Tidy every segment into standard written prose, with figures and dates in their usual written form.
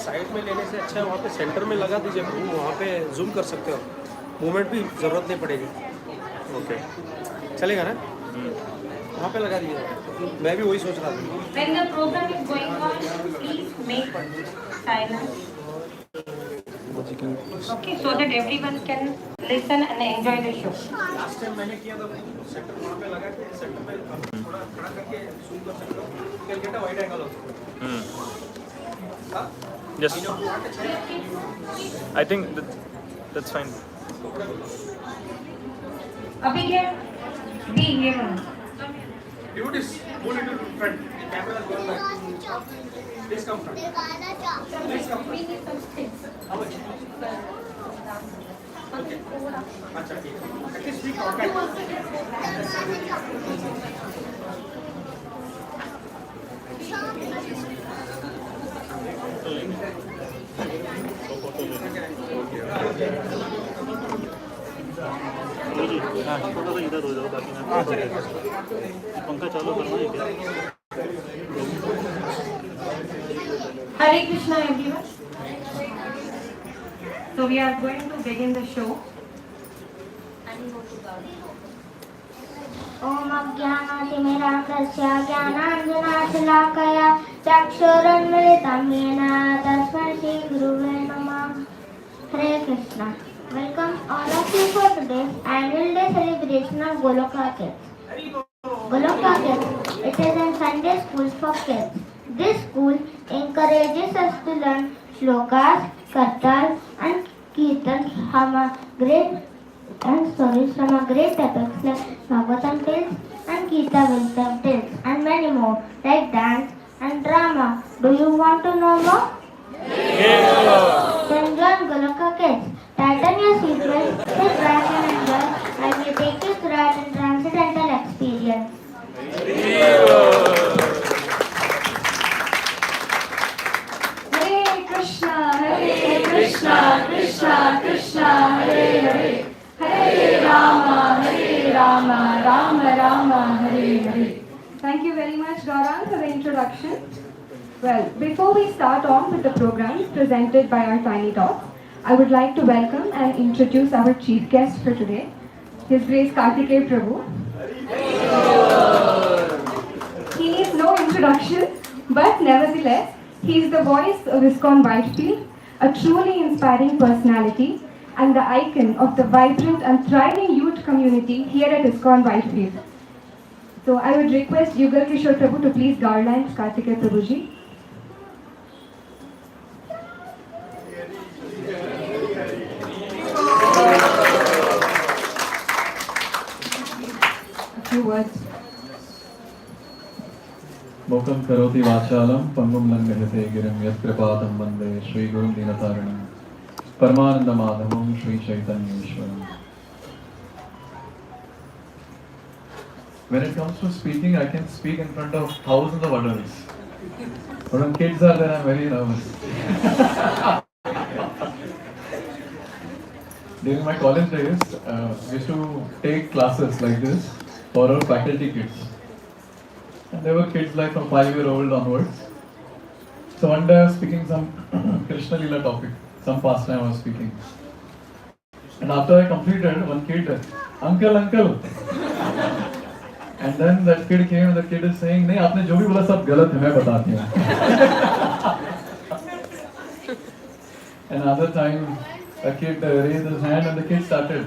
Side में लेने से अच्छा है वहाँ पे सेंटर में लगा दीजिए, वहाँ पे जूम कर सकते हो, मूवमेंट भी ज़रूरत नहीं पड़ेगी। ओके, चलेगा ना? वहाँ पे लगा दीजिए, मैं भी वही सोच रहा था। When the program is going on, please make silence. Okay, so that everyone can listen and enjoy the show. Last time मैंने किया था सेंटर वहाँ पे लगा के सेंटर पे थोड़ा खड़ा करके जूम कर सकते हो, you can get a wide angle also. Yes, I think that's fine. Abigail, be here. Do this, pull it to front. The camera is going back. Please come front. Please come front. How much? Okay. अच्छा ठीक है। At least we contact. हाँ, थोड़ा सा इधर हो जाओ, बाकी मैं पंखा चालू करना है क्या? Hare Krishna, everyone. So we are going to begin the show. ओम अज्ञानातिमिरान्धस्य ज्ञानाञ्जनाशलाकया चक्षुरुन्मिलितं येन तस्मै श्रीगुरुवे नमः। Hare Krishna. Welcome all of you for today's annual day celebration of Goloka Kids. Goloka Kids, it is a Sunday school for kids. This school encourages us to learn shlokas, kartal and kirtans from a great and stories from a great epics like Bhagavatam tales and Gita wisdom tales and many more like dance and drama. Do you want to know more? Then join Goloka Kids. Tighten your seatbelt, sit back and enjoy as we take you through an transcendental experience. Hare Krishna, Krishna Krishna, Hare Hare, Hare Rama, Rama Rama, Hare Hare. Thank you very much, Gaurang, for the introduction. Well, before we start on with the programs presented by our Tiny Tots, I would like to welcome and introduce our chief guest for today, His Grace Kartikeya Prabhu. He needs no introduction, but nevertheless, he is the voice of ISKCON Whitefield, a truly inspiring personality and the icon of the vibrant and thriving youth community here at ISKCON Whitefield. So I would request Yugal Kishore Prabhu to please garland Kartikeya Prabhuji. A few words. Mukam karoti vachalam pangum langhate girim yat kripatam vande Shri Gurum Dinataranam Paramananda Madhavam Shri Chaitanya Ishwaram. When it comes to speaking, I can speak in front of thousands of adults. But when kids are there, I'm very nervous. During my college days, we used to take classes like this for our faculty kids. And there were kids like from 5-year-old onwards. So one day I was speaking some Krishna Lila topic, some pastime I was speaking. And after I completed, one kid, uncle. And then that kid came and the kid is saying, नहीं आपने जो भी बोला सब गलत है मैं बताती हूँ. Another time, a kid raised his hand and the kid started,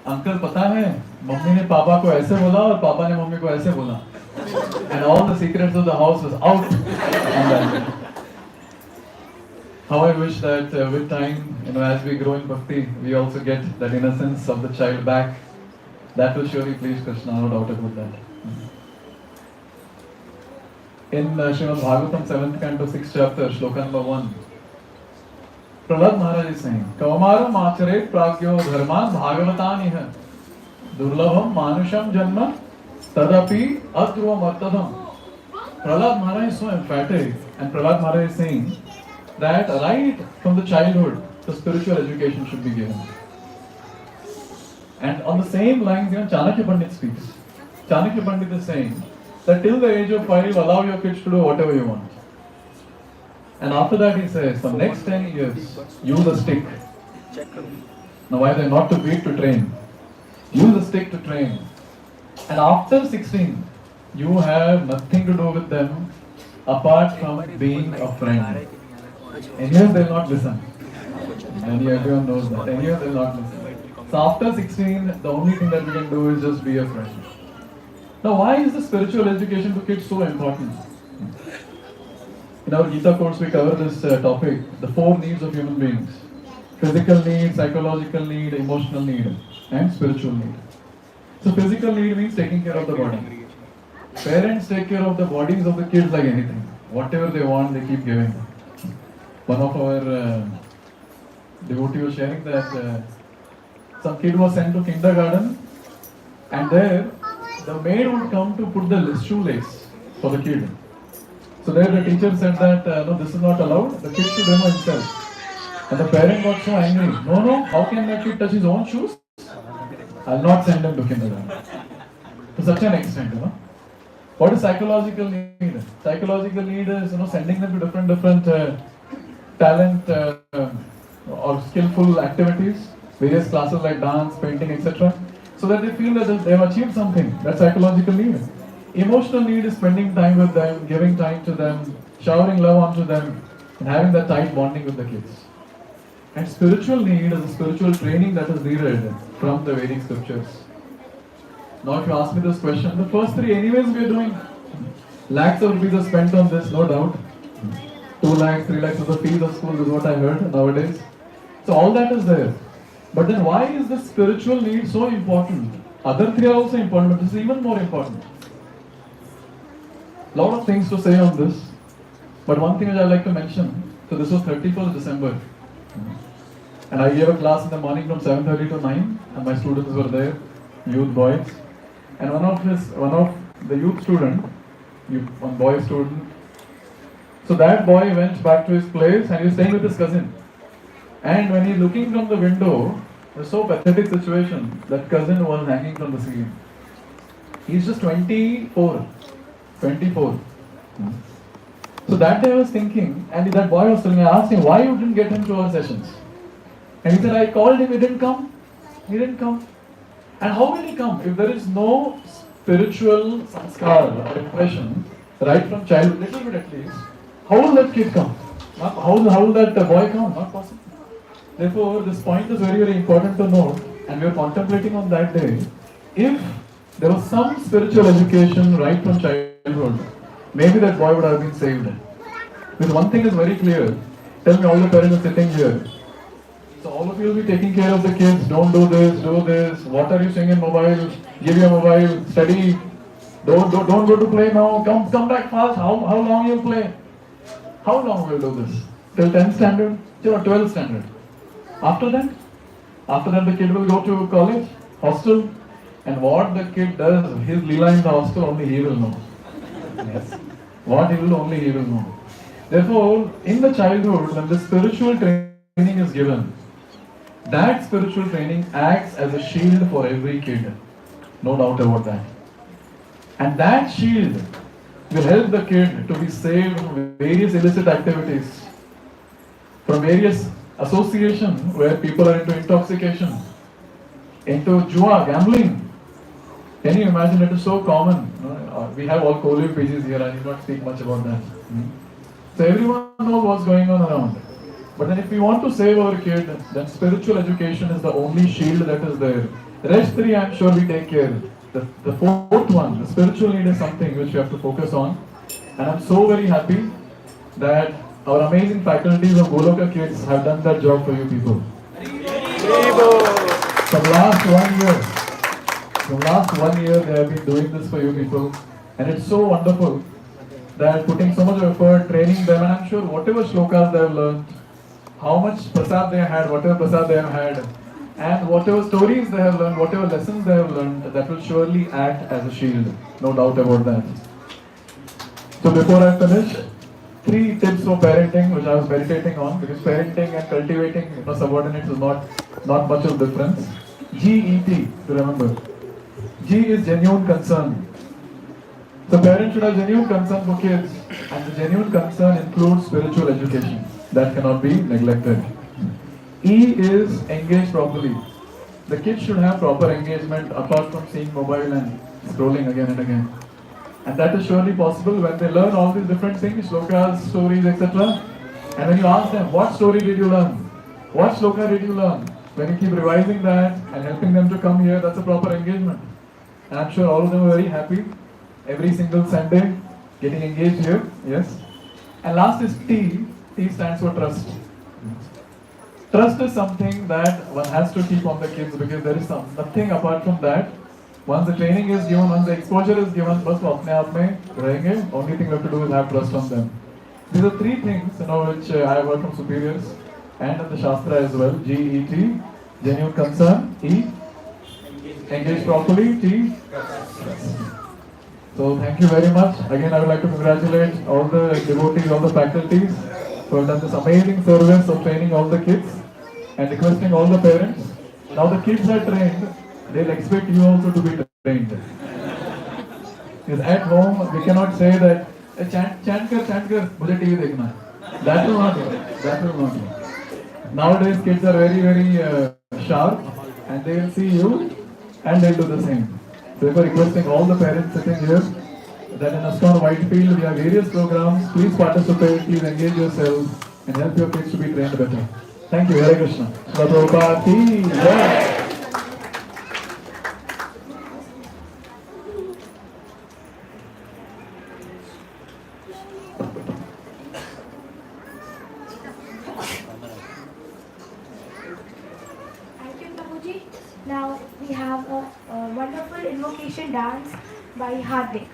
uncle पता है मम्मी ने पापा को ऐसे बोला और पापा ने मम्मी को ऐसे बोला. And all the secrets of the house was out on that day. How I wish that with time, as we grow in bhakti, we also get that innocence of the child back. That will surely please Krishna, no doubt about that. In Srimad Bhagavatam 7th canto 6th chapter, shloka number 1, Prahlad Maharaj is saying, Kavamaram achare pragyo dharman bhagavataniha durlabham manusham janma tadapi adruvam artadam. Prahlad Maharaj is so emphatic, and Prahlad Maharaj is saying that right from the childhood, the spiritual education should be given. And on the same lines, even Chanakya Pandit speaks. Chanakya Pandit is saying that till the age of 5, allow your kids to do whatever you want. And after that, he says, for next 10 years, use a stick. Now, why they're not to beat, to train. Use a stick to train. And after 16, you have nothing to do with them apart from being a friend. And here they'll not listen. And everyone knows that. And here they'll not listen. So after 16, the only thing that we can do is just be a friend. Now, why is the spiritual education to kids so important? In our Gita course, we cover this topic, the 4 needs of human beings. Physical need, psychological need, emotional need, and spiritual need. So physical need means taking care of the body. Parents take care of the bodies of the kids like anything. Whatever they want, they keep giving. One of our devotee was sharing that some kid was sent to kindergarten, and there the maid would come to put the shoelace for the kid. So there the teacher said that no, this is not allowed, the kid should remove himself. And the parent got so angry. No, how can that kid touch his own shoes? I'll not send him to kindergarten. To such an extent, What is psychological need? Psychological need is, sending them to different talent or skillful activities, various classes like dance, painting, etc. So that they feel that they have achieved something. That's psychological need. Emotional need is spending time with them, giving time to them, showering love onto them, and having that tight bonding with the kids. And spiritual need is a spiritual training that is needed from the Vedic scriptures. Now if you ask me this question, the first 3 anyways we are doing. Lakhs of rupees are spent on this, no doubt. 2 lakhs, 3 lakhs of the fees of school is what I heard nowadays. So all that is there. But then why is the spiritual need so important? Other 3 are also important, but this is even more important. Lot of things to say on this. But one thing which I like to mention, so this was 31st December. And I gave a class in the morning from 7:30 to 9, and my students were there, youth boys. And one of the youth student, one boy student, so that boy went back to his place and he was staying with his cousin. And when he's looking from the window, it was so pathetic situation, that cousin was hanging from the ceiling. He's just 24. So that day I was thinking, and that boy was telling me, I asked him, why you didn't get him to our sessions? And he said, I called him, he didn't come. He didn't come. And how will he come? If there is no spiritual sanskar or impression, right from childhood, little bit at least, how will that kid come? How will that boy come? Not possible. Therefore, this point is very, very important to note, and we are contemplating on that day. If there was some spiritual education right from childhood, maybe that boy would have been saved. Because one thing is very clear. Tell me, all the parents are sitting here. So all of you will be taking care of the kids. Don't do this, do this. What are you saying in mobile? Give your mobile, study. Don't go to play now. Come back fast. How long you'll play? How long will do this? Till 10th standard? Till 12th standard. After that the kid will go to college, hostel. And what the kid does, his lila in the hostel, only he will know. Yes. What he will, only he will know. Therefore, in the childhood, when the spiritual training is given, that spiritual training acts as a shield for every kid. No doubt about that. And that shield will help the kid to be saved from various illicit activities, from various associations where people are into intoxication, into jua, gambling. Can you imagine? It is so common. We have all co-live pages here. I need not speak much about that. So everyone knows what's going on around. But then if we want to save our kid, then spiritual education is the only shield that is there. The rest 3, I'm sure we take care. The 4th one, the spiritual need, is something which we have to focus on. And I'm so very happy that our amazing faculties of Goloka Kids have done that job for you people. From last one year, they have been doing this for you people. And it's so wonderful that putting so much effort, training them, and I'm sure whatever shlokas they have learned, how much prasad they had, whatever prasad they have had, and whatever stories they have learned, whatever lessons they have learned, that will surely act as a shield. No doubt about that. So before I finish, 3 tips for parenting which I was meditating on, because parenting and cultivating subordinates is not much of difference. GET, to remember. G is genuine concern. So parents should have genuine concern for kids, and the genuine concern includes spiritual education. That cannot be neglected. E is engage properly. The kids should have proper engagement apart from seeing mobile and scrolling again and again. And that is surely possible when they learn all these different things, slokas, stories, etc. And when you ask them, what story did you learn? What sloka did you learn? When you keep revising that and helping them to come here, that's a proper engagement. And I'm sure all of them are very happy. Every single Sunday, getting engaged here, yes. And last is T. T stands for trust. Trust is something that one has to keep on the kids because there is nothing apart from that. Once the training is given, once the exposure is given, बस वो अपने आप में रहेंगे. Only thing we have to do is have trust on them. These are three things, which I have heard from superiors and in the Shastra as well. G, E, T, genuine concern. E, engage properly. T, so thank you very much. Again, I would like to congratulate all the devotees, all the faculties who have done this amazing service of training all the kids and requesting all the parents. Now the kids are trained, they'll expect you also to be trained. Because at home, we cannot say that, chant kar, mujhe TV dekhna hai. That will not work. That will not work. Nowadays, kids are very, very sharp and they will see you and they'll do the same. So therefore, requesting all the parents sitting here that in Aston Whitefield we have various programs. Please participate, please engage yourselves and help your kids to be trained better. Thank you. Hare Krishna. Srila Prabhupada ki jai. Thank you, Prabhuji. Now we have a wonderful invocation dance by Hardik.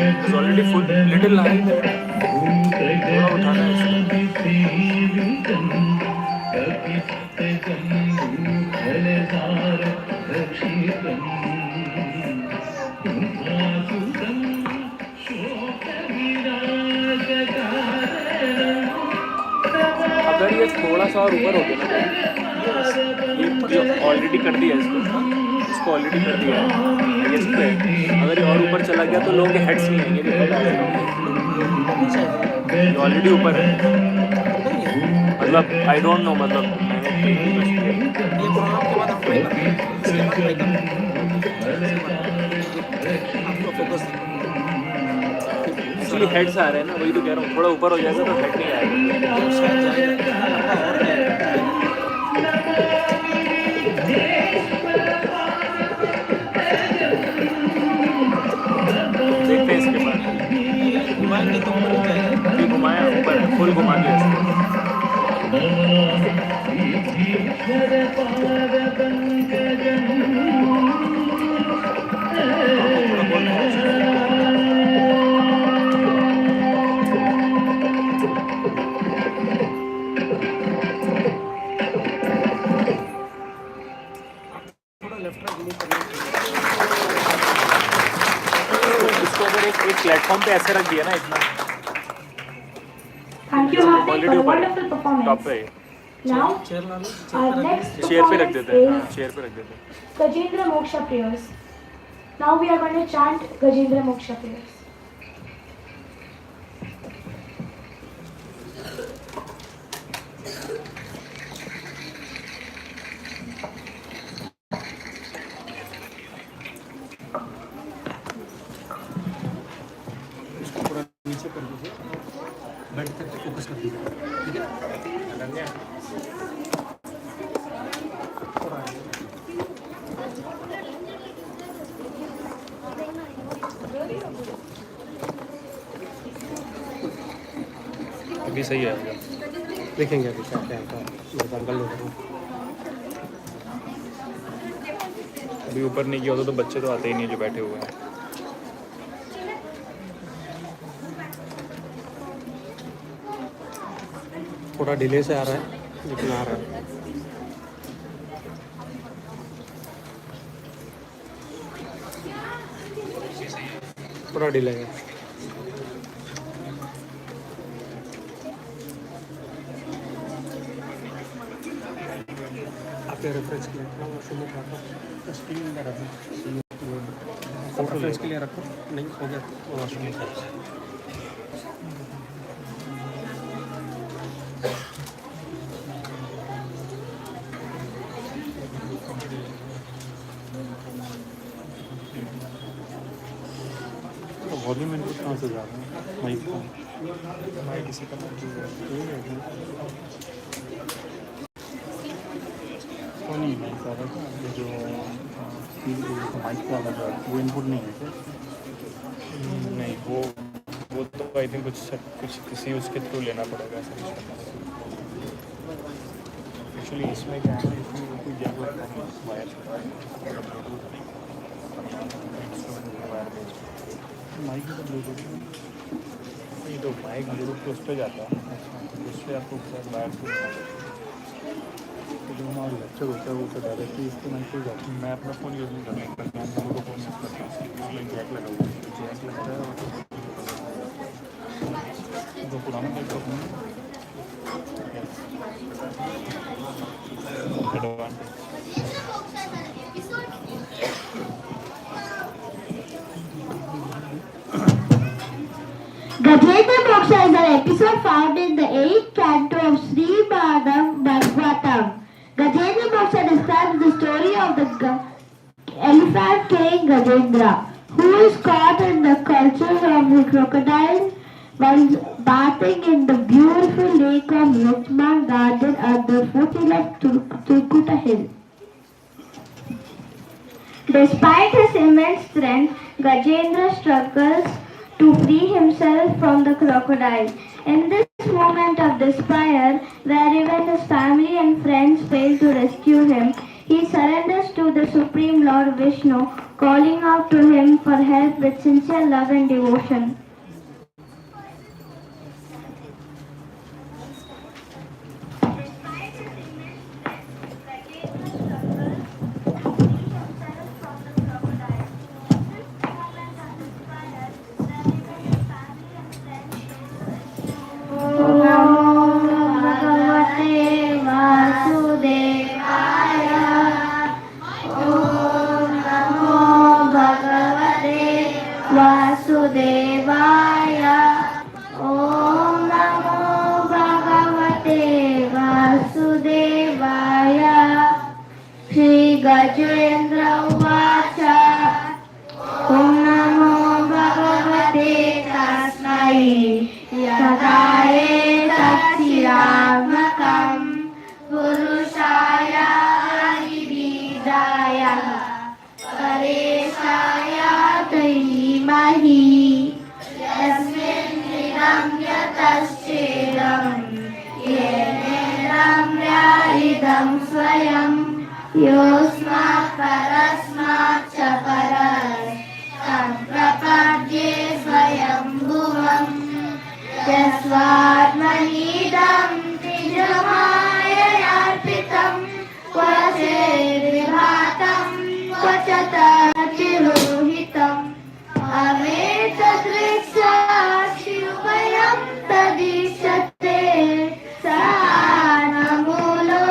It's already full, little high. थोड़ा उठाना है इसको. अगर ये थोड़ा सा और ऊपर हो गया ना, ये ऑलरेडी कर दिया इसको ऑलरेडी कर दिया है, ये इस पे अगर ये और ऊपर ऊपर चला गया तो लोगों के हेड्स नहीं आएंगे, हेड आ जाएगा, ऑलरेडी ऊपर है। मतलब आई डोंट नो, मतलब मैंने ये प्रॉब्लम के बाद आप ट्राई करना, इसके बाद ट्राई करना, आपको फोकस एक्चुअली हेड्स आ रहे हैं ना, वही तो कह रहा हूँ, थोड़ा ऊपर हो जाएगा तो हेड नहीं आएगा। ये शायद जाएगा और देखते हैं इसके बाद। घुमाएंगे तो ऊपर नहीं जाएगा। अभी घुमाया ऊपर, फुल घुमा दिया इसको। इसको अगर एक प्लेटफॉर्म पे ऐसे रख दिया ना इतना, Thank you, Hardik, for already the ऊपर wonderful टॉप performance. पे है। Now, चेयर ला लो, our next चेयर पे रख performance देते हैं, is चेयर पे रख देते हैं। Gajendra Moksha prayers. Now we are going to chant Gajendra Moksha prayers. इसको पूरा नीचे कर दीजिए, बेड तक फोकस कर दीजिए, ठीक है। अनन्या, अभी सही है अभी। देखेंगे अभी क्या क्या है, मैं जंगल में करूँ। अभी ऊपर नहीं किया होता तो बच्चे तो आते ही नहीं जो बैठे हुए हैं। थोड़ा डिले से आ रहा है, लेकिन आ रहा है। थोड़ा डिले है। आप रेफरेंस के लिए रखना, वॉशरूम में रखो, स्क्रीन में रखो, रेफरेंस के लिए रखो, नहीं हो गया तो वॉशरूम में रखो। वॉल्यूम इनपुट कहाँ से जा रहा है? माइक का, माइक किसी का नहीं तो नहीं है सारा का जो माइक वाला जो है, वो इनपुट नहीं है क्या? नहीं, वो तो आई थिंक कुछ किसी उसके थ्रू लेना पड़ेगा ऐसा कुछ करना। एक्चुअली इसमें क्या है, इसमें कोई जैक लगता है वायर माइक का ब्लूटूथ नहीं, तो माइक ब्लूटूथ उस पर जाता है। अच्छा, उस पर आपको वायर से तो जो हमारा लेक्चर होता है वो तो डायरेक्टली इसके माइक को जाता है। मैं अपना फ़ोन यूज़ नहीं करता, मैं दोनों को फ़ोन यूज़ करता हूँ, उसमें जैक लगा हुआ है, जैक लगता है और जो पुराना लैपटॉप में advantage. Gajendra Moksha is an episode found in the 8th canto of Srimad Bhagavatam. Gajendra Moksha describes the story of the elephant king Gajendra, who is caught in the clutches of the crocodile while bathing in the beautiful lake of Lakshman Garden at the foothills of Turkuta Hill. Despite his immense strength, Gajendra struggles to free himself from the crocodile. In this moment of despair, where even his family and friends fail to rescue him, he surrenders to the Supreme Lord Vishnu, calling out to him for help with sincere love and devotion. वासुदेवाय ॐ नमो भगवते वासुदेवाय श्रीगजेन्द्र उवाच ॐ नमो भगवते तस्मै यदाय तच्छिरात्मकं पुरुषाय गिरिजाय परेशाय धीमहि यस्मिन् रम्यतश्चेदं येन रम्य इदं स्वयं योऽस्मात् परस्मात् च परः सम्प्रपद्ये स्वयं भुवम् यस्वात्मनीदं निजमाययार्पितं क्वचिद्विभातं क्वच तद्विलोहितम् अमेतदृक्षाक्षिवयं तदिशते सानमूलो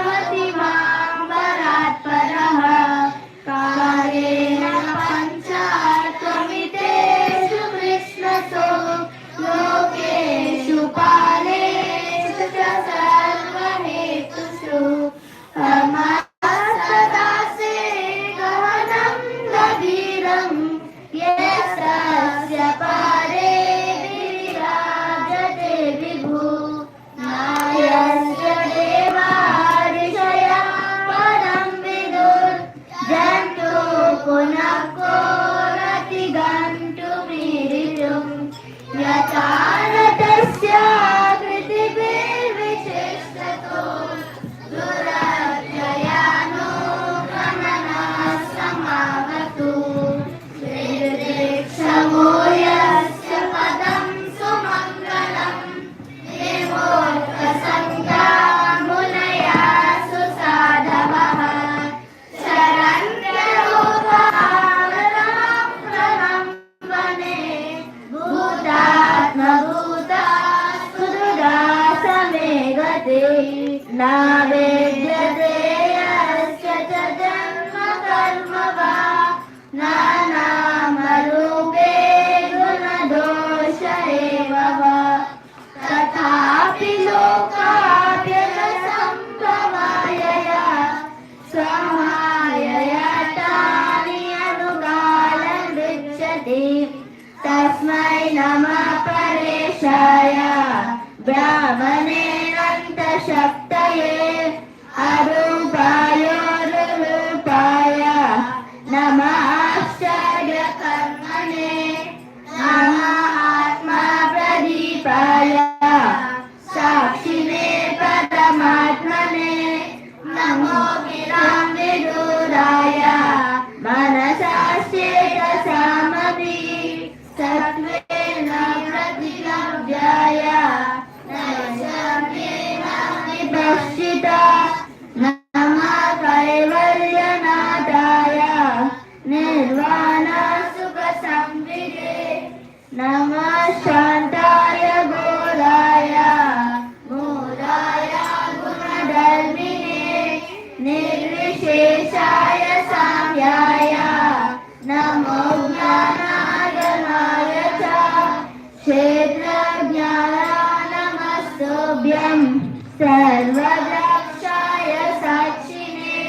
हतिमाम्बरात् परः कालेन पञ्चात्वमितेषु कृष्णसो लोकेषु पालेषु च सर्वहेतुषु अमस्तदासे गहनं गभीरं यस्य पारे विराजते विभु नायस्य देवादिशया परं विदुर् जन्तु पुनः को रतिगन्तुमीरितुम् यथा रथस्य कृतिभिर्विशिष्टतो दुरत्ययानुगमनः समागतो निर्देक्षमो यस्य पदं सुमङ्गलं विमोक्षसङ्ख्या मुनया सुसाधवः शरण्यरूपावरं प्रणम्बने भूतात्मभूता सुहृदा समे गते न वेद्यते यस्य च जन्म कर्म वा नानामरूपे गुणदोष एव वा तथापि लोकाभ्यसम्भवायया समायया तानि अनुकालं गच्छति तस्मै नमः परेशाय ब्राह्मणेनन्तशक्तये अरूपायोरुपाय नमः आश्चर्यकर्मणे नमः आत्मा प्रदीपाय साक्षिणे परमात्मने नमो गिरां विदुराय मनसाश्चेतसामपि सत्त्वेन प्रतिलभ्याय नैषम्येन विपश्चिता नमः कैवल्यनाथाय निर्वाणसुखसंविदे नमः शान्ताय घोराय मूलाय गुणधर्मिणे निर्विशेषाय साम्याय नमो ज्ञानाय च क्षेत्रज्ञानमस्तुभ्यं सर्वद्रक्षाय साक्षिणे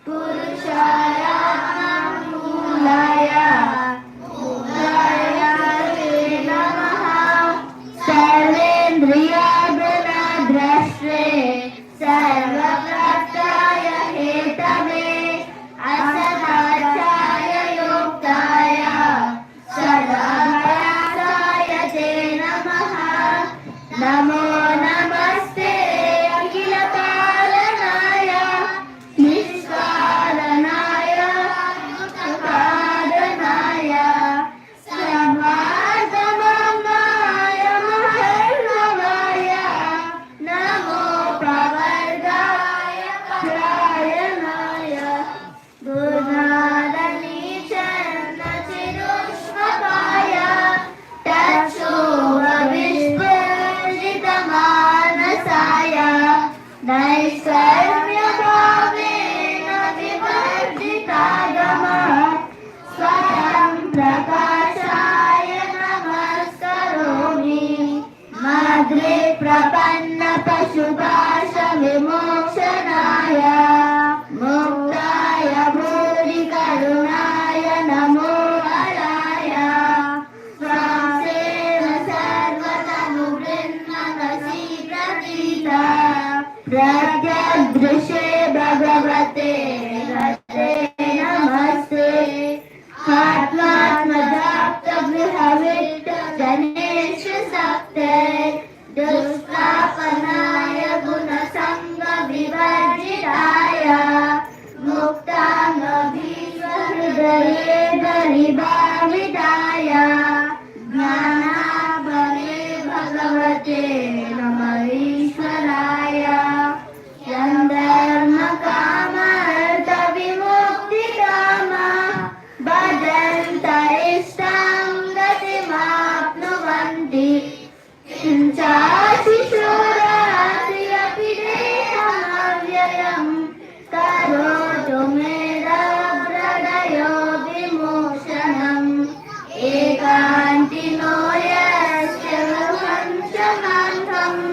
पुरुषाय मूलाय नमः सर्वेन्द्रियगुणद्रष्टे सर्वप्रत्याय हेतवे असदाचाय योक्ताय सदाभयाय ते नमः नमो नमस्ते अखिलकारणाय निष्कारणाय मुक्तकारणाय सर्वार्थमङ्गाय महर्षवाय नमो प्रवर्गाय परायणाय गुणादनीचन्नचिरुष्मकाय तत्सुरविस्फुरितमानसाय नैष्कर्म्यभावेन विवर्जितागमः स्वयं प्रकाशाय भद्रे प्रपन्न पशुपाश विमोक्षणाय मुक्ताय भूरि करुणाय नमो हराय स्वासेन सर्वतनुवृन्नमसि प्रतीता प्रत्यदृशे भगवते हरे नमस्ते आत्मात्मजाप्तगृहवित्त जनेश सक्ते दुष्टापनाय गुणसंग विवर्जिताय मुक्तांगभीष्वहृदये दरिभाविताय ज्ञानाभवे भगवते नमः ईश्वराय धर्मकामार्थविमुक्तिकामा भजन्त इष्टां गतिमाप्नुवन्ति किञ्चाशिशूरासि अपि देहमव्ययम् करोतु मेधाव्रदयो विमोचनम् एकान्तिनो यस्य वंशमान्धम्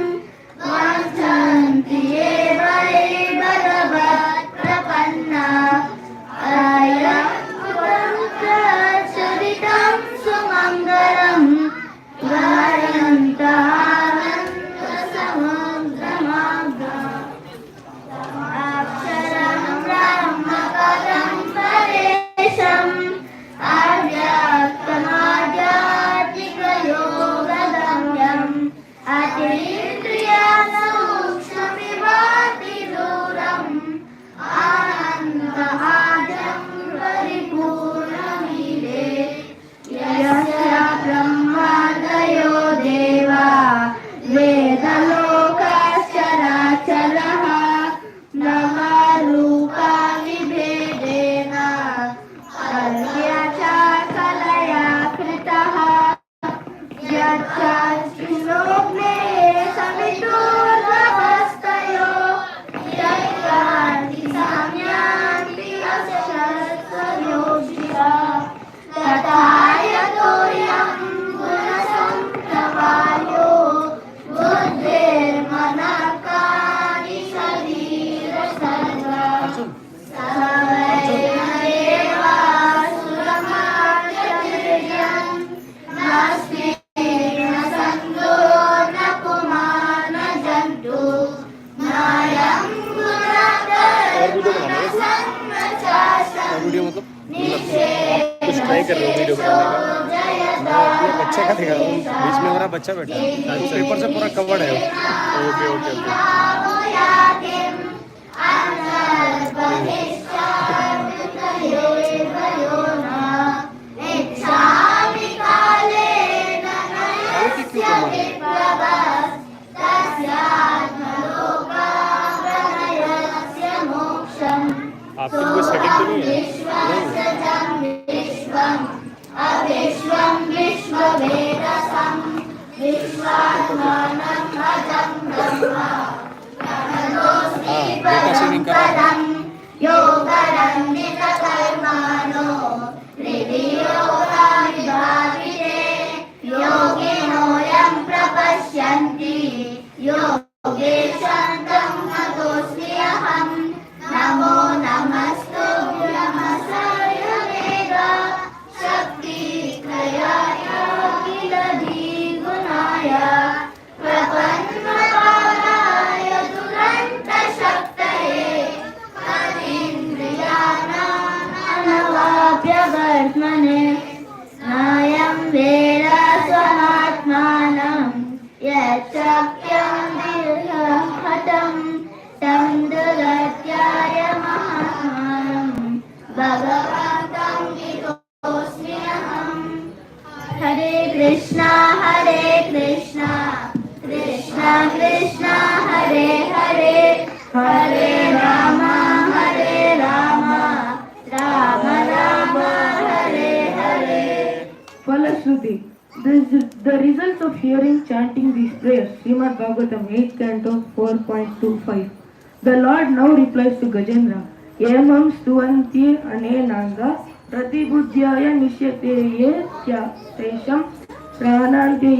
वाञ्छन्ति एव भगवत्प्रपन्ना अयं चरितं सुमङ्गलम् गायन्तः ब्रह्मपदं परेशम् अव्यक्तमाध्यात्मिकयोगगम्यम् अतीन्द्रियासूक्ष्मविभाति दूरम् आनन्दहाजं परिपूर्णमीरे यस्य ब्रह्मादयो देवा वेदलोकाश्चराचरः नवरूपा विभेदेन कलया च कलया कृतः यच्चास्तिलोके सवितुर्नभस्तयो यत्कान्ति साम्यान्ति अशस्त्रयोगिता तथा यतोऽयं गुणसम्प्रवायो बुद्धिर्मनकानि शरीरसर्वा सवैर्येवासुरमार्गवीर्यं नास्ति न सन्तो न पुमान् न जन्तु नायं गुणधर्म सन्नचासं वीडियो मतलब कुछ ट्राई कर रहे हो वीडियो बनाने का। मैं अपने बच्चे का दिखा रहा हूँ, बीच में मेरा बच्चा बैठा है, तो पेपर से पूरा कवर्ड है वो। Okay okay okay. आपकी कोई सेटिंग तो नहीं है? अविश्वं विश्ववेदसं विश्वात्मानं अजं ब्रह्मा प्रणतोऽस्मि परं योगरन्वितकर्माणो हृदि योगाविभाविते योगिनो यं प्रपश्यन्ति योगेशान्तं नतोऽस्मि अहं नमो नमस्तुभ्यमसाय वेदा शक्तित्रयाय किलधिगुणाय प्रपन्नपालाय दुरन्तशक्तये अतीन्द्रियाणामनवाप्यवर्त्मने नायं वेद स्वमात्मानं यच्चक्यं दीर्घहतं तं दुरत्याय महात्मानं भगवन्तं गीतोऽस्मि अहम् हरे Krishna Krishna Krishna Hare Hare Hare Ram Ram Ram Hare Hare Falashruti. The result of hearing chanting these prayers, Srimad Bhagavatam 8th Canto 4.25. The Lord now replies to Gajendra, Emam stuvanti anenanga pratibudhyaya nishyate ye tesham pranante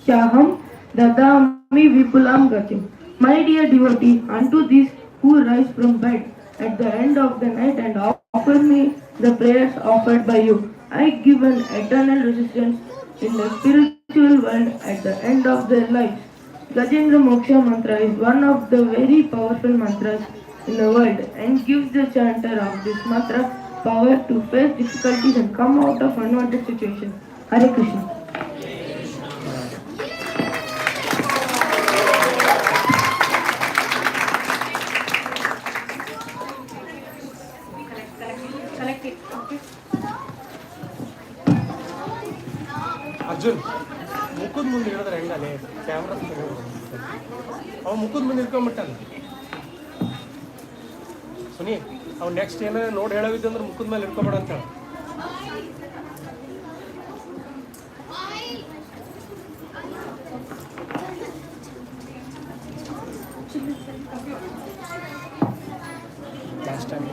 chaham Dadami Vipulam Gatim. My dear devotee, unto these who rise from bed at the end of the night and offer me the prayers offered by you, I give an eternal resistance in the spiritual world at the end of their lives. Gajendra Moksha mantra is one of the very powerful mantras in the world and gives the chanter of this mantra power to face difficulties and come out of unwanted situations. Hare Krishna. Arjun ಮುಖದ ಮುಂದೆ ಹೇಳಿದ್ರೆ ಹೆಂಗಲೇ camera ಅವ ಮುಖದ ಮುಂದೆ ಇಟ್ಕೊಂಡ್ಬಿಟ್ಟಲ್ಲ ಸುನಿ ಅವ್ next ಏನಾರ ನೋಡಿ ಹೇಳವಿದ್ದಂದ್ರೆ ಮುಖದ ಮೇಲೆ ಇಟ್ಕೊಬೇಡ ಅಂತ ಹೇಳ last time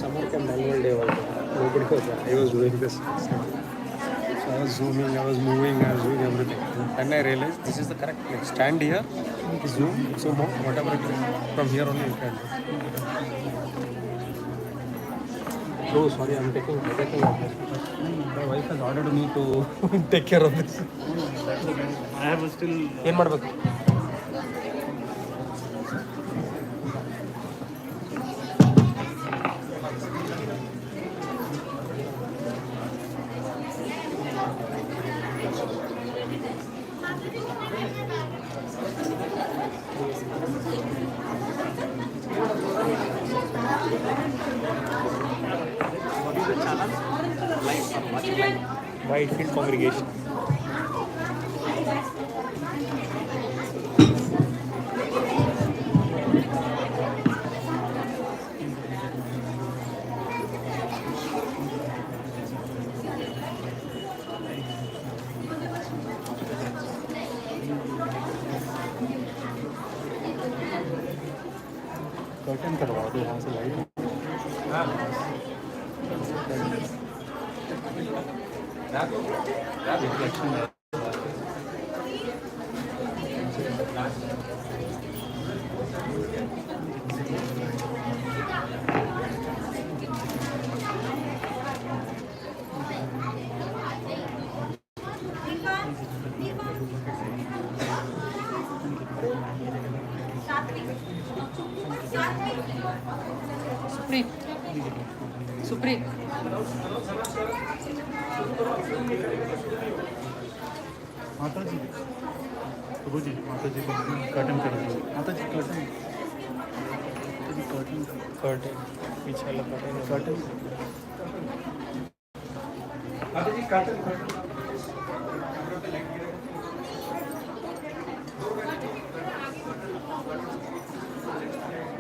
summer camp annual day was nobody was there. I was doing this. So I was zooming, I was moving, I was doing everything. Then I realized this is the correct place. Stand here, zoom, zoom out, whatever it is. From here only you can do. Oh, sorry, I'm taking everything of this. My wife has ordered me to take care of this. I have still. ಏನು ಮಾಡಬೇಕು Whitefield congregation. Curtain करवा दो यहाँ से light reflection है Supreet. माता जी प्रभु जी माता जी को कर्टन कर दो माता जी कर्टन कर्टन पीछे वाला curtain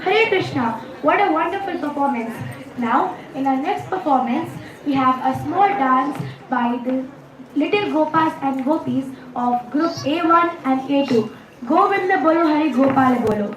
Hare Krishna, what a wonderful performance. Now, in our next performance, we have a small dance by the little Gopas and Gopis of group A1 and A2. Govinda Bolo Hari Gopal Bolo.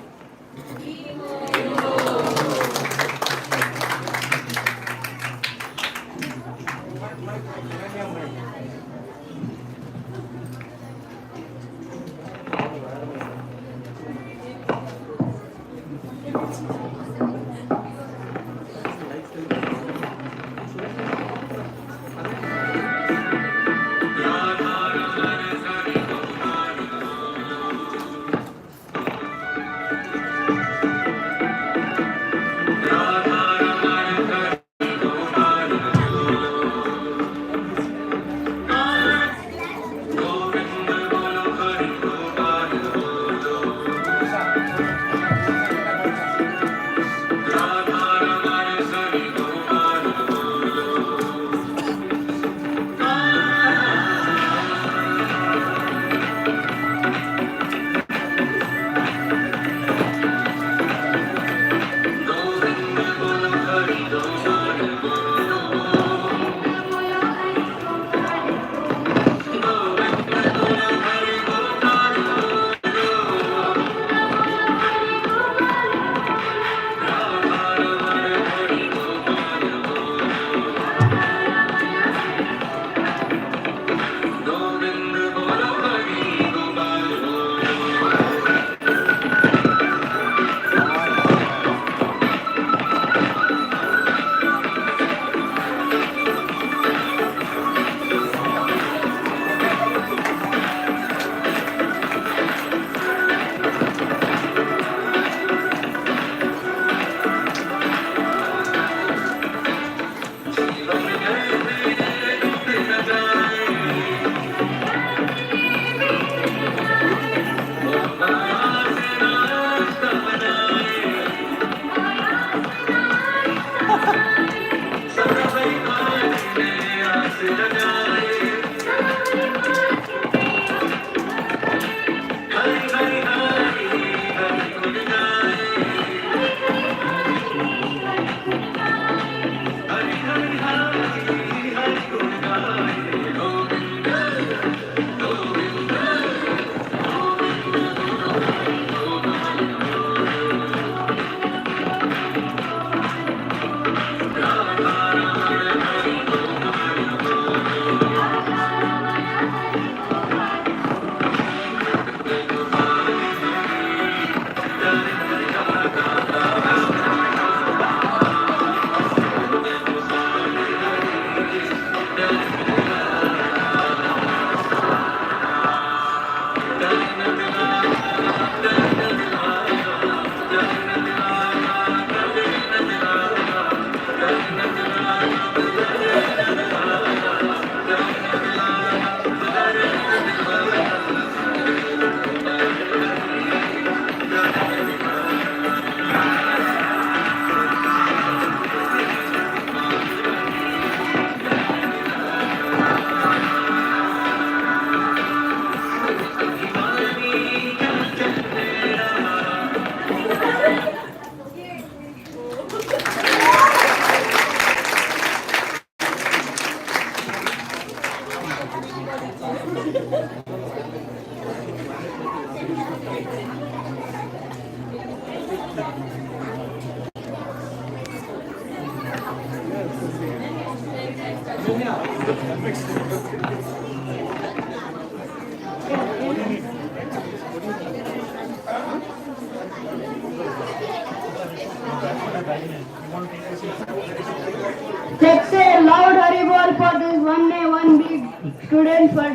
Let's say a loud Haribol for this one day, one big student for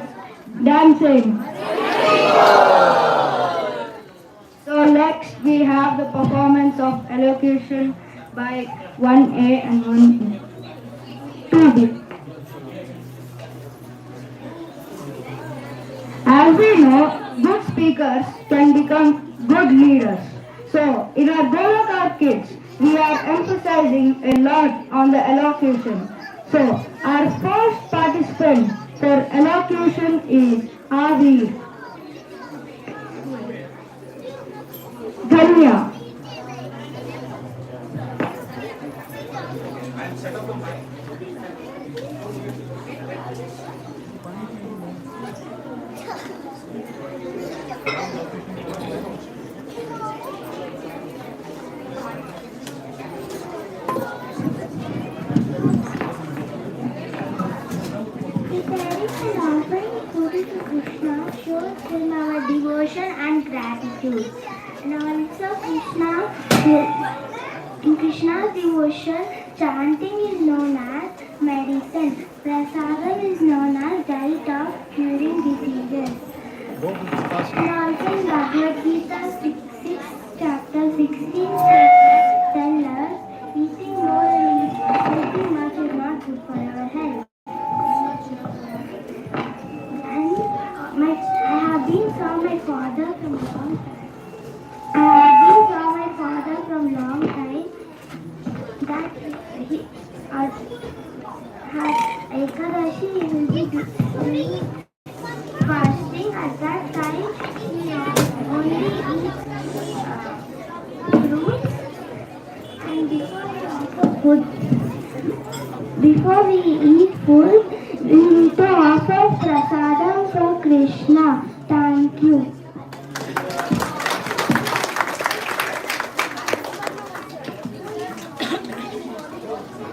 dancing. So next we have the performance of elocution by 1A and 1B. 2B. As we know, good speakers can become good leaders. So, in our Goloka Kids, we are emphasizing a lot on the elocution. So, our first participant for elocution is Avi. Dhanya. Preparing an offering according to Krishna shows him our devotion and gratitude. And also in Krishna's devotion, chanting is known as medicine. Prasadam is known as diet of curing diseases. And also in Bhagavad Gita 6 chapter 16 tell us eating more and eating much is not good for our health. I have been saw my father from long time. That he has Ekadashi, he will be doing fasting. At that time, he only eats fruits, and before we eat food, we need to offer prasadam for Krishna. Thank you.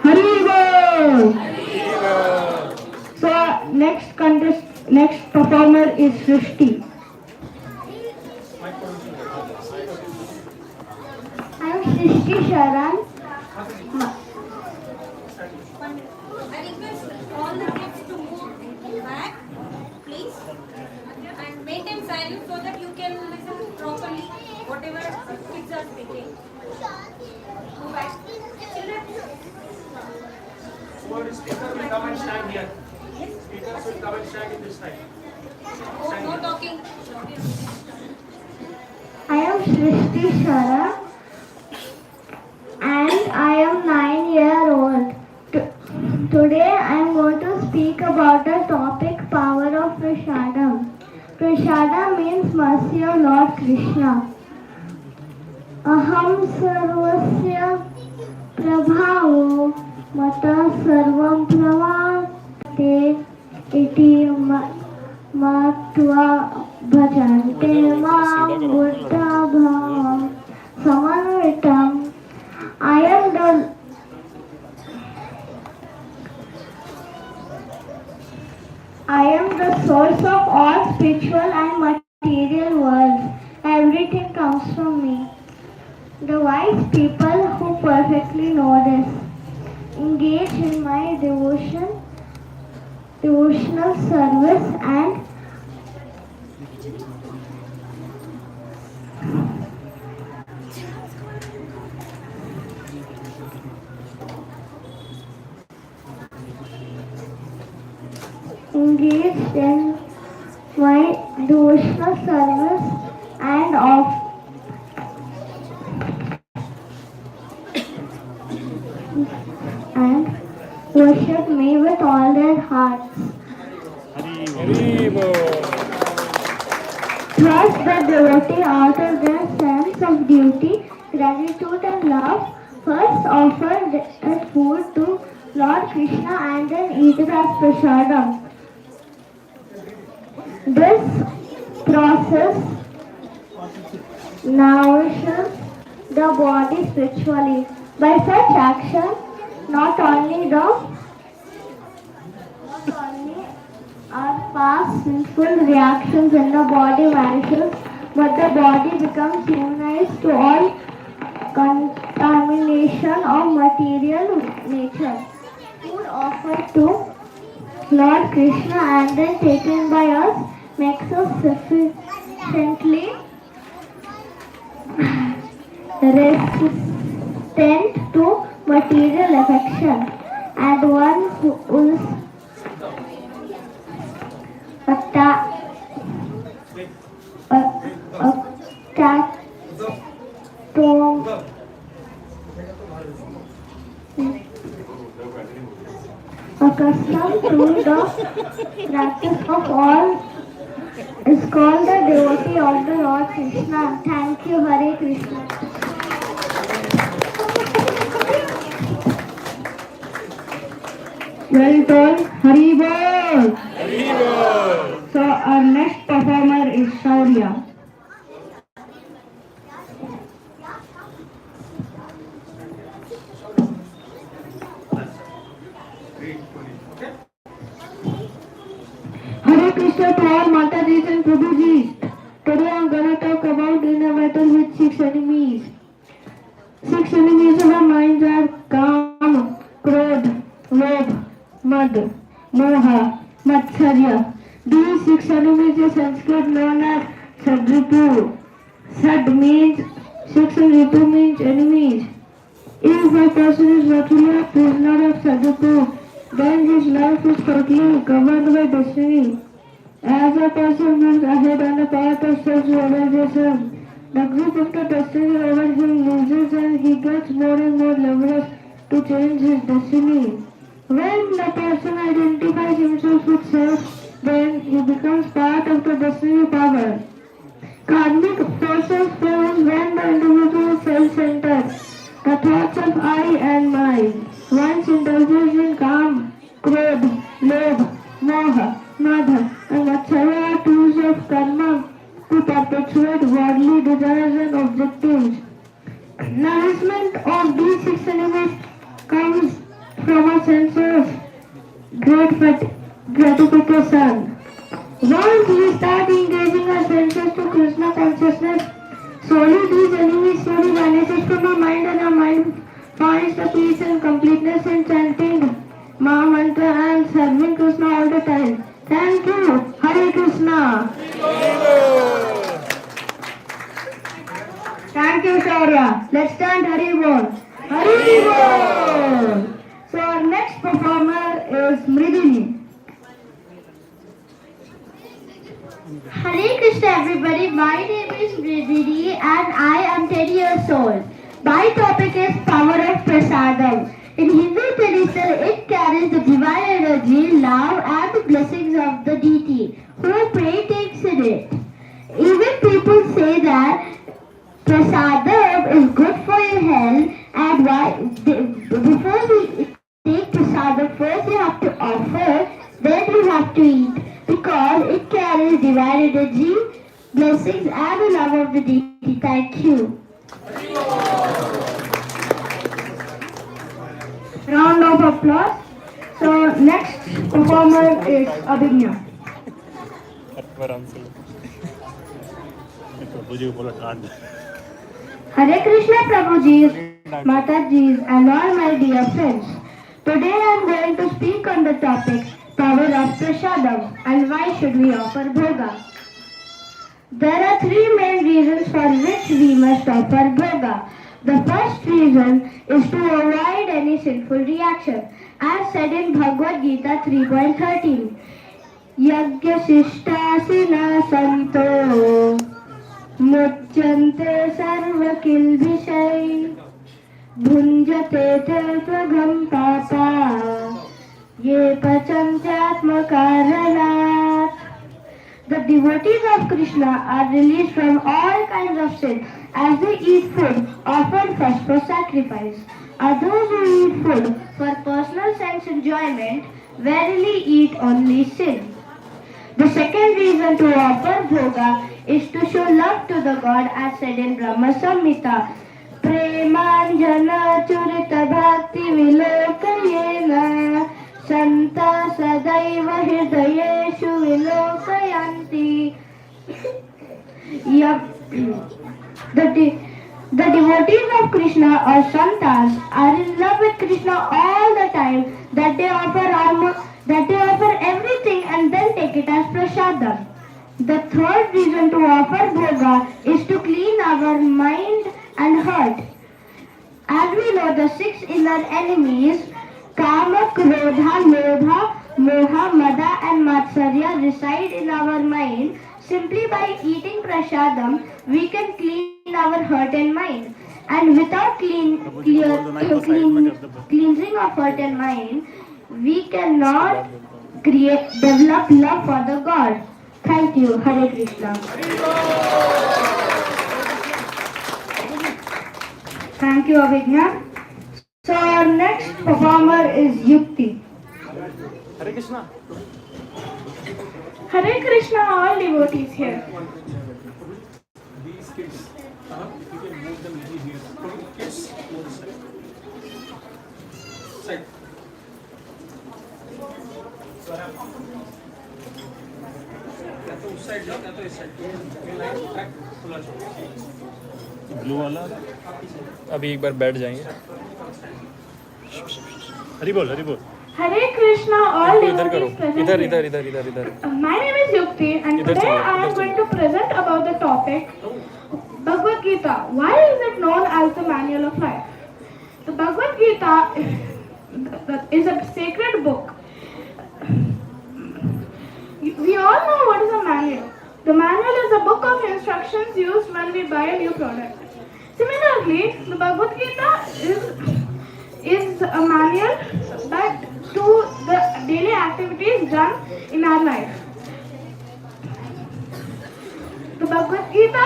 Haribol! So, next performer is Srishti. I am Srishti Sharan. I request all the kids to move back, please, and maintain silence so that you can listen properly whatever kids are speaking. Move back. Children. So speaker will come and stand here. Speakers will come and stand in this side. No talking. I am Srishti Sharan and I am 9 years old. Today I am going to speak about the topic power of Prasadam. Prasadam means mercy of Lord Krishna. Aham sarvasya prabhavo mata sarvam pravate iti matva bhajante mam buddha bhavam samanvitam. I am the source of all spiritual and material worlds. Everything comes from me. The wise people who perfectly know this engage in my devotional service and engaged in my devotional service and of and worship me with all their hearts. Thus the devotee, out of their sense of duty, gratitude and love, first offer the food to Lord Krishna and then eat it as prasadam. This process nourishes the body spiritually. By such action, not only our past sinful reactions in the body vanishes, but the body becomes immunized to all contamination of material nature. Food offered to Lord Krishna and then taken by us makes us sufficiently resistant to material affection, and one who is accustomed to the practice of all is called the devotee of the Lord Krishna. Thank you, Hare Krishna. Well told, Hari Bol. So our next performer is Shaurya. Hare Krishna to all Matajis and Prabhujis. Today I am gonna talk about in a battle with 6 enemies. 6 enemies of our minds are Kama, Krodh, Lobh, Mad, Moha, Matsarya. These 6 enemies in Sanskrit known as Sadripu. Sad means 6 and Ripu means enemies. If a person is virtually a prisoner of Sadripu, then his life is totally governed by destiny. As a person moves ahead on the path of self-realization, the grip of the destiny over him loses and he gets more and more leverage to change his destiny. When the person identifies himself with self, then he becomes part of the destiny power. Karmic forces flow when the individual is self-centered. The thoughts of I and mine. Once indulges in Kam, Krodh, Lobh, Moha, Madha, and Matsarya are tools of karma to perpetuate worldly desires and objectives. Nourishment of these 6 enemies comes from a sense of gratification. Once we start engaging our senses to Krishna consciousness, slowly these enemies slowly vanishes from our mind and our mind finds the peace and completeness in chanting Maha Mantra and serving Krishna all the time. Thank you. Hare Krishna. Thank you, Shaurya. Let's chant Hari Bol. Hari Bol. So our next performer is Mridini. Hare Krishna everybody, my name is Mridini and I am 10 years old. My topic is power of prasadam. In Hindu tradition, it carries the divine energy, love, and the blessings of the deity who pray takes in it. Even people say that prasadam is good for your health, and before we take prasadam, first you have to offer, then you have to eat, because it carries divine energy, blessings, and the love of the deity. Thank you. Round of applause. So next performer is Abhigna. आराम से प्रभु जी को बोला कांड Hare Krishna Prabhuji's, Mataji's, and all my dear friends. Today I am going to speak on the topic power of prasadam and why should we offer bhoga. There are three main reasons for which we must offer bhoga. The first reason is to avoid any sinful reaction, as said in Bhagavad Gita 3.13. Yagya Shishtasina Santo मुच्यन्ते सर्वकिल्बिषै भुञ्जते ते त्वघं पापा ये पचन्त्यात्मकारणात्. The devotees of Krishna are released from all kinds of sin as they eat food offered first for sacrifice. Others who eat food for personal sense enjoyment verily eat only sin. The second reason to offer bhoga is to show love to the God, as said in Brahma Samhita. Premanjana churita bhakti vilokayena santa sadaiva hridayeshu vilokayanti. The devotees of Krishna or santas are in love with Krishna all the time, that they offer everything and then take it as prasadam. The third reason to offer bhoga is to clean our mind and heart. As we know, the six inner enemies, Kama, Krodha, Lobha, Moha, Mada and Matsarya reside in our mind. Simply by eating prasadam, we can clean our heart and mind. And without cleansing of heart and mind, we cannot develop love for the God. Thank you. Hare Krishna. Thank you, Abhigna. So our next performer is Yukti. Hare Krishna Hare Krishna, all devotees here. these kids you can move them easily here kids move this side या तो उस side जाओ या तो इस side ये line track खुला छोड़ो ब्लू वाला अभी एक बार बैठ जाएंगे हरी बोल हरी बोल Hare Krishna, all इधर करो devotees present इधर here. इधर इधर इधर इधर My name is Yukti and Idhar today chalo, I am idhar going to present about the topic Bhagavad Gita. Why is it known as the manual of life? The Bhagavad Gita is a sacred book. We all know what is a manual. The manual is a book of instructions used when we buy a new product. Similarly, the Bhagavad Gita is a manual but to the daily activities done in our life. The Bhagavad Gita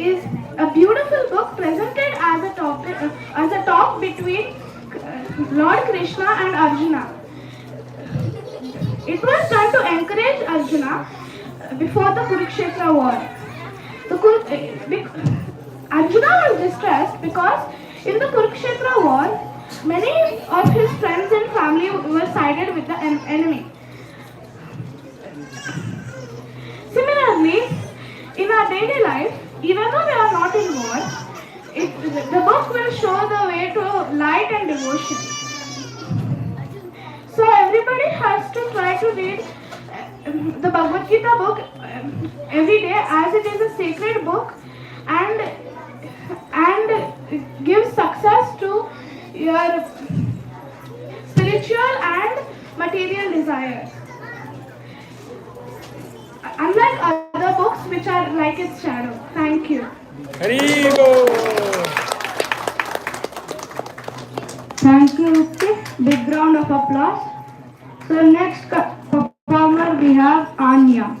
is a beautiful book presented as a talk between Lord Krishna and Arjuna. It was done to encourage Arjuna before the Kurukshetra war. Arjuna was distressed because in the Kurukshetra war, many of his friends and family were sided with the enemy. Similarly, in our daily life, even though we are not in war, the book will show the way to light and devotion. So everybody has to try to read the Bhagavad Gita book every day, as it is a sacred book and gives success to your spiritual and material desires. Unlike other books which are like its shadow. Thank you. हरी बोल Thank you, Mukti. Big round of applause. So next performer we have Anya.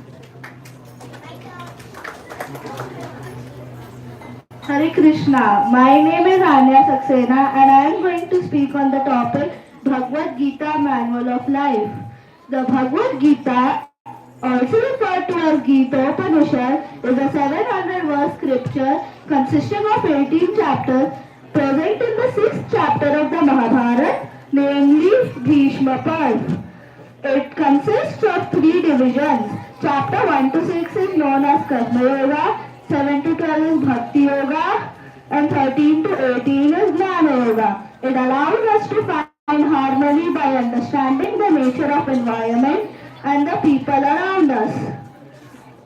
Hare Krishna. My name is Anya Saxena and I am going to speak on the topic Bhagavad Gita Manual of Life. The Bhagavad Gita, also referred to as Gita Upanishad, is a 700 verse scripture consisting of 18 chapters present in the 6th chapter of the Mahabharata, namely Bhishma Parv. It consists of 3 divisions. Chapter 1 to 6 is known as Karma Yoga, 7 to 12 is Bhakti Yoga, and 13 to 18 is Jnana Yoga. It allows us to find harmony by understanding the nature of environment and the people around us.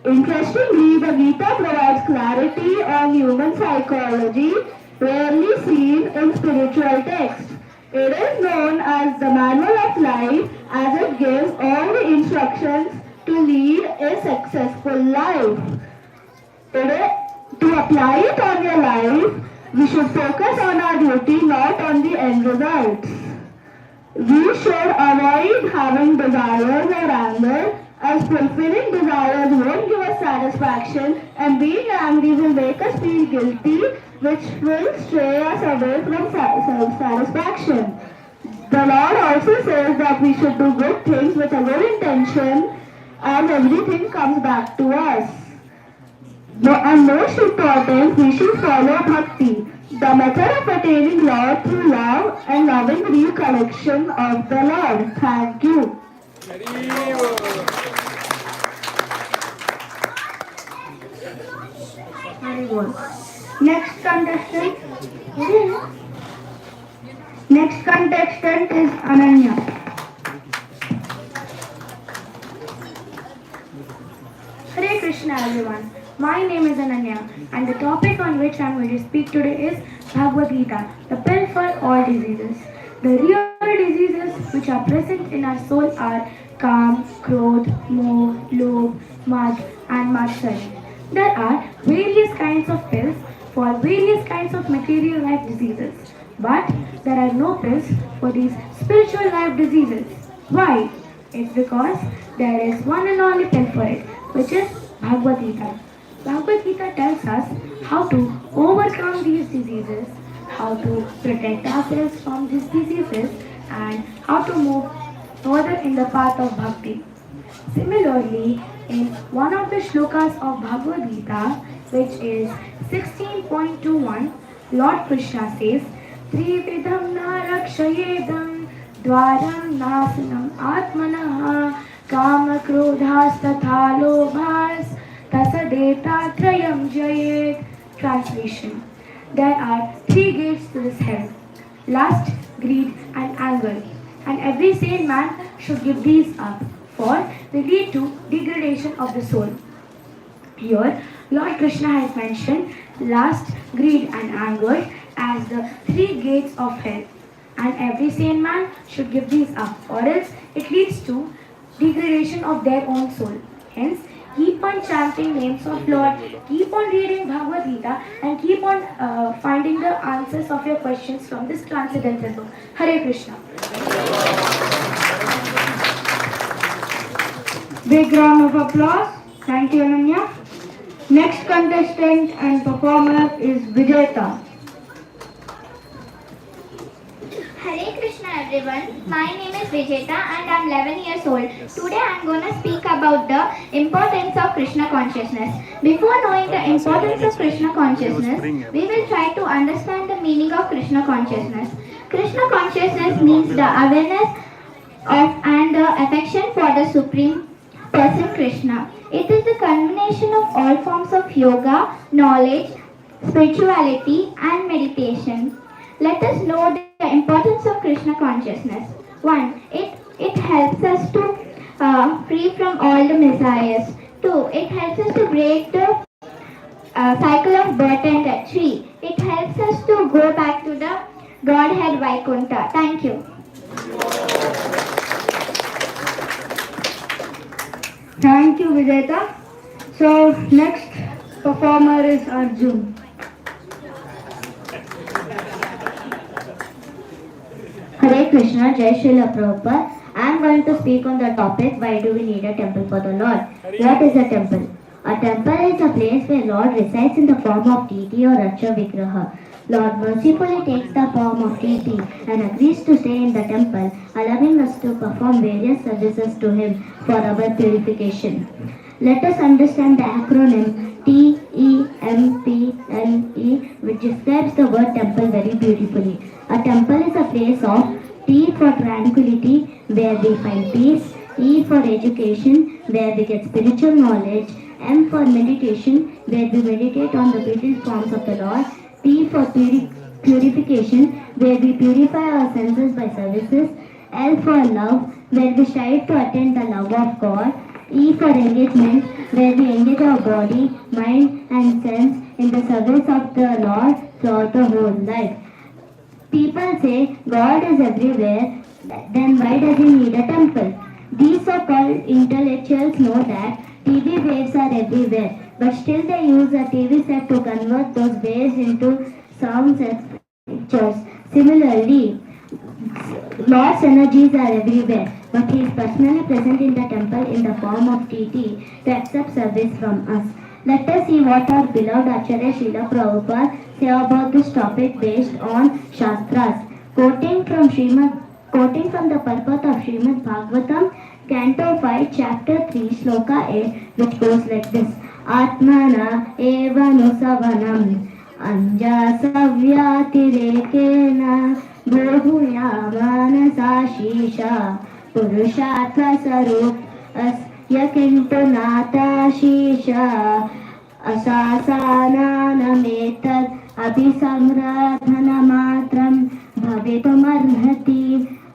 Interestingly, the Gita provides clarity on human psychology, rarely seen in spiritual texts. It is known as the manual of life as it gives all the instructions to lead a successful life. To apply it on your life, we should focus on our duty, not on the end results. We should avoid having desires or anger, as fulfilling desires won't give us satisfaction and being angry will make us feel guilty, which will stray us away from self-satisfaction. The Lord also says that we should do good things with a good intention as everything comes back to us. And most important, we should follow bhakti, the method of attaining Lord through love and loving recollection of the Lord. Thank you. Very good. Next contestant is Ananya. Hare Krishna everyone. My name is Ananya and the topic on which I am going to speak today is Bhagavad Gita, the pill for all diseases. The real diseases which are present in our soul are Kam, Krodh, Moh, Lobh, Mad and Matsarya. There are various kinds of pills for various kinds of material life diseases. But there are no pills for these spiritual life diseases. Why? It's because there is one and only pill for it, which is Bhagavad Gita. Bhagavad Gita tells us how to overcome these diseases, how to protect ourselves from these diseases, and how to move further in the path of bhakti. Similarly, in one of the shlokas of Bhagavad Gita, which is 16.21, Lord Krishna says, Trividham narakshayedam dvaram nasanam atmanah kama krodhas tatha lobhas tasadeta trayam jayet. Translation. There are 3 gates to this hell: lust, greed and anger. And every sane man should give these up, for they lead to degradation of the soul. Here, Lord Krishna has mentioned lust, greed and anger as the 3 gates of hell. And every sane man should give these up, or else it leads to degradation of their own soul. Hence, keep on chanting names of Lord, keep on reading Bhagavad Gita, and keep on finding the answers of your questions from this transcendental book. Hare Krishna. Big round of applause. Thank you, Ananya. Next contestant and performer is Vijayta. Hare Krishna everyone, my name is Vijeta and I am 11 years old. Today I am going to speak about the importance of Krishna consciousness. Before knowing the importance of Krishna consciousness, we will try to understand the meaning of Krishna consciousness. Krishna consciousness means the awareness of and the affection for the Supreme Person Krishna. It is the combination of all forms of yoga, knowledge, spirituality and meditation. Let us know the importance of Krishna consciousness. 1. It helps us to free from all the desires. 2. It helps us to break the cycle of birth and death. 3. It helps us to go back to the Godhead Vaikuntha. Thank you. Thank you, Vijayta. So, next performer is Arjun. Hare Krishna, Jai Srila Prabhupada. I am going to speak on the topic, why do we need a temple for the Lord? What is a temple? A temple is a place where Lord resides in the form of deity or Racha Vigraha. Lord mercifully takes the form of deity and agrees to stay in the temple, allowing us to perform various services to Him for our purification. Let us understand the acronym TEMPLE, which describes the word temple very beautifully. A temple is a place of T for tranquility, where we find peace, E for education, where we get spiritual knowledge, M for meditation, where we meditate on the beautiful forms of the Lord, P for purification, where we purify our senses by services, L for love, where we strive to attain the love of God, E for engagement, where we engage our body, mind and sense in the service of the Lord throughout the whole life. People say God is everywhere, then why does He need a temple? These so-called intellectuals know that TV waves are everywhere, but still they use a TV set to convert those waves into sounds and pictures. Similarly, Lord's energies are everywhere, but He is personally present in the temple in the form of TT to accept service from us. Let us see what our beloved Acharya Srila Prabhupada say about this topic based on Shastras. Quoting from the purport of Srimad Bhagavatam, Canto 5, Chapter 3, Sloka 8, which goes like this. Atmana eva nusavanam anjasavyatirekena bodhuya manasashisha purushatva sarup asya kintu natashisha asasananametad abhisamradhanamatram bhavitumarhati.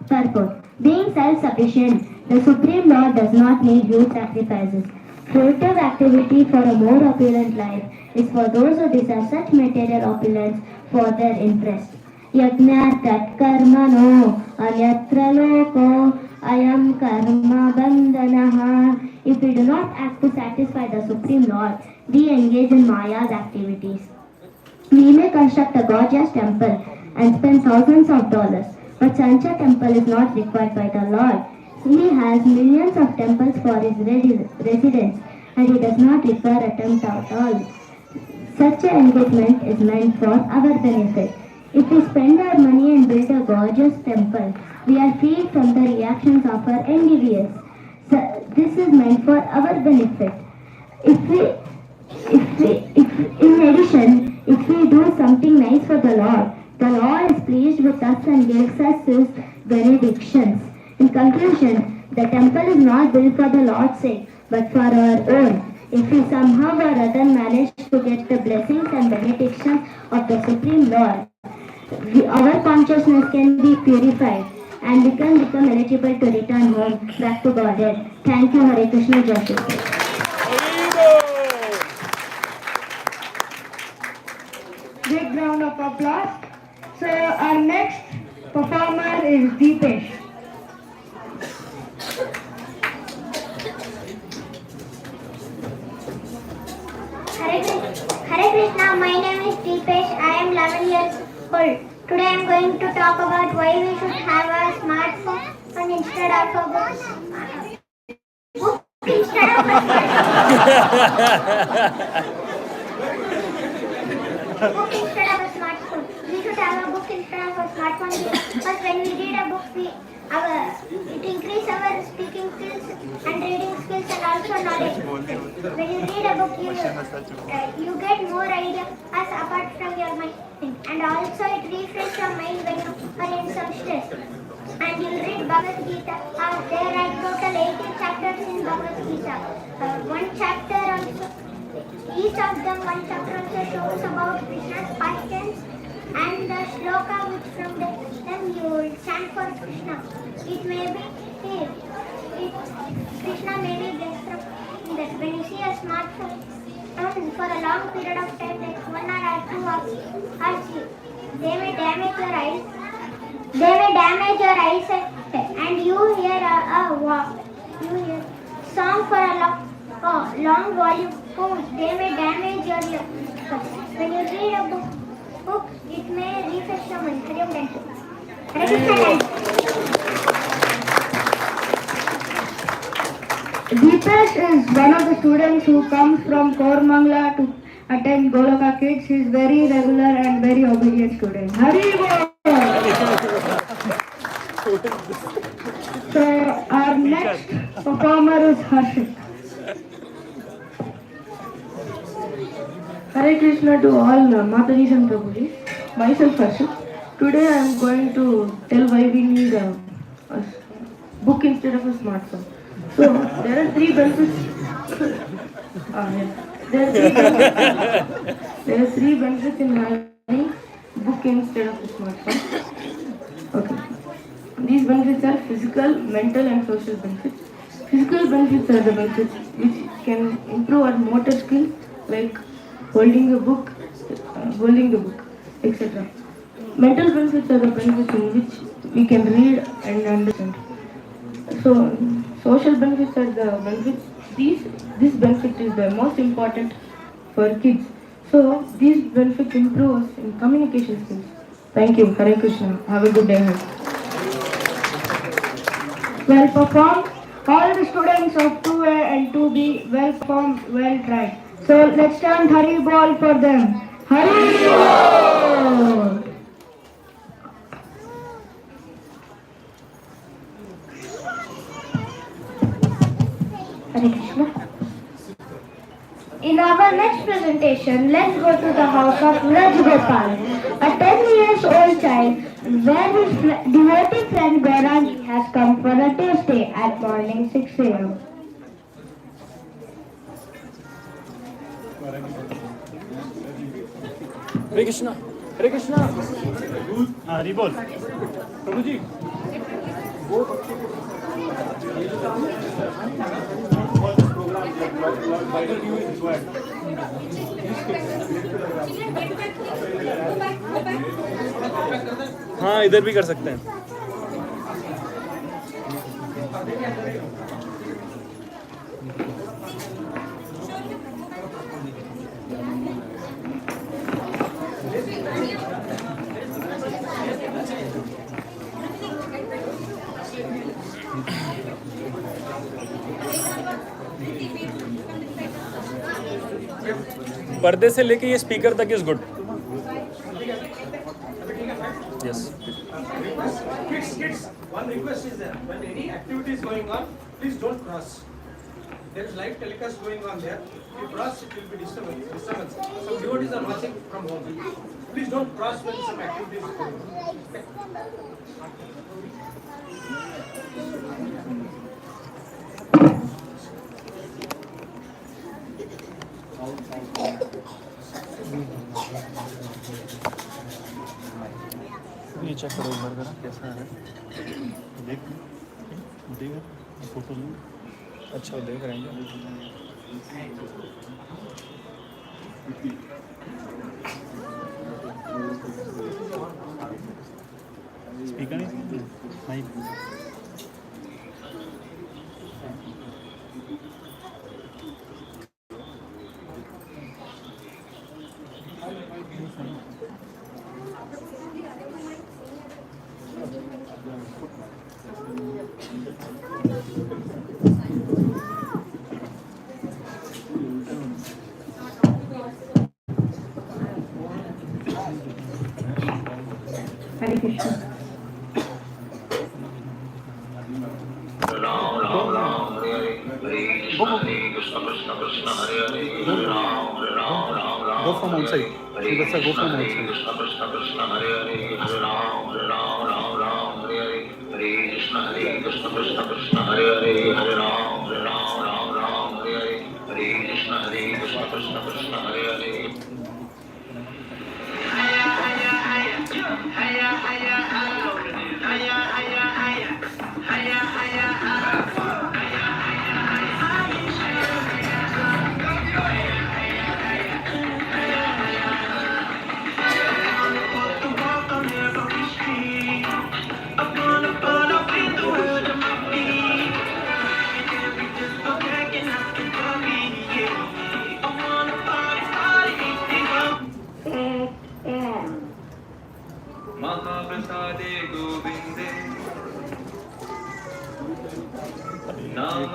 Purport. Being self-sufficient, the Supreme Lord does not need huge sacrifices. Fruitive activity for a more opulent life is for those who desire such material opulence for their interest. Yajnat karmano anyatra loko ayam karma bandhanaha. If we do not act to satisfy the Supreme Lord, we engage in Maya's activities. We may construct a gorgeous temple and spend thousands of dollars, but such a temple is not required by the Lord. He has millions of temples for His residence, and He does not require a temple at all. Such an engagement is meant for our benefit. If we spend our money and build a gorgeous temple, we are freed from the reactions of our envious. So, this is meant for our benefit. If in addition, if we do something nice for the Lord is pleased with us and gives us His benedictions. In conclusion, the temple is not built for the Lord's sake, but for our own. If we somehow or other manage to get the blessings and benedictions of the Supreme Lord, our consciousness can be purified and we can become eligible to return home back to Godhead. Thank you, Hare Krishna, Jai Shri Krishna. Big round of applause. So our next performer is Deepesh. Hare Krishna, my name is Deepesh. I am 11 years old. Today I am going to talk about why we should have a smartphone instead of a book. Instead of a smartphone. We should have a book instead of a smartphone because when we read a book, it increases our speaking skills and reading skills and also knowledge. When you read a book, you get more ideas apart from your mind, and also it refreshes your mind when you are in some stress. And you'll read Bhagavad Gita. There are total 18 chapters in Bhagavad Gita. One chapter also, each of them, one chapter also shows about Krishna's past tense and the shloka which from them you will chant for Krishna. It may be, Krishna may be blessed from that. When you see a smartphone for a long period of time, like 1 hour or 2 hours, they may damage your eyes. And you hear you hear song for a long volume. They may damage your ear. When you read a book, it may refresh your mind. Hare Krishna. Deepesh is one of the students who comes from Kormangla to attend Goloka Kids. He is very regular and very obedient student. Hari Bol! So our next performer is Harshit. Hare Krishna to all Matajis and Prabhujis. Myself Harshit. Today I am going to tell why we need a book instead of a smartphone. So there are three benefits. There are three benefits in having book instead of a smartphone. Okay. These benefits are physical, mental, and social benefits. Physical benefits are the benefits which can improve our motor skills, like holding a book, etc. Mental benefits are the benefits in which we can read and understand. So, social benefits are the benefits. This benefit is the most important for kids. So, these benefits improve us in communication skills. Thank you. Hare Krishna. Have a good day ahead. Well performed. All the students of 2A and 2B well performed, well tried. So let's chant Hari Bol for them. Hari Bol! Hare Krishna. In our next presentation, let's go to the house of Raj Gopal, a 10 years old child where his devotee friend Gaurangi has come for a Tuesday at morning 6 a.m. हरे कृष्णा हरे कृष्णा हरी बोल प्रभु जी हाँ इधर भी कर सकते हैं पर्दे से लेके ये स्पीकर तक is good yes Kids, one request is there. When any activity is going on, please don't cross. There is live telecast going on there. If you cross, it will be disturbance. Some devotees are watching from home. Please don't cross when some activity is going on. Okay? ये check करो एक बार जरा कैसा है देख देख photo ले अच्छा देख रहे हैं स्पीकर नहीं mic Hare Krishna. Go from outside. That's a go from outside.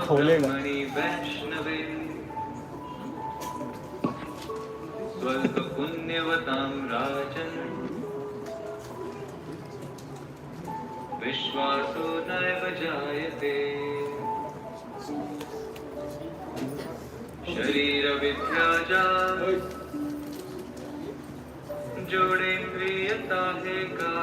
खोलेगा वैष्णवे स्वल्पपुण्यवतां राजन् विश्वासो नैव जायते शरीरविद्याजा जोड़ेन्द्रियता है का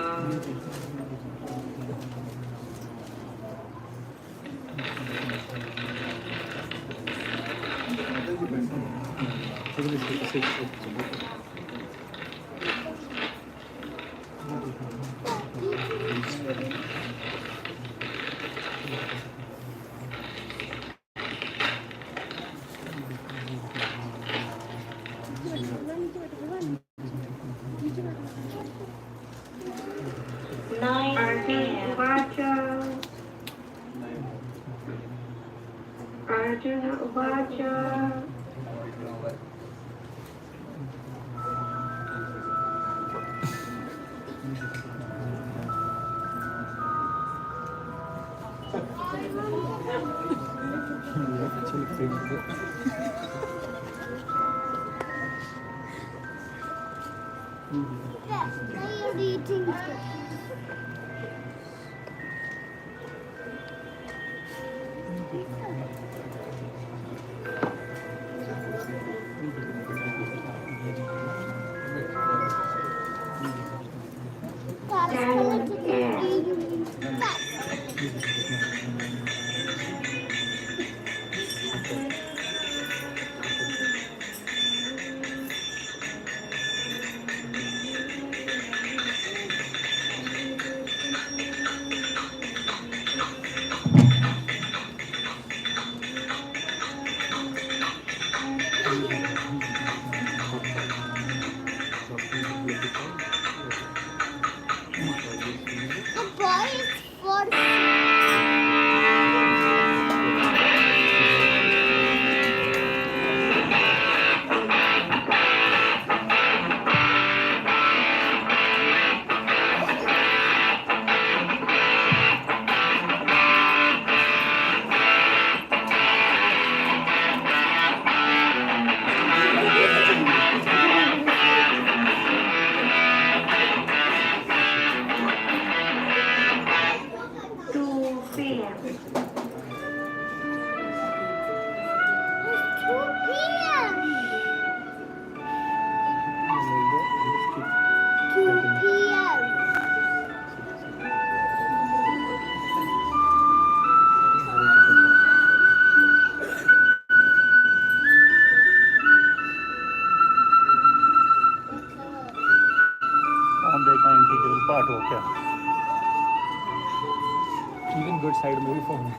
Arjuna Uvacha ऑन देखना इंटीग्रल पार्ट हो क्या इवन गुड साइड में भी फोन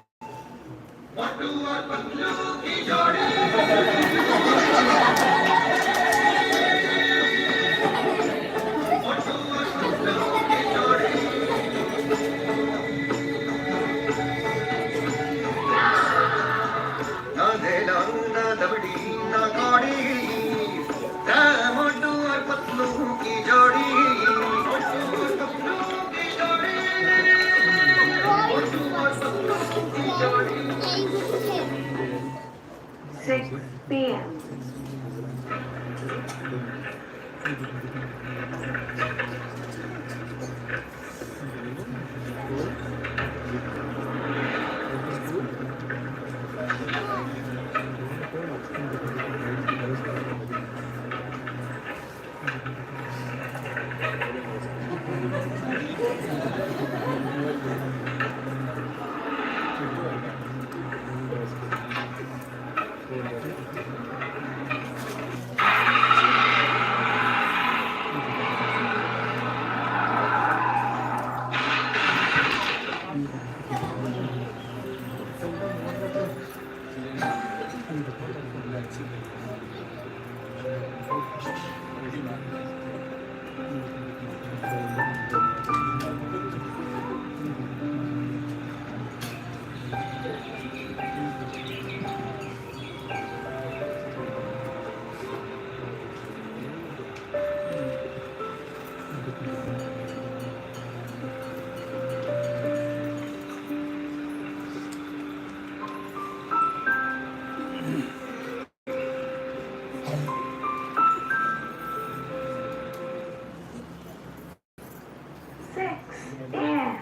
ना धेला ना दबड़ी ना कौड़ी ना मोटू और पतलू की जोड़ी मोटू और पतलू की जोड़ी मोटू और पतलू की जोड़ी 6 p.m. Six. Yeah.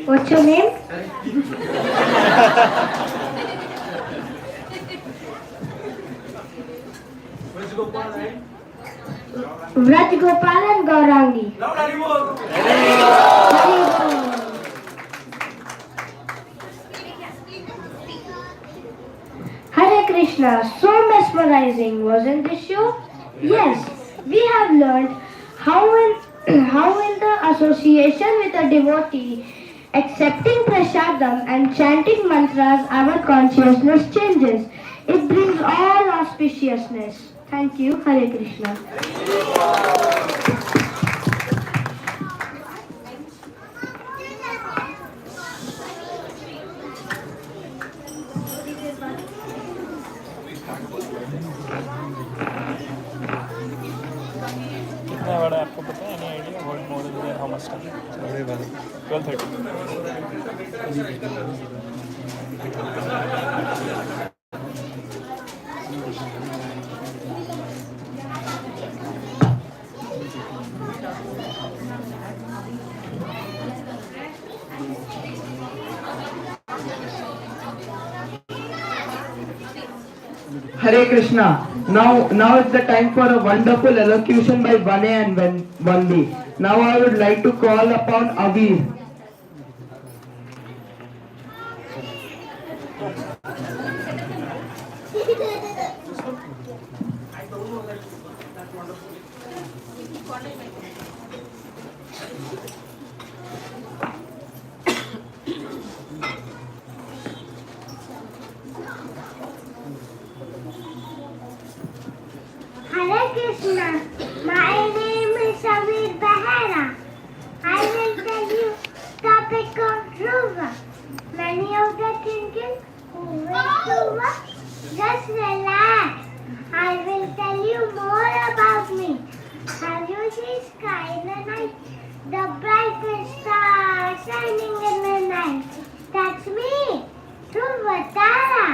What's your name? Vraj Gopal and Gaurangi. Hare Krishna, so mesmerizing, wasn't this show? Yes, we have learned how in the association with a devotee, accepting prasadam and chanting mantras, our consciousness changes. It brings all auspiciousness. Thank you, Hare Krishna. कितना बड़ा है आपको पता है? Any idea what model है? How much time? अरे भाई 12:30. Hare Krishna. Now is the time for a wonderful elocution by Vane and Vandi. Now I would like to call upon Avir. Hare Krishna. My name is Samir Behera. I will tell you topic of Dhruva. Many of the thinking who will Dhruva, just relax. I will tell you more about me. Have you seen sky in the night? The brightest star shining in the night. That's me, Dhruva Tara.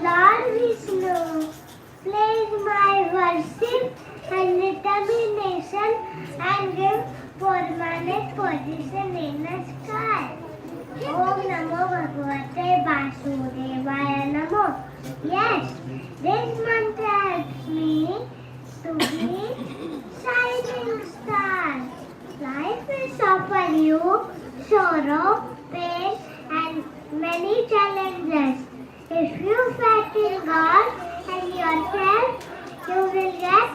Lord Vishnu, place my worship and determination and give permanent position in the sky. Om Namo Bhagavate Vasudevaya Namo. Yes, this mantra helps me to be shining star. Life will suffer you sorrow, pain and many challenges. If you faith in God and yourself, you will get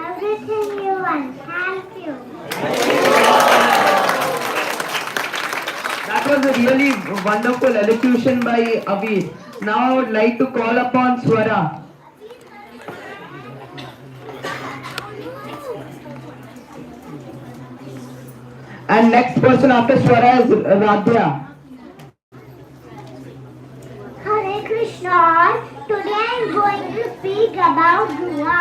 everything you want. Thank you. That was a really wonderful elocution by Avir. Now I would like to call upon Swara. And next person after Swara is Radhya. Hare Krishna. Today I am going to speak about Dhruva.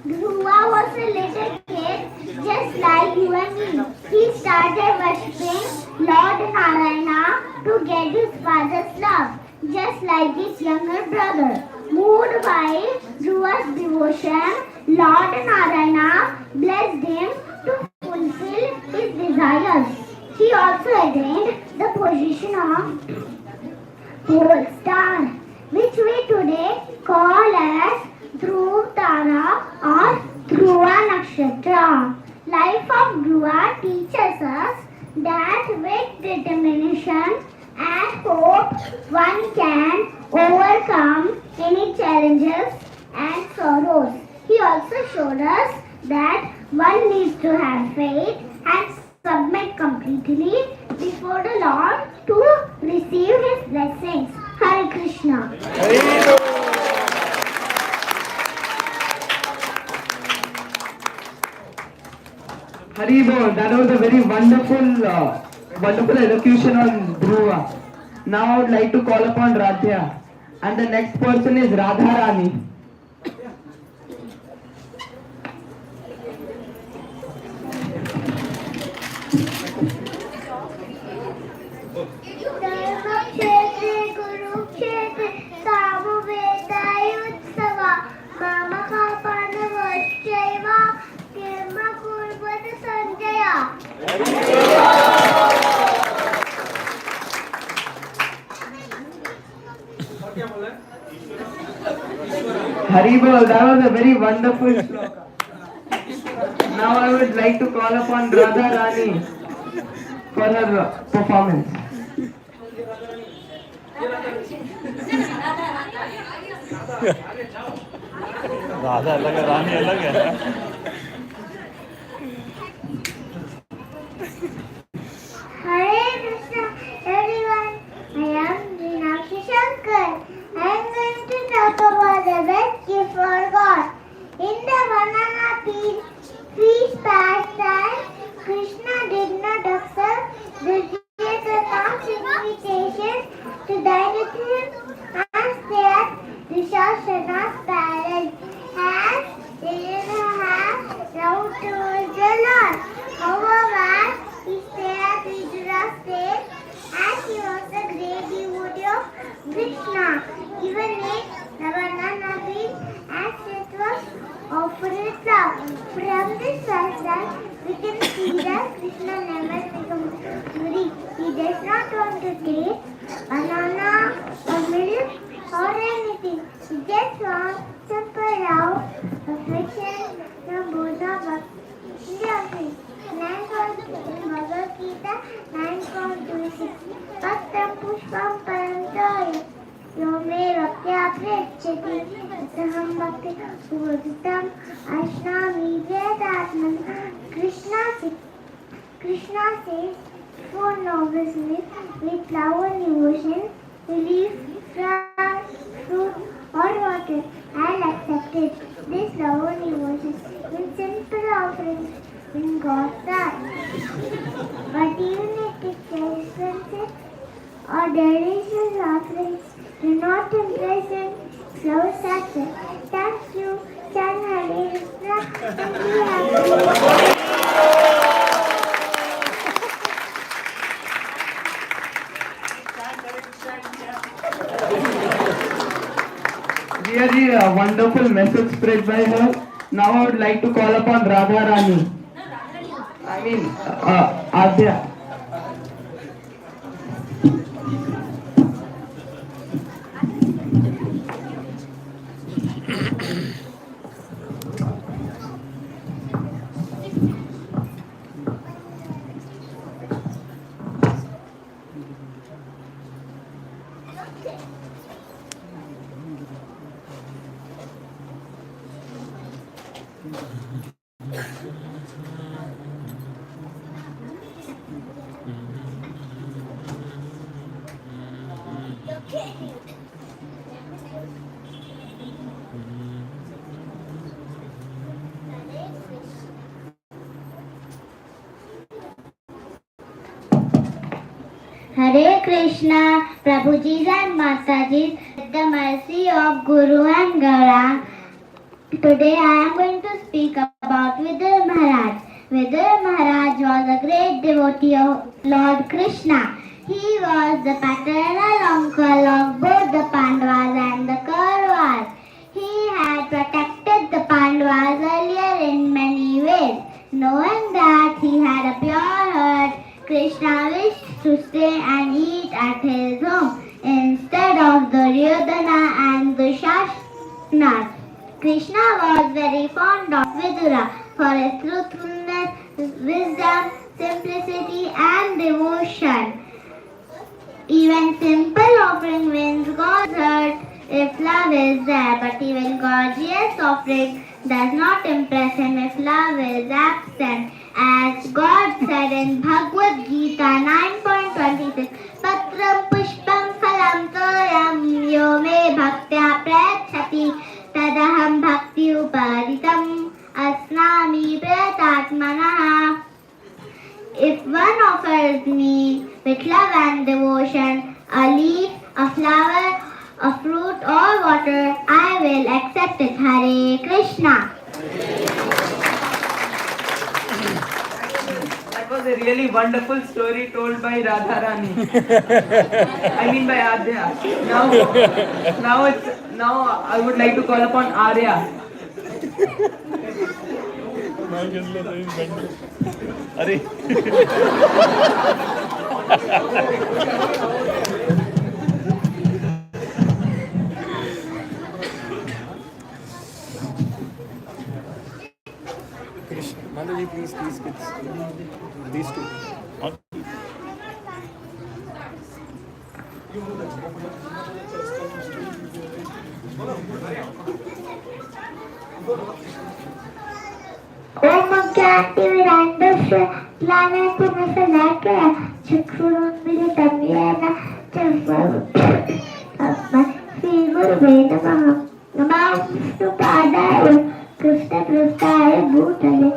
Dhruva was a little kid just like you and me. He started worshipping Lord Narayana to get his father's love, just like his younger brother. Moved by Dhruva's devotion, Lord Narayana blessed him to fulfill his desires. He also attained the position of pole star, which we today call as Dhruv Tara or Dhruva Nakshatra. Life of Dhruva teaches us that with determination and hope one can overcome any challenges and sorrows. He also showed us that one needs to have faith and submit completely before the Lord to receive His blessings. Hare Krishna. Haribo, that was a very wonderful elocution on Dhruva. Now I would like to call upon Radhya, and the next person is Radharani. Dharmakshetre Kurukshetre Samuvedayutsava Mama Kapanavachaiva Kirma Kurvata Sanjaya. Haribo, that was a very wonderful sloka. Now I would like to call upon Radharani for her performance. Radha अलग है, रानी अलग है. Hare Krishna, everyone. I am Meenakshi Shankar. I am going to talk about the best gift for God. In the banana feast pastime, Krishna did not accept the Jayatratha's invitation to dine with him and stay at Rishashana's palace, as they did not have route towards the Lord. However, he stayed at Vidura's state as he was a great devotee of Krishna. Even if the banana tree as it was offered with love. From this verse, we can see that Krishna never becomes greedy. He does not want to take banana or milk or anything. He just wants simple love, affection, from Buddha Bhakti. In Bhagavad Gita 9.26 Pattam Pushpam Parantoya Yo me Vakya Prechati Saham Bhakti Udhitam Ashnami Vedatman. Krishna says, for novices with love and devotion, leaf, flower, fruit or water, I'll accept it. This love and devotion means simple offerings in God's eyes. But even if it's expensive or delicious offerings, do not impress him. Slow success. Thank you. Chan Hare Krishna. Thank you. Really a wonderful message spread by her. Now I would like to call upon Radharani. I mean, Adya. Hare Krishna, Prabhuji and Mataji, with the mercy of Guru and Gaurang. Today I am going to speak about Vidur Maharaj. Vidur Maharaj was a great devotee of Lord Krishna. He was the paternal uncle of both the Pandavas and the Kauravas. He had protected the Pandavas earlier in many ways. Knowing that he had a pure heart, Krishna eat at his home instead of the Duryodhana and the Shasnas. Krishna was very fond of Vidura for his truthfulness, wisdom, simplicity and devotion. Even simple offering wins God's heart if love is there, but even gorgeous offering does not impress him if love is absent. As God said in Bhagavad Gita 9.26, Patram pushpam phalam toyam yo me bhaktya prachati tadaham bhakti upaditam asnami pratatmanaha. If one offers me with love and devotion a leaf, a flower, a fruit or water, I will accept it. Hare Krishna. That was a really wonderful story told by Radharani. I mean by Adya. Now I would like to call upon Arya. अरे Mandaji, please, kids. These two. Om Gyantimirandasya Planapunasalakaya Chakshurunmilitamyena Tasma Sri Gurave Namaha Namo Vishnupadaya Krishna Prasthaya Bhutale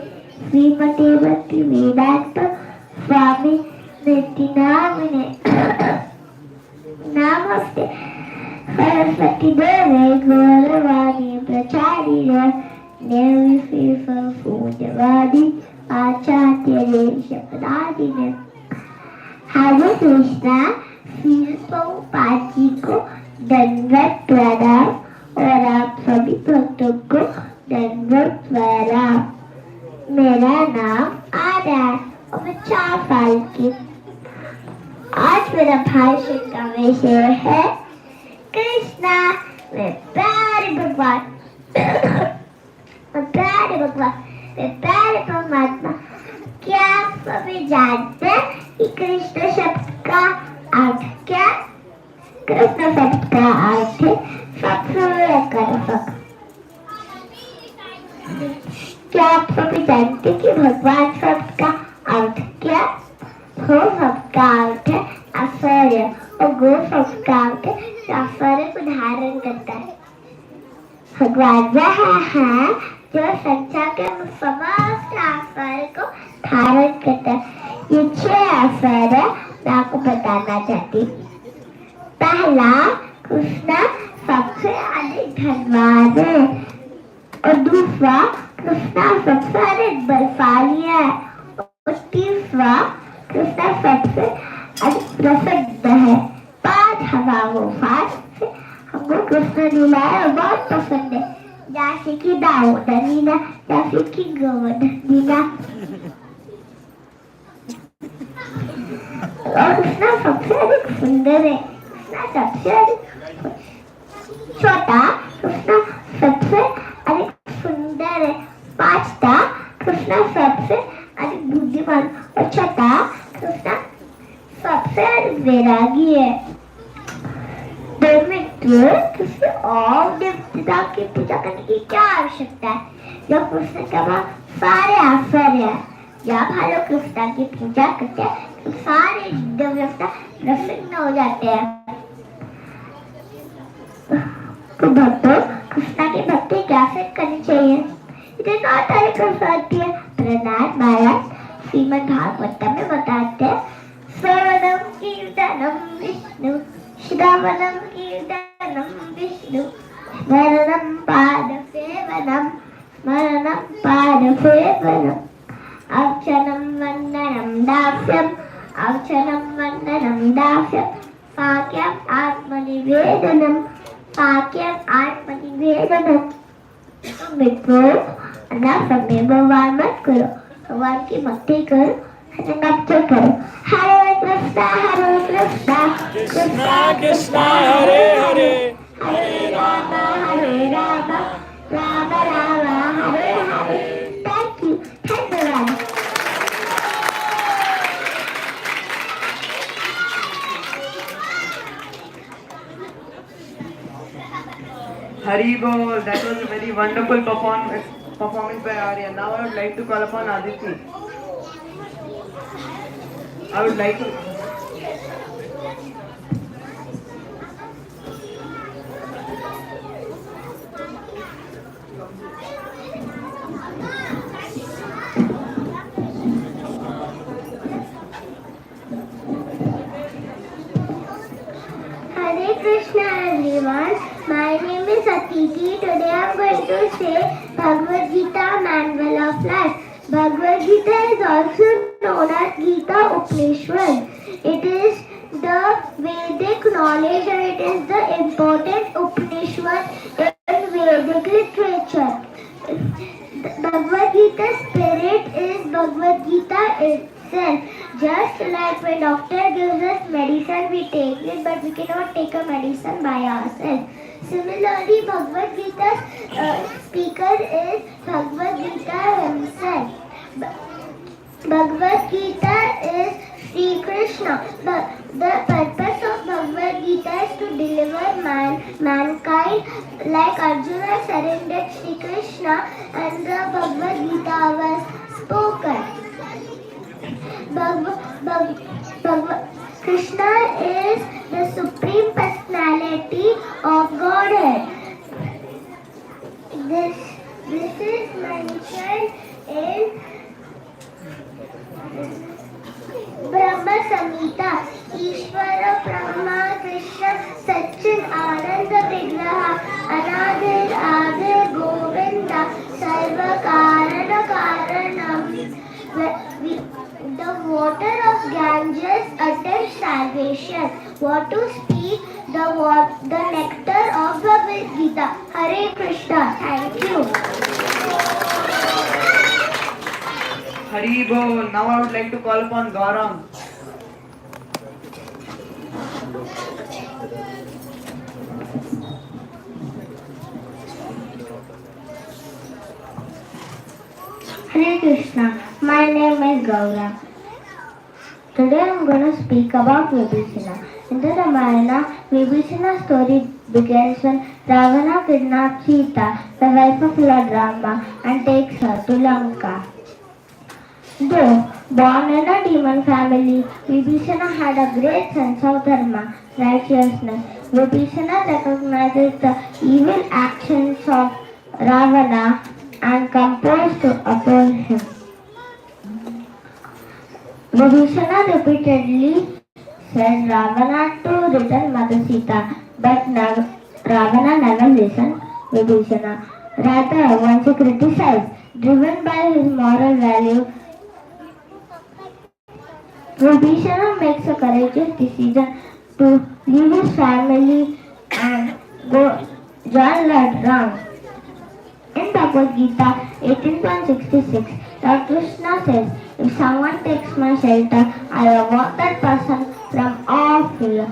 Srimate Bhakti Vedanta Swami Nityanamine Namaste Saraswati Deve Gauravani Pracharya Nirvifa Pujavadi Acharya Shapadadine. Hare Krishna, Sirpo Pachiko Dandat Pradam और आप सभी भक्तों को दंडवत प्रणाम। मेरा नाम आर्या है और मैं 4 साल की। आज मेरा भाषण का विषय है कृष्णा में प्यारे भगवान वे प्यारे परमात्मा। क्या आप सभी जानते हैं कि कृष्ण शब्द का अर्थ क्या? कृष्ण शब्द का अर्थ है सबसे। क्या आप सभी जानते हैं कि भगवान शब्द का अर्थ क्या? हो शब्द का अर्थ है आश्चर्य और गो शब्द का अर्थ है आश्चर्य को धारण करता है। भगवान वह है जो संसार के समस्त आश्चर्य को धारण करता है। ये 6 आश्चर्य मैं आपको बताना चाहती हूँ। पहला, कृष्ण सबसे अधिक धनवान है और दूसरा, कृष्ण सबसे अधिक बलशाली है और तीसरा, कृष्ण सबसे अधिक प्रसिद्ध है। 5 हजारों साल से हमको कृष्ण लीलाएं बहुत पसंद है, जैसे कि दामोदर लीला, जैसे कि गोवर्धन लीला। और कृष्ण सबसे अधिक सुंदर है। कृष्ण सबसे अधिक छोटा, कृष्ण सबसे अधिक सुंदर है। 5था, कृष्ण सबसे अधिक बुद्धिमान और छठा, कृष्ण सबसे अधिक वैरागी है। तो मित्रों, किसी और देवता की पूजा करने की क्या आवश्यकता है जब कृष्ण के पास सारे आश्चर्य है? जब हम लोग कृष्ण की पूजा करते हैं तो सारे देवता प्रसन्न हो जाते हैं। तो भक्तों, कृष्ण की भक्ति कैसे करनी चाहिए? इतना तरीका साथी है। प्रहलाद महाराज श्रीमद् भागवतम में बताते हैं, श्रवणम कीर्तनम विष्णु श्रवणम कीर्तनम विष्णु स्मरणम पाद सेवनम अर्चनम वंदनम दास्यम साक्यम आत्मनिवेदनम मित्रों, अनासमय भगवान मत करो, भगवान की भक्ति करो। Sing up together. Hare Krishna, Krishna Krishna Hare Hare, Hare Rama, Rama Rama, Hare Hare. Thank you. Thank you, Ram. Haribo, that was a very wonderful performance by Arya. Now I would like to call upon Aditi. I would like to. Hare Krishna everyone. My name is Atiti. Today I am going to say Bhagavad Gita Manual of Life. Bhagavad Gita is also known as Gita Upanishad. It is the Vedic knowledge and it is the important Upanishad in Vedic literature. Bhagavad Gita's spirit is Bhagavad Gita itself. Just like when doctor gives us medicine, we take it, but we cannot take a medicine by ourselves. Similarly, Bhagavad Gita's speaker is Bhagavad Gita himself. Bhagavad Gita is Sri Krishna. The purpose of Bhagavad Gita is to deliver mankind, like Arjuna surrendered Sri Krishna and the Bhagavad Gita was spoken. Krishna is the supreme personality of Godhead. This is mentioned in Brahma Samhita. Ishvara Brahma Krishna Sachin Ananda Vigraha Anadir Adir Govinda Sarva Karana Karanam. The water of Ganges attempts salvation. What to speak? The nectar of Bhagavad Gita. Hare Krishna. Thank you. Haribo, now I would like to call upon Gaurang. Hare Krishna. My name is Gaura. Today I am going to speak about Vibhishana. In the Ramayana, Vibhishana's story begins when Ravana kidnaps Sita, the wife of Lord Rama, and takes her to Lanka. Though born in a demon family, Vibhishana had a great sense of dharma, righteousness. Vibhishana recognizes the evil actions of Ravana and composed to oppose him. Vibhishana repeatedly said Ravana to return Mother Sita, but Ravana never listened Vibhishana. Rather, once he criticized, driven by his moral value, Vibhishana makes a courageous decision to leave his family and go join Lord Ram. In Bhagavad Gita 18.66, Lord Krishna says, if someone takes my shelter, I avoid that person from all fear.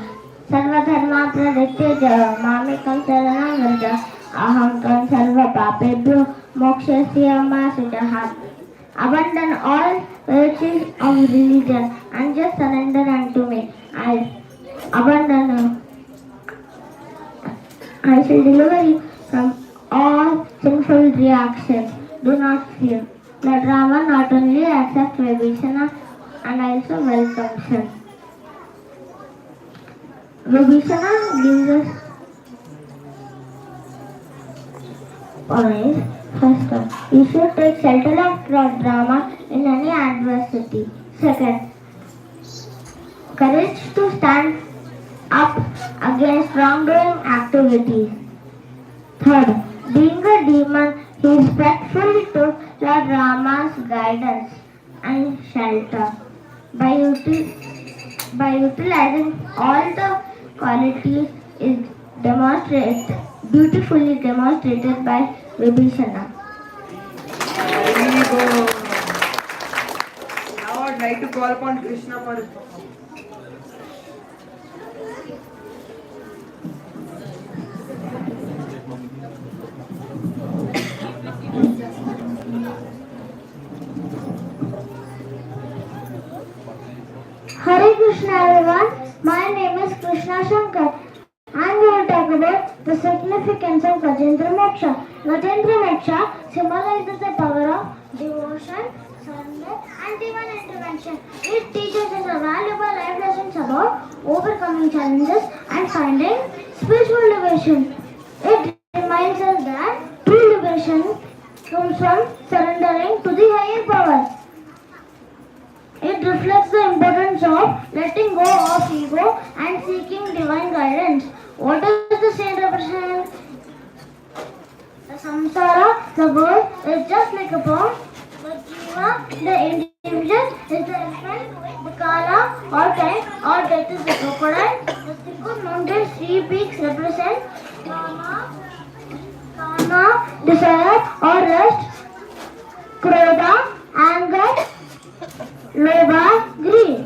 Sarva dharma praditya mamekam saranam vraja aham tvam sarva papebhyo mokshasya ma sujahat. Abandon all virtues of religion and just surrender unto me. I shall deliver you from all sinful reactions. Do not fear. Lord Rama not only accepts Vibhishana and also welcomes him. Vibhishana gives us points. First one, you should take shelter of Lord Rama in any adversity. Second, courage to stand up against wrongdoing activities. Third, being a demon, he is faithful to Lord Rama's guidance and shelter. By utilizing all the qualities is beautifully demonstrated by Vibhishana. Now I would would like to call upon Krishna for his performance. Hare Krishna everyone, my name is Krishna Shankar. I am going to talk about the significance of Gajendra Moksha. Gajendra Moksha symbolizes the power of devotion, surrender and divine intervention. It teaches us a valuable life lessons about overcoming challenges and finding spiritual liberation. It reminds us that true liberation comes from surrendering to the higher power. It reflects the importance of letting go of ego and seeking divine guidance. What does the saint represent? The samsara, the world, is just like a pond. The jiva, the individual, is the elephant. The kala, or time, or death is the crocodile. The Sikkur mountains, three peaks represent kama, desire or lust. Krodha, anger. Lobha, greed.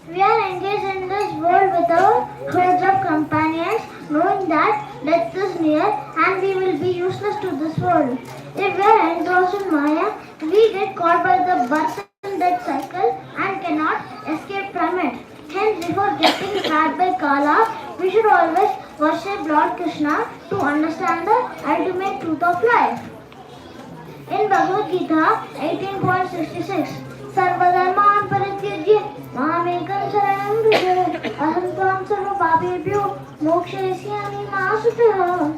We are engaged in this world without hordes of companions, knowing that death is near and we will be useless to this world. If we are engrossed in Maya, we get caught by the birth and death cycle and cannot escape from it. Hence, before getting trapped by Kala, we should always worship Lord Krishna to understand the ultimate truth of life. In Bhagavad Gita 18.66, Sarvadharman Parityajya Mamekam Saranam Vrija Aham Tvam Sarva Papebhyo Mokshayasya Ma Sutaha.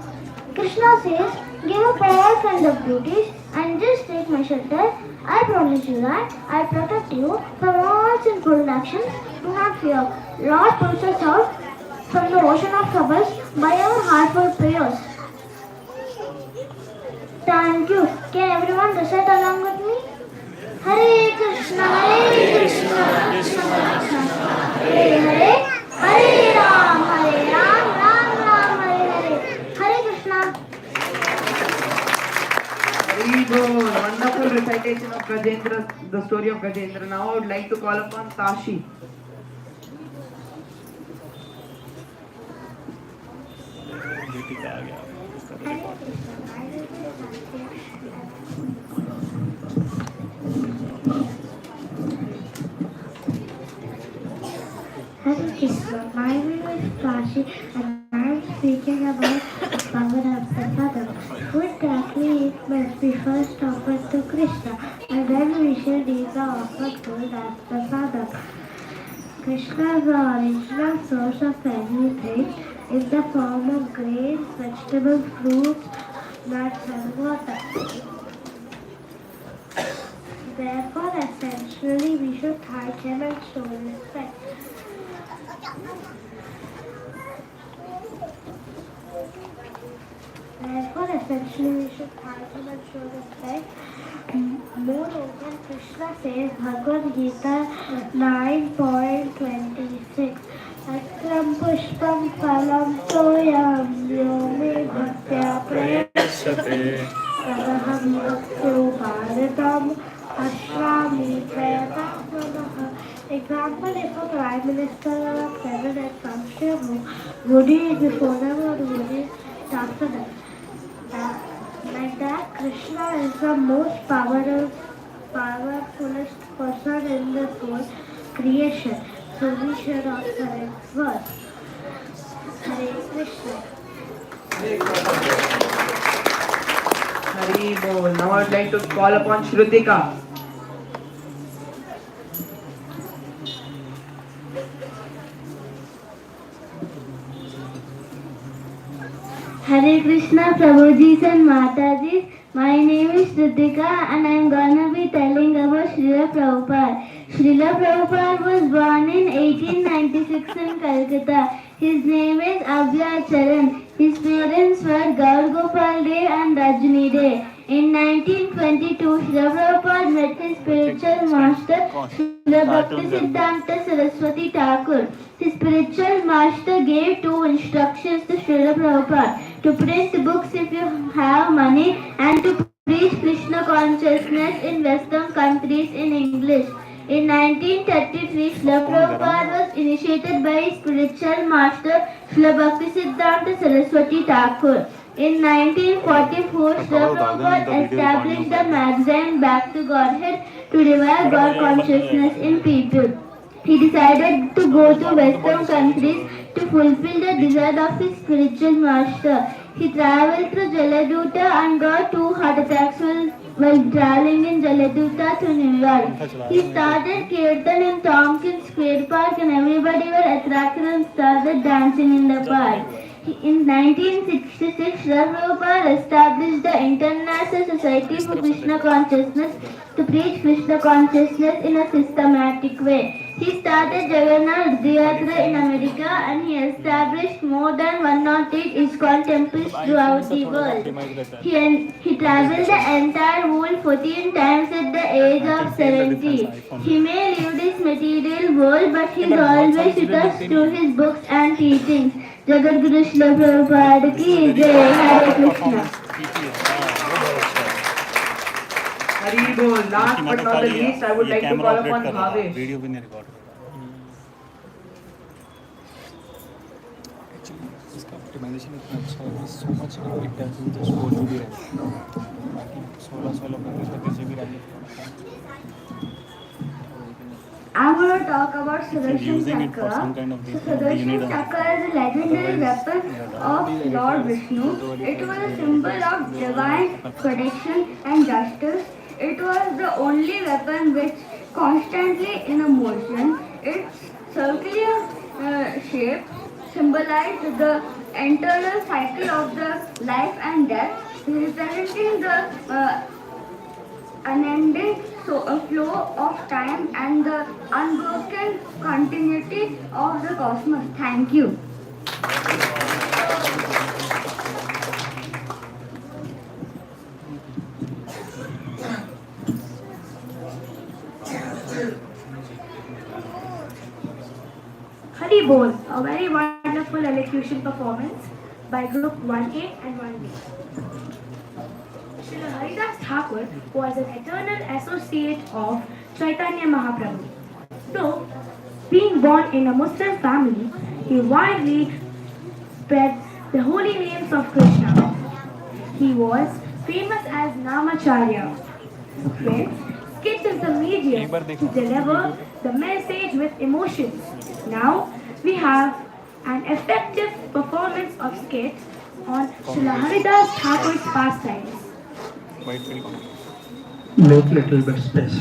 Krishna says, give up all kinds of duties and just take my shelter. I promise you that I protect you from all sinful actions. Do not fear. Lord pulls us out from the ocean of troubles by our heartful prayers. Thank you. Can everyone recite along with me? Hare Krishna, Hare Krishna, Krishna Krishna, Hare Hare, Hare Ram, Ram Ram, Hare Hare. Hare Krishna. Very good. Wonderful recitation of Gajendra, the story of Gajendra. Now I would like to call upon Tashi. Deepika आ गया इसका तो record Hare Krishna. My name is Kashi and I am speaking about the power of the mother. Food that we eat must be first offered to Krishna and then we should eat the offered food as the mother. Krishna is the original source of everything in the form of grains, vegetables, fruits, nuts and water. Therefore, essentially, we should thank him and show respect. Therefore, essentially, we should thank him and show respect. Moreover, Krishna says, Bhagavad Gita 9.26, Atram pushpam phalam toyam yome bhaktya prayasate tadaham bhaktyo bharatam ashrami prayatasmanaha. Example, if a prime minister or a president comes to you, would he eat before them or would he eat after them? Like that, Krishna is the most powerfulest person in this whole creation. So we should offer him first. Hare Krishna. Hari Bol. Now I would like to call upon Shrutika. Hare Krishna, Prabhujis and Matajis. My name is Shrutika and I am gonna be telling about Srila Prabhupada. Srila Prabhupada was born in 1896 in Calcutta. His name is Abhya Charan. His parents were Gaur Gopal Dey and Rajni Dey. In 1922, Srila Prabhupada met his spiritual master, Srila Bhaktisiddhanta Saraswati Thakur. His spiritual master gave two instructions to Srila Prabhupada: to print books if you have money and to preach Krishna consciousness in Western countries in English. In 1933, Srila Prabhupada was initiated by his spiritual master Srila Bhaktisiddhanta Saraswati Thakur. In 1944, Srila Prabhupada established the magazine Back to Godhead to revive God consciousness in people. He decided to go to Western countries to fulfill the desire of his spiritual master. He traveled through Jaladuta and got 2 heart attacks while traveling in Jaladuta to New York. He started Kirtan in Tompkins Square Park and everybody were attracted and started dancing in the park. In 1966, Srila Prabhupada established the International Society for Krishna Consciousness to preach Krishna consciousness in a systematic way. He started Jagannath Yatra in America and he established more than 108 ISKCON temples throughout the world. He traveled the entire world 14 times at the age of 70. He may leave this material world, but he is always with us through his books and teachings. Jagat Guru Srila Prabhupada ki Jai. Hare Krishna. Hari Bol. Last but not the least, I would like to call upon Bhavesh. Video भी नहीं record इसका optimisation इतना अच्छा है कि so much it doesn't just go to be बाकी 16 GB RAM I want to talk about Sudarshan using it for Chakra. some kind of So these you need Sudarshan a Chakra is a legendary weapon of Lord Vishnu. It was a symbol of divine protection and justice. It was the only weapon which constantly in a motion. Its circular shape symbolized the internal cycle of the life and death, representing the unending flow of time and the unbroken continuity of the cosmos. Thank you. Hari Bol, a very wonderful elocution performance by group 1A and 1B. Srila Haridas Thakur was an eternal associate of Chaitanya Mahaprabhu. Though being born in a Muslim family, he widely spread the holy names of Krishna. He was famous as Namacharya. Friends, skit is the medium to deliver the message with emotions. Now we have an effective performance of skit on Srila Haridas Thakur's pastimes. Make little bit space.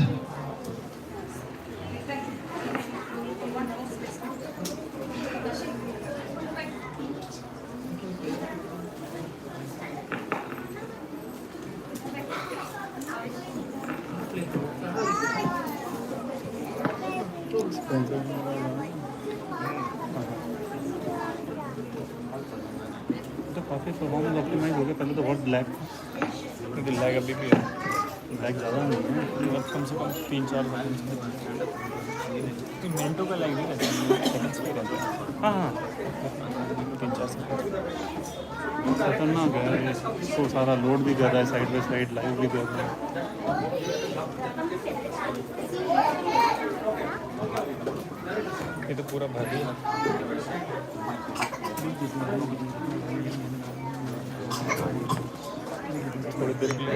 तो काफ़ी performance optimise हो गया पहले तो बहुत black लेकिन lag अभी भी है ब्लैक ज़्यादा नहीं है मतलब कम से कम 3-4 सेकंड मिनटों का लैग नहीं रहता सेकंड्स पे रहता है हाँ हाँ 3-4 सेकंड खतरनाक है इसको सारा लोड भी कर रहा है साइड बाई साइड लाइव भी कर रहा है ये तो पूरा भारी है थोड़ी देर के लिए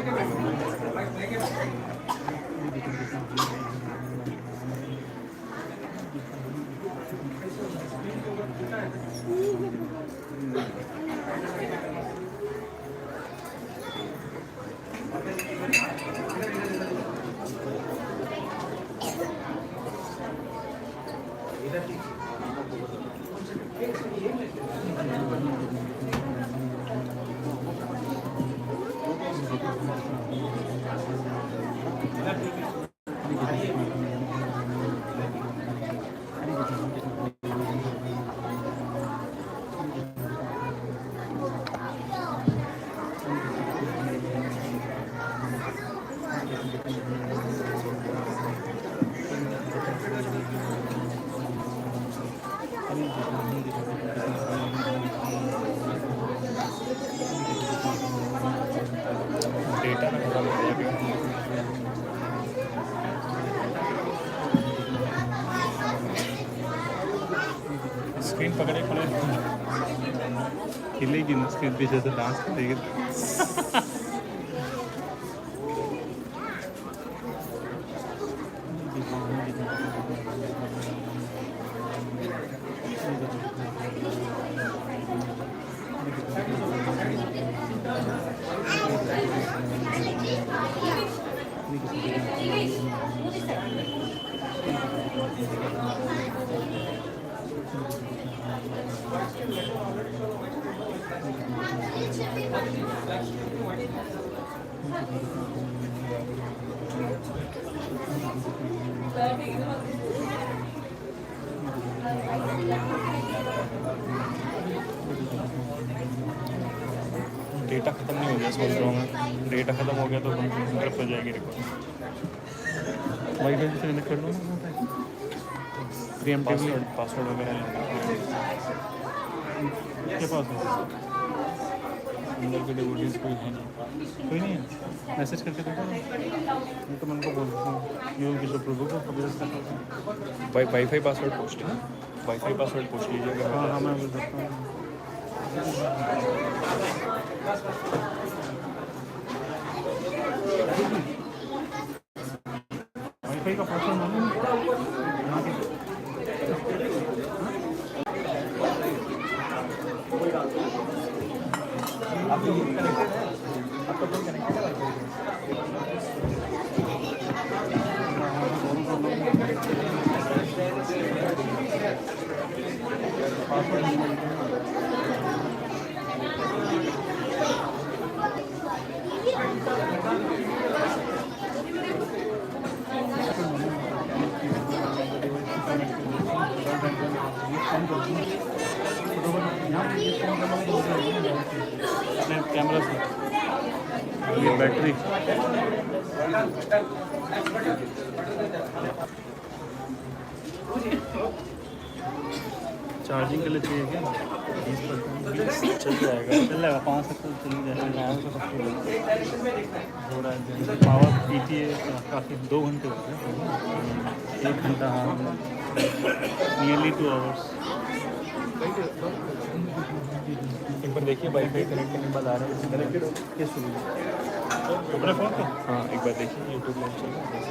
स्क्रीन पकड़े खड़े हिलेगी ना स्क्रीन पीछे से डांस करेगी डेटा ख़त्म नहीं हो गया सोच रहा हूँ मैं डेटा ख़त्म हो गया तो ट्रिप हो जाएगी रिकॉर्ड वाईफाई से कनेक्ट कर लो ना प्रीएम्प्टिवली पासवर्ड वगैरह क्या पासवर्ड अंदर के डिवोटीज कोई है नहीं कोई नहीं है मैसेज करके देखो ना मैं तो मन को बोलता हूँ योग किशोर प्रभु को कभी वाईफाई पासवर्ड पोस्ट है वाईफाई पासवर्ड पोस्ट लीजिएगा हाँ हाँ मैं बोल सकता हूँ वाईफाई का पासवर्ड मालूम यहाँ के आप कनेक्टेड है आपका फोन कनेक्टेड है कैमरा से ये बैटरी चार्जिंग के लिए चाहिए क्या 20% चल जाएगा 5 तक तो चल जाएगा हो रहा है पावर पीती है काफ़ी 2 घंटे हो गए 1 घंटा हाँ नियरली 2 आवर्स एक बार देखिए वाईफाई कनेक्ट करने के बाद आ रहे हैं कनेक्टेड हो किस अपने फ़ोन पे हाँ एक बार देखिए यूट्यूब लाइव चल रहा है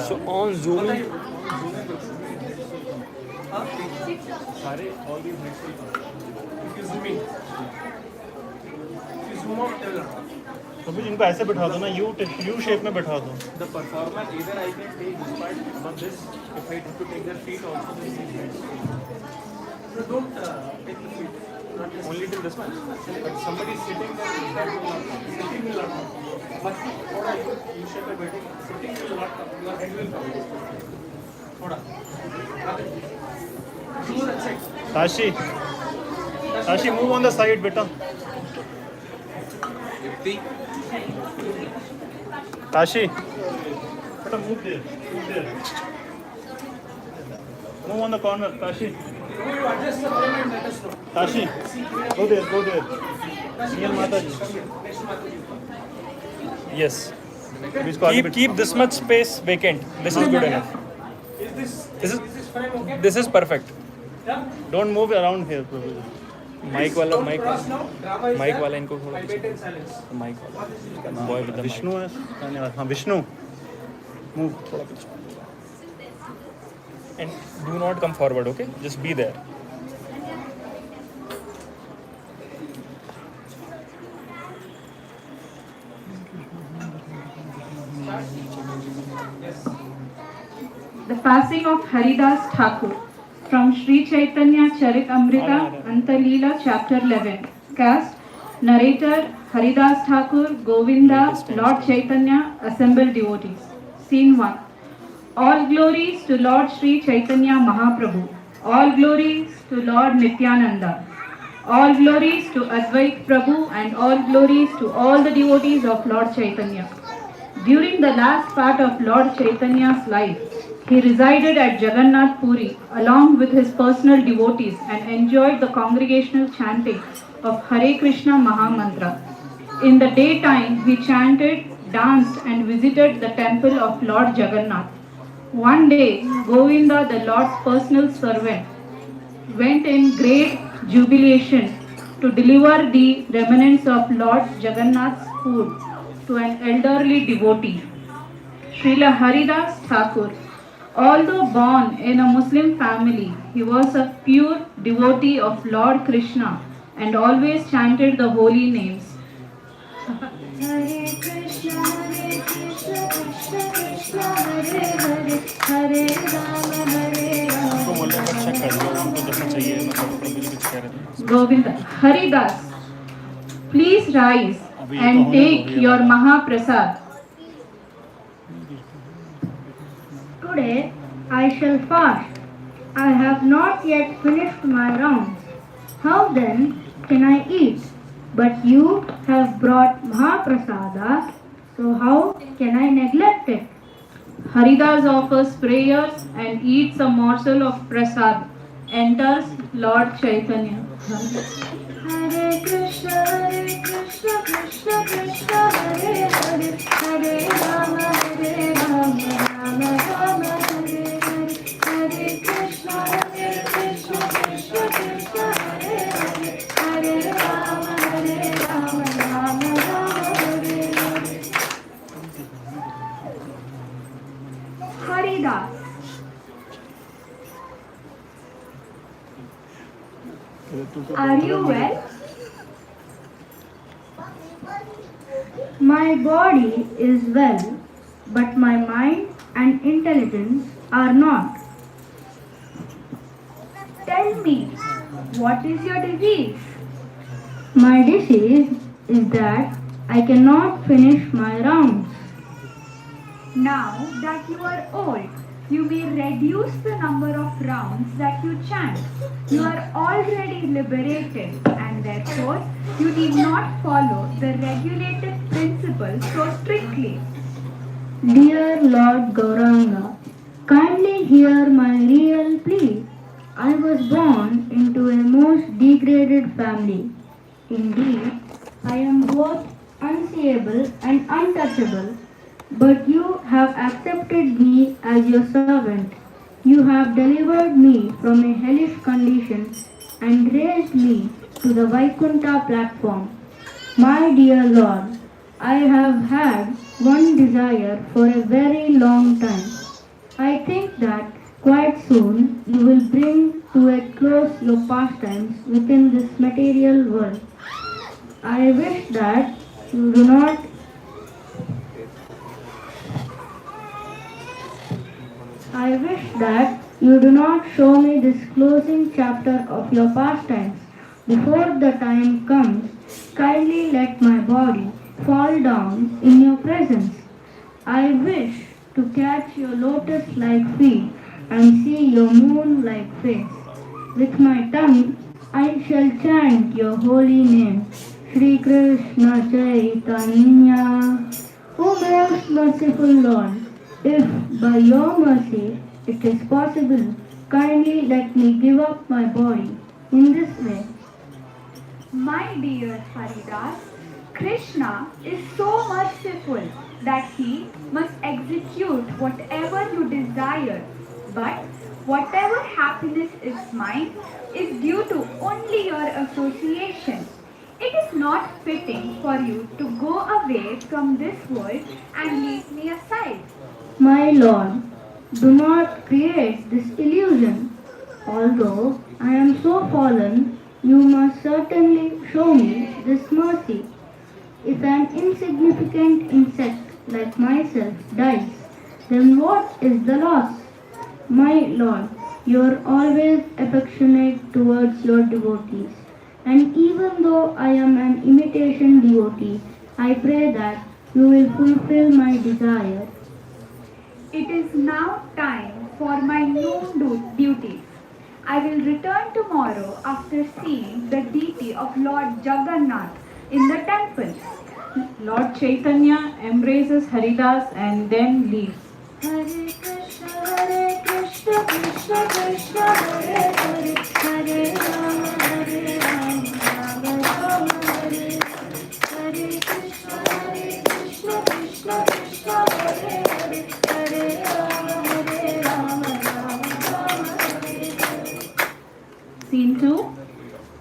So on zooming, सारे ऑल दीज तो भी इनको ऐसे बैठा दो ना यू शेप में बैठा दो The performer either I can take this part or this. If I have to take their feet also, this is hands. No, don't take the feet. Not only till this much. But somebody is sitting there, that will not come. Sitting will not come. But थोड़ा you shape में बैठे, sitting will not come. Your head will come. थोड़ा. Do the check. Tashi move on the side बेटा ताशी बेटा move there move on the corner Tashi You adjust the frame and let us know. Tashi go there near माता ji yes. Keep this much space vacant. This is good enough. Is this frame okay? This is perfect. Yeah. Don't move around here Prabhu mike वाला Don't cross now. Drama is mike there. वाला इनको थोड़ा I maintain silence. Mike वाला boy with the Vishnu है हाँ Vishnu move थोड़ा पीछे and do not come forward, okay? Just be there. The passing of Haridas Thakur from Sri Chaitanya Charitamrita Antaleela chapter 11. Cast narrator Haridas Thakur, Govinda, Lord Chaitanya, assembled devotees. Scene 1. All glories to Lord Sri Chaitanya Mahaprabhu. All glories to Lord Nityananda. All glories to Advait Prabhu and all glories to all the devotees of Lord Chaitanya. During the last part of Lord Chaitanya's life, he resided at Jagannath Puri along with his personal devotees and enjoyed the congregational chanting of Hare Krishna Mahamantra. In the daytime, he chanted danced, and visited the temple of Lord Jagannath. One day, Govinda, the Lord's personal servant, went in great jubilation to deliver the remnants of Lord Jagannath's food to an elderly devotee. Srila Haridas Thakur. Although born in a Muslim family, he was a pure devotee of Lord Krishna and always chanted the holy names. Hare Krishna, Krishna Krishna, Hare Hare, Hare Rama, Hare उनको बोलने Rama. का अच्छा कर दो, उनको जैसा चाहिए मतलब मुझे कुछ कह रहे थे. Govinda, Haridas, please rise and take your Mahaprasad. Today I shall fast. I have not yet finished my rounds. How then can I eat? But you have brought Mahaprasada, so how can I neglect it? Haridas offers prayers and eats a morsel of prasad. Enters Lord Chaitanya. Hare Krishna, Krishna Krishna, Hare Hare, Hare Rama, Rama Rama, Hare Hare, Hare Krishna, Krishna Krishna, Hare Hare, Hare Rama, Rama Rama, Hare Hare. Haridas. Are you well? My body is well, but my mind and intelligence are not. Tell me, what is your disease? My disease is that I cannot finish my rounds. Now that you are old, you may reduce the number of rounds that you chant. You are already liberated and therefore you need not follow the regulative principles so strictly. Dear Lord Gauranga, kindly hear my real plea. I was born into a most degraded family. Indeed, I am both unseeable and untouchable, but you have accepted me as your servant. You have delivered me from a hellish condition and raised me to the Vaikuntha platform. My dear Lord, I have had one desire for a very long time. I think that quite soon you will bring to a close your pastimes within this material world. I wish that you do not show me this closing chapter of your pastimes. Before the time comes, kindly let my body fall down in your presence. I wish to catch your lotus-like feet and see your moon-like face. With my tongue, I shall chant your holy name, Shri Krishna Chaitanya. O most merciful Lord, if by your mercy it is possible, kindly let me give up my body in this way. My dear Haridas, Krishna is so merciful that he must execute whatever you desire. But whatever happiness is mine is due to only your association. It is not fitting for you to go away from this world and leave me aside. My Lord, do not create this illusion. Although I am so fallen, you must certainly show me this mercy. If an insignificant insect like myself dies, then what is the loss? My Lord, you are always affectionate towards your devotees. And even though I am an imitation devotee, I pray that you will fulfill my desire. It is now time for my noon duties. I will return tomorrow after seeing the deity of Lord Jagannath in the temple. Lord Chaitanya embraces Haridas and then leaves. Hare Krishna, Krishna Krishna, Hare Hare, Hare Rama, Rama Rama, Hare Hare, Hare Krishna, Krishna Krishna Krishna Hare Hare, Hare Rama, Rama Hare Hare. Scene 2.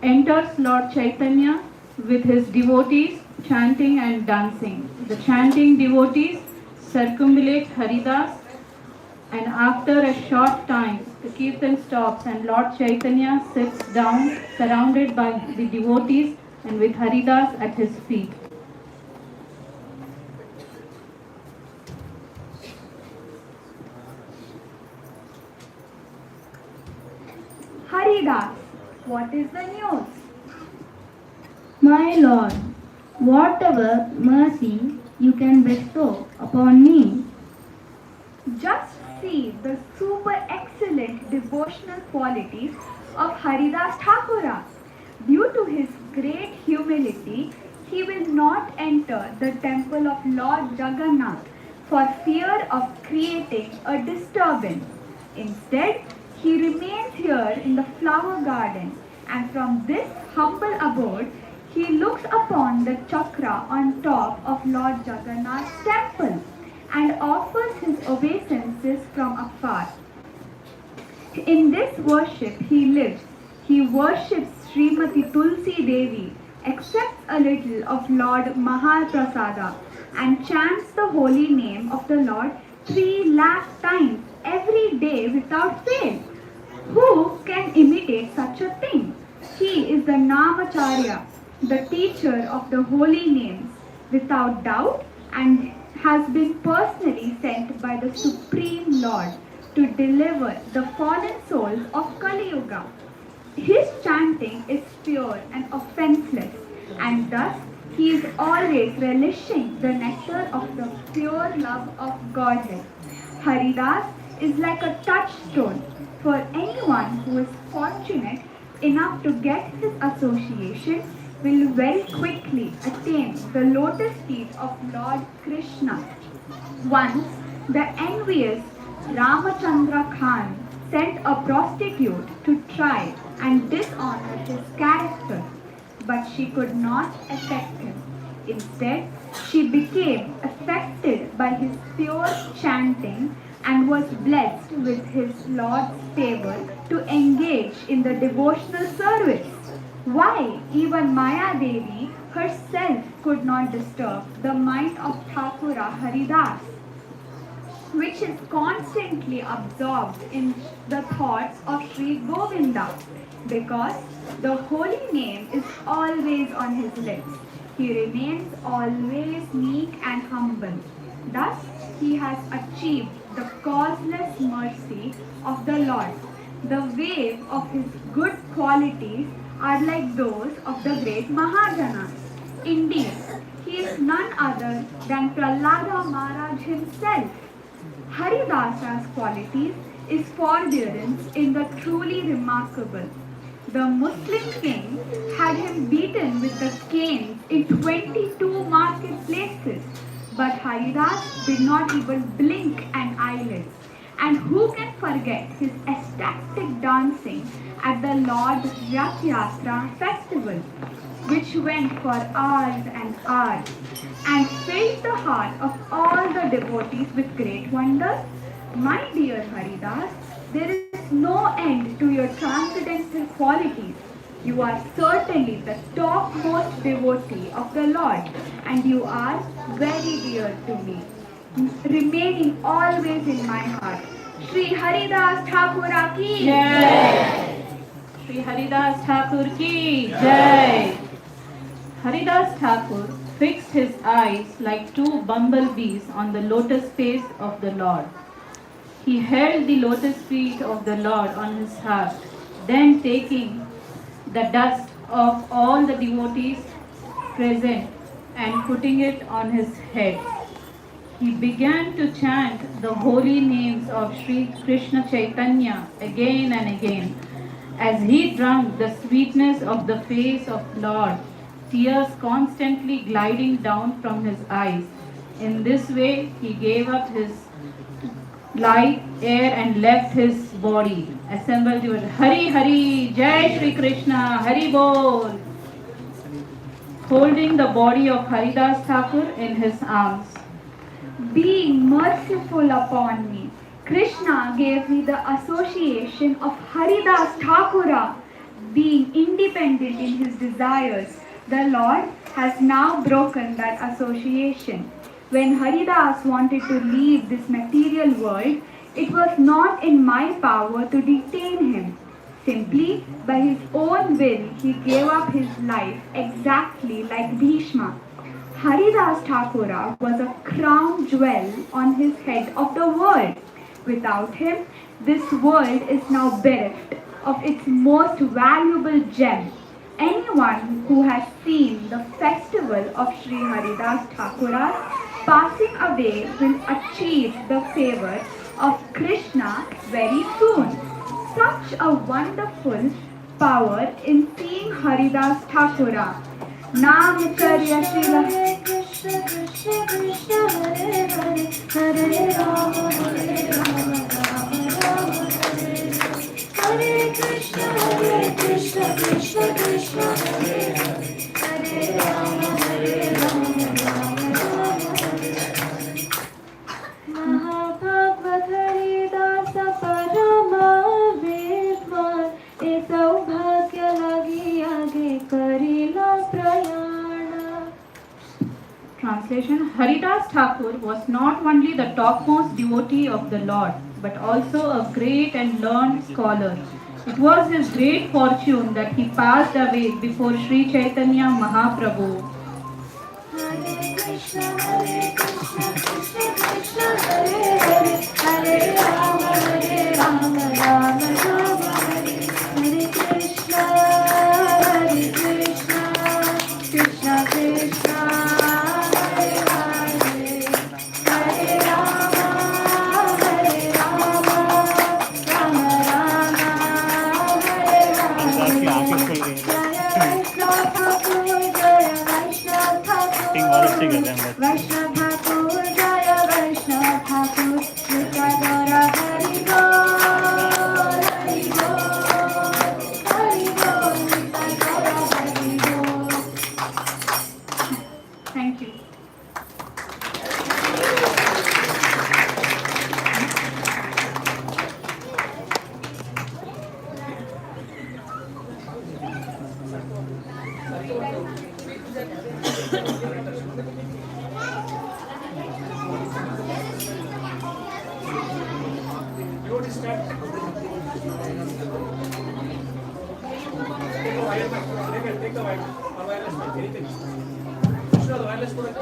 Enters Lord Chaitanya with his devotees chanting and dancing. The chanting devotees circumambulate Haridas, and after a short time the kirtan stops and Lord Chaitanya sits down surrounded by the devotees and with Haridas at his feet. Haridas, what is the news? My Lord, whatever mercy you can bestow upon me, Just see the super excellent devotional qualities of Haridas Thakura. Due to his great humility, he will not enter the temple of Lord Jagannath for fear of creating a disturbance. Instead, he remains here in the flower garden, and from this humble abode, he looks upon the chakra on top of Lord Jagannath's temple and offers his obeisances from afar. In this worship he lives. He worships Srimati Tulsi Devi, accepts a little of Lord Mahaprasada, and chants the holy name of the Lord 3 lakh times every day without fail. Who can imitate such a thing? He is the Namacharya, the teacher of the holy names, without doubt, and has been personally sent by the Supreme Lord to deliver the fallen souls of Kali Yuga. His chanting is pure and offenseless, and thus he is always relishing the nectar of the pure love of Godhead. Haridas is like a touchstone for anyone who is fortunate enough to get his association will very quickly attain the lotus feet of Lord Krishna. Once, the envious Ramachandra Khan sent a prostitute to try and dishonor his character, but she could not affect him. Instead, she became affected by his pure chanting and was blessed with his Lord's favor to engage in the devotional service. Why, even Maya Devi herself could not disturb the mind of Thakura Haridas, which is constantly absorbed in the thoughts of Sri Govinda, because the holy name is always on his lips. He remains always meek and humble. Thus, he has achieved the causeless mercy of the Lord. The wave of his good qualities are like those of the great Mahajanas. Indeed, he is none other than Prahlada Maharaj himself. Haridasa's qualities is forbearance in the truly remarkable. The Muslim king had him beaten with the canes in 22 marketplaces, but Haridas did not even blink an eyelid. And who can forget his ecstatic dancing at the Lord Rath Yatra festival, which went for hours and hours and filled the heart of all the devotees with great wonder? My dear Haridas, there is no end to your transcendental qualities. You are certainly the topmost devotee of the Lord, and you are very dear to me, remaining always in my heart. Shri Haridas Thakura ki Jai. Shri Haridas Thakur ki Jai. Haridas Thakur fixed his eyes like two bumblebees on the lotus face of the Lord. He held the lotus feet of the Lord on his heart. Then, taking the dust of all the devotees present and putting it on his head, he began to chant the holy names of Sri Krishna Chaitanya again and again. As he drank the sweetness of the face of Lord, tears constantly gliding down from his eyes. In this way, he gave up his light, air, and left his body. Assembled devotees, Hari Hari, Jai Shri Krishna, Hari Bol. Holding the body of Haridas Thakur in his arms, being merciful upon me. Krishna gave me the association of Haridas Thakura, being independent in his desires. The Lord has now broken that association. When Haridas wanted to leave this material world, it was not in my power to detain him. Simply by his own will, he gave up his life exactly like Bhishma. Haridas Thakura was a crown jewel on his head of the world. Without him, this world is now bereft of its most valuable gem. Anyone who has seen the festival of Sri Haridas Thakura's passing away will achieve the favor of Krishna very soon. Such a wonderful power in seeing Haridas Thakura. Naam Charya Srila. Hare Krishna Krishna Krishna Hare Hare Hare Rama Hare Rama Rama Rama Hare Hare Krishna Krishna Krishna Hare Hare Hare Rama Hare Rama Rama Rama Hare Mahabhagavad Haridasa Parama Vidwan E Saubhagya lagi age karila prayana. Translation: Haridas Thakur was not only the topmost devotee of the Lord, but also a great and learned scholar. It was his great fortune that he passed away before Sri Chaitanya Mahaprabhu. Hare Krishna Krishna Krishna Hare Hare Hare Rama Rama Rama Hare Hare Krishna Krishna Krishna Hare Hare Hare Rama Rama Rama Hare Hare Jaya Krishna Thakur Jaya Vaishnava Thakur acting और अच्छी कर रहे हैं Vaishnava Thakur Jaya Vaishnava Thakur Nitya Gaura Hari Bol Hari Bol Hari Bol Nitya Gaura Hari Bol. Thank you. Take the wireless mic, anything. Krishna, the wireless mic.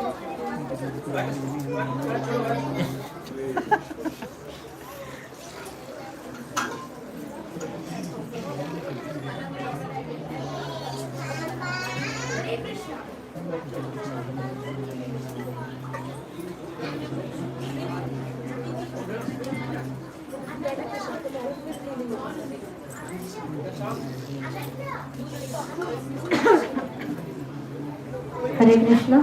Hare Krishna.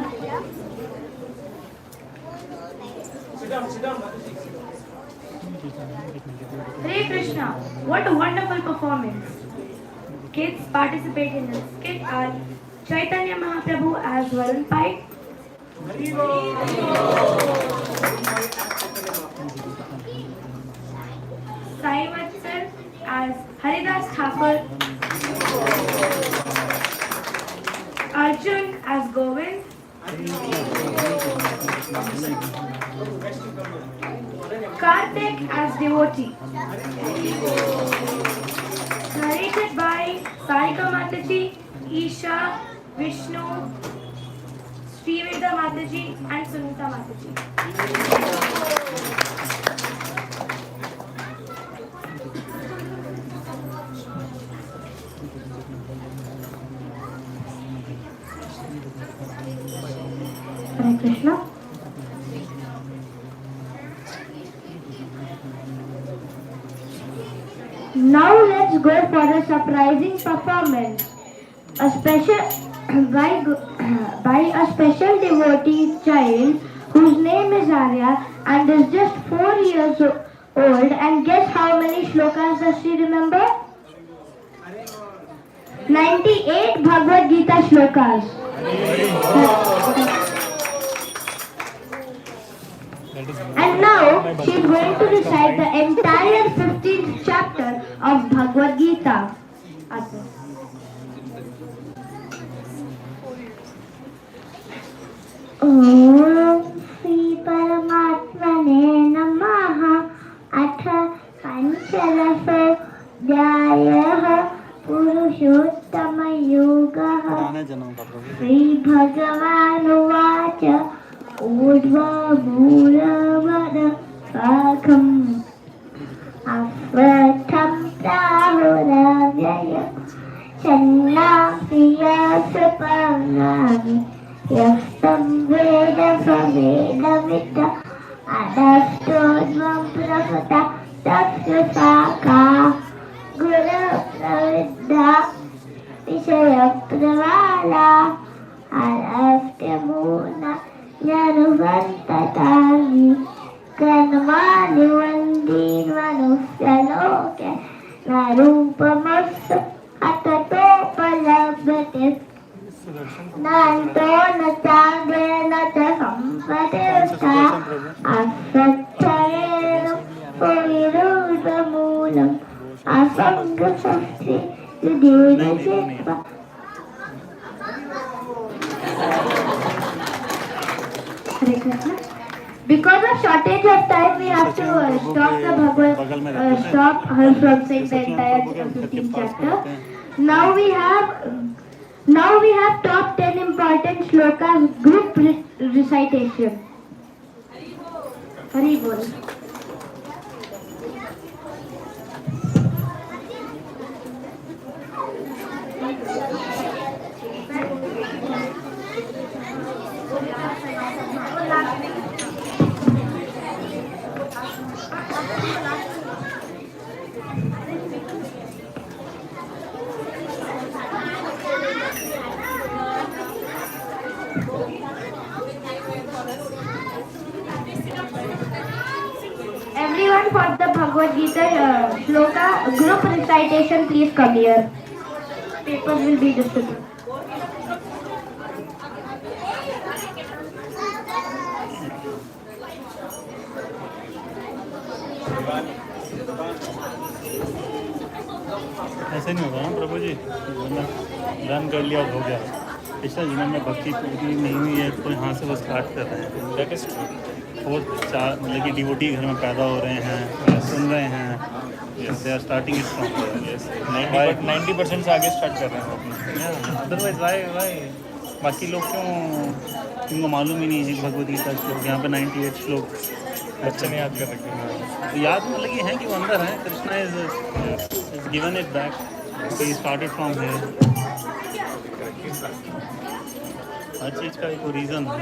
Sit down, sit down. Hare Krishna, what a wonderful performance. Kids participating in this skit are Chaitanya Mahaprabhu as Varun Pai, Sai Vatsal as Haridas Thakur, Arjun as Govind, Karthik as devotee. Narrated by Sarika Mataji, Isha, Vishnu, Sriveda Mataji and Sunita Mataji. Hare Krishna. Now let's go for a surprising performance. A special by a special devotee child whose name is Arya and is just 4 years old. And guess how many shlokas does she remember? 98 Bhagavad Gita shlokas. And now she is going to recite the entire 15th chapter of Bhagavad Gita. ॐ श्री परमात्मने नमः अथ पञ्चदशोऽध्यायः पुरुषोत्तमयोगः श्रीभगवानुवाच ऊर्ध्वमूलमद शाखम् अश्वत्थं प्राहुरव्यय छन्दांसि यस्य पर्णानि यस्तं वेद स वेदवित् अधश्चोर्ध्वं प्रसृता तस्य शाखा गुरुप्रविद्धा विषयप्रवाला अरस्त्यमूना यनुवन्ततानि कर्माणि वन्दीन्मनुष्यलोके न रूपमस्य अततोपलभ्यते नान्तो न चाग्रेण च सम्पतिष्ठा असत्तरेण पुविरुद्धमूलम् असङ्गशस्त्रे युधेन चित्वा. Hare Krishna. Because of shortage of time, we have to stop the stop her from saying the entire 15th chapter. Now we have top 10 important shlokas group recitation. Hari Bol. Everyone for the Bhagavad Gita shloka group recitation, please come here. Papers will be distributed. ऐसे नहीं होगा ना प्रभु जी, run कर लिया हो गया। पिछले जीवन में भक्ति पूरी नहीं हुई है तो यहाँ से बस स्टार्ट कर रहे हैं। दैट इज बहुत मतलब कि डिवोटी घर में पैदा हो रहे हैं, सुन रहे हैं। Yes, they are starting it from 90% से आगे स्टार्ट कर रहे हैं अपने। अदरवाइज वाई बाकी लोग क्यों, इनको मालूम ही नहीं है भगवद गीता श्लोक। यहाँ पे 98 श्लोक बच्चे ने याद कर रखे हैं। तो याद मतलब कि है कि वो अंदर है। Krishna is given it back, he started from here. हर चीज़ का एक रीज़न है।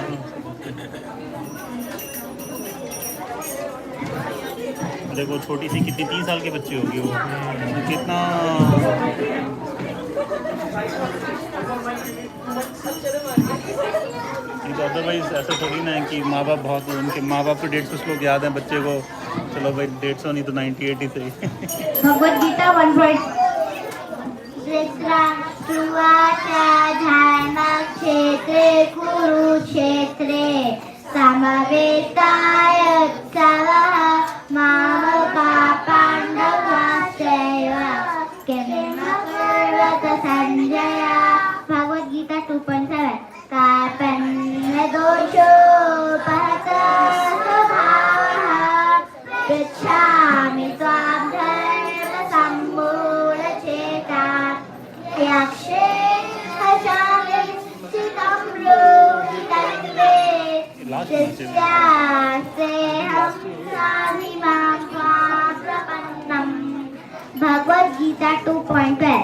देखो छोटी सी कितनी 3 साल की बच्ची होगी वो, कितना अदरवाइज ऐसा थोड़ी ना है कि माँ बाप बहुत, उनके माँ बाप को 150 श्लोक याद हैं बच्चे को। चलो भाई 150 नहीं तो 98 ही सही। Bhagavad Gita 1. धृतराष्ट्रुवाचा धर्मक्षेत्रे कुरुक्षेत्रे समवेतायोत्सवः मामका पाण्डवाश्चैव किं कुर्वत सञ्जय. Bhagavad Gita 2.7. कापन्यदोषोपहतः स्वभावः पृच्छामि त्वां धर्मसम्मूढचेता यक्षे हसामि स्थितं लोहितन्ते शिष्यास्तेऽहं स्वाभिमां त्वां प्रपन्नम्. Bhagavad Gita 2.12.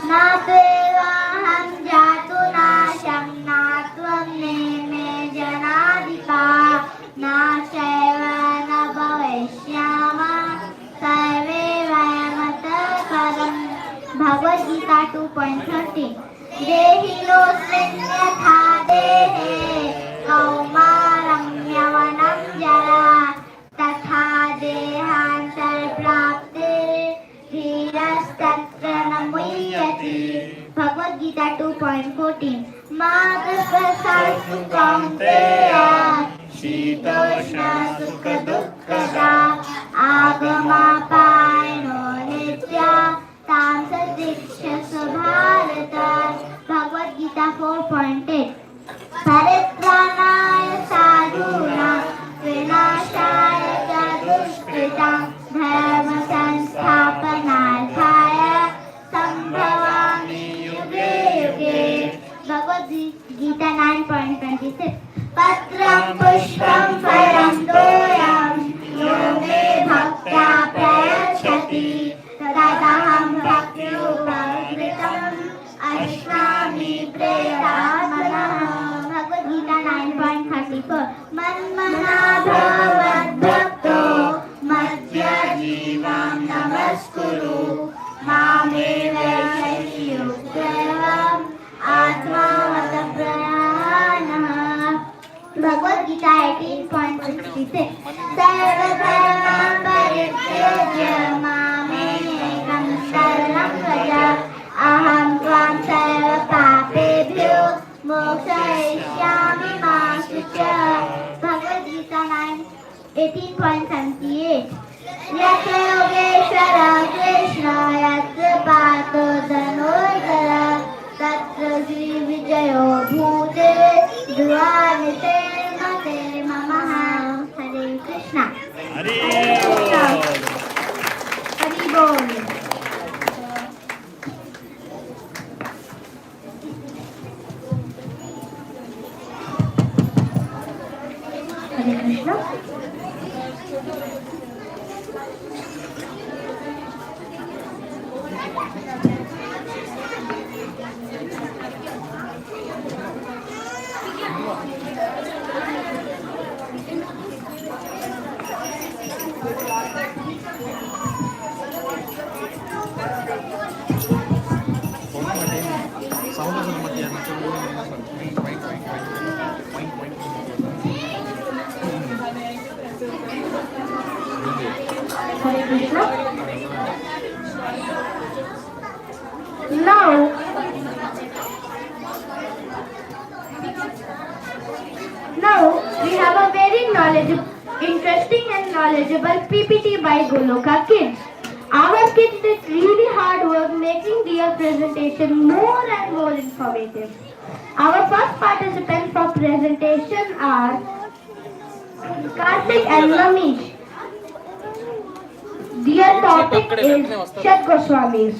न त्वेवाहं जातु नाशं न त्वं नेमे जनाधिपा न चैव न भविष्यामः सर्वे वयमतः परम्. Bhagavad Gita 2.13. देहिनोऽस्मिन् यथा देहे कौमारं यवनं जरा तथा देहान्तरप्राप्ते धीरस्तत्र न मुह्यति. Bhagavad Gita 2.14. मातृप्रसास्तु कौन्तेय शीतोष्ण सुख दुःखदा आगमापायनो नित्या तां सदृक्षसु भारत भगवद्गीता 4.8 परित्राणाय साधूनां विनाशाय च दुष्कृतां धर्म संस्थापनार्थाय संभवामि युगे युगे भगवद्गीता 9.26 पत्रं पुष्पं फलं तोयं यो मे भक्त्या प्रयच्छति तदाहं भक्त्युपकृतम् अश्नामि प्रेयात्मनः भगवद्गीता 9.34 मन्मना भवद्भक्तो मद्यजीवं नमस्कुरु मामे वैषय्युग्रवम् आत्मावतप्रयाणः भगवद्गीता 18.66 सर्वधर्मान् परित्यज्य मामेकं शरणं व्रज अहं त्वां सर्वपापेभ्यो मोक्षयिष्यामि मा शुचः भगवद्गीता 18.78 यत् योगेश्वर कृष्ण यत्र पातो धनुर्धर तत्र श्रीविजयो भूते द्वारिते मते ममः हरे कृष्ण हरे हरि बोल हरे Krishna Hare Krishna. Now we have a very interesting and knowledgeable PPT by Goloka Kids. Our kids did really hard work making their presentation more and more informative. Our first participants for presentation are Karthik and Ramesh. Their topic is Shat Goswamis.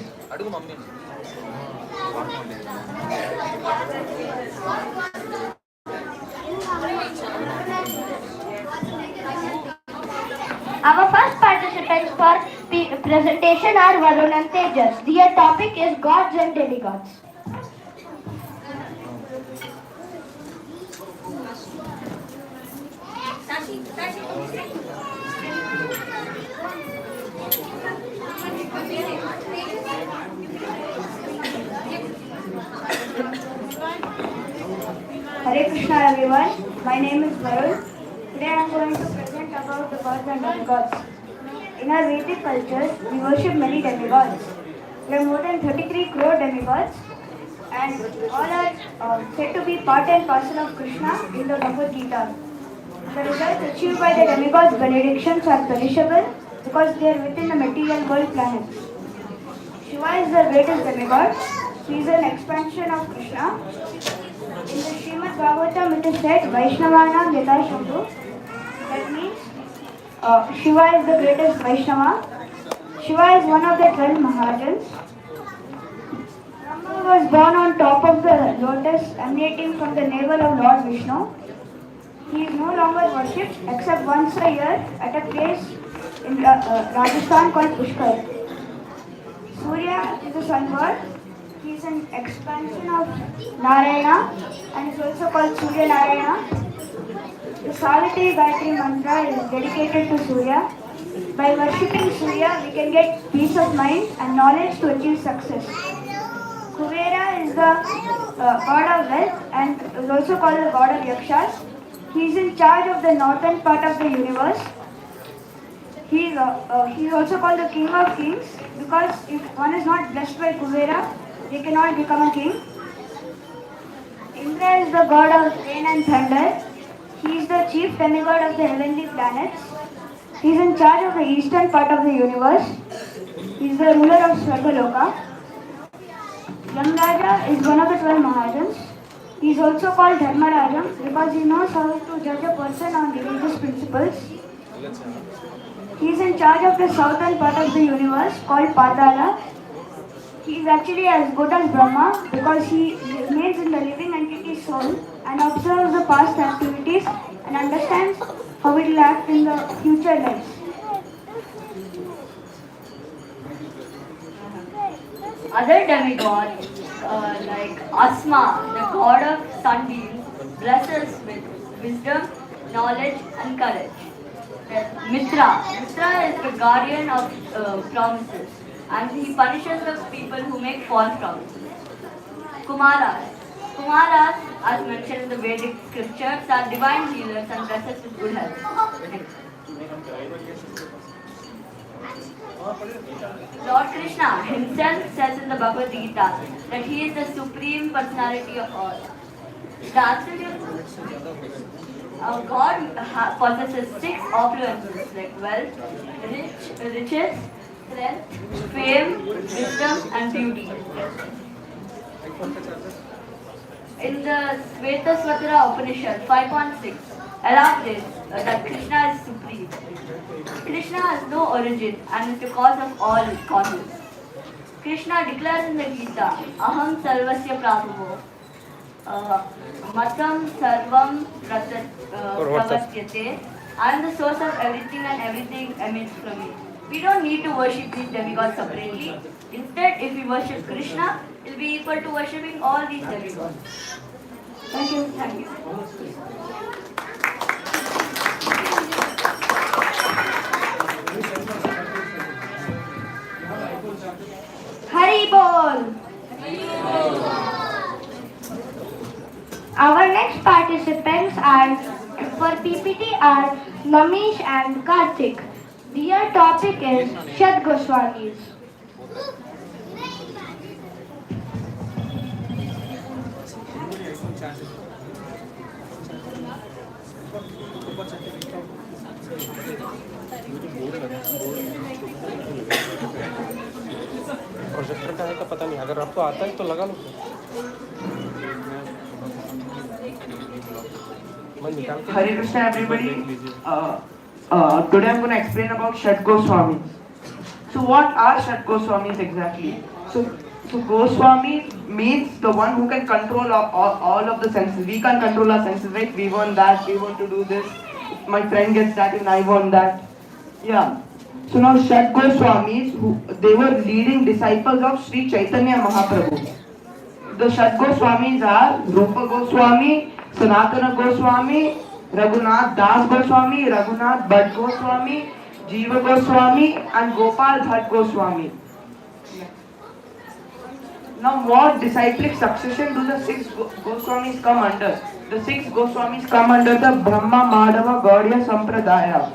Our first participants for presentation are Varun and Tejas. Their topic is Gods and Demigods. Hare Krishna everyone, my name is Varun. Today I am going to present about the gods and demigods. In our Vedic cultures, we worship many demigods. There are more than 33 crore demigods and all are said to be part and parcel of Krishna in the Bhagavad Gita. The results achieved by the demigods' benedictions are perishable because they are within the material world planets. Shiva is the greatest demigod. He is an expansion of Krishna. In the Srimad Bhagavatam it is said Vaishnavanam Yata Shambhu. That means Shiva is the greatest Vaishnava. Shiva is one of the 12 Mahajans. Brahma was born on top of the lotus emanating from the navel of Lord Vishnu. He is no longer worshipped except once a year at a place in Rajasthan called Pushkar. Surya is the sun god. He is an expansion of Narayana and is also called Surya Narayana. The solitary Gayatri mantra is dedicated to Surya. By worshipping Surya, we can get peace of mind and knowledge to achieve success. Kuvera is the god of wealth and is also called the god of Yakshas. He is in charge of the northern part of the universe. He is also called the king of kings because if one is not blessed by Kuvera, he cannot become a king. Indra is the god of rain and thunder. He is the chief demigod of the heavenly planets. He is in charge of the eastern part of the universe. He is the ruler of Goloka. Yamraja is one of the 12 Mahajans. He is also called Dharmarajam because he knows how to judge a person on religious principles. He is in charge of the southern part of the universe called Patala. He is actually as good as Brahma because he remains in the living entity's soul and observes the past activities and understands how it will act in the future lives. Other demigods like Asma, the god of sunbeams, bless us with wisdom, knowledge and courage. Mitra is the guardian of promises and he punishes the people who make false promises. Kumaras, as mentioned in the Vedic scriptures, are divine healers and bless us with good health. Lord Krishna himself says in the Bhagavad Gita that he is the supreme personality of all. The absolute God possesses 6 opulences like wealth, riches, strength, fame, wisdom and beauty. In the Svetasvatara Upanishad 5.6 elaborates that Krishna is supreme. Krishna has no origin and is the cause of all causes. Krishna declares in the Gita, Aham Sarvasya Prabhuvo, Matam Sarvam Pravastyate. I am the source of everything and everything emanates from me. We don't need to worship these demigods separately. Instead, if we worship Krishna, it will be equal to worshipping all these demigods. Thank you. Thank you. Hari Bol! Our next participants are for PPT are Namish and Karthik. Their topic is Shad Goswamis. Projector का है का पता नहीं, अगर आपको आता है तो लगा लो। Hare Krishna everybody. Today I'm going to explain about Shat Goswamis. So what are Shat Goswamis exactly? So Goswami means the one who can control all of the senses. We can't control our senses, right? We want that, we want to do this. My friend gets that and I want that. Yeah. So now Shat Goswamis, they were leading disciples of Sri Chaitanya Mahaprabhu. The Shat Goswamis are Rupa Goswami, Sanatana Goswami, Raghunath Das Goswami, Raghunath Bhatt Goswami, Jiva Goswami and Gopal Bhatt Goswami. Now what disciplic succession do the 6 Goswamis come under? The 6 Goswamis come under the Brahma Madhava Gaudiya Sampradaya.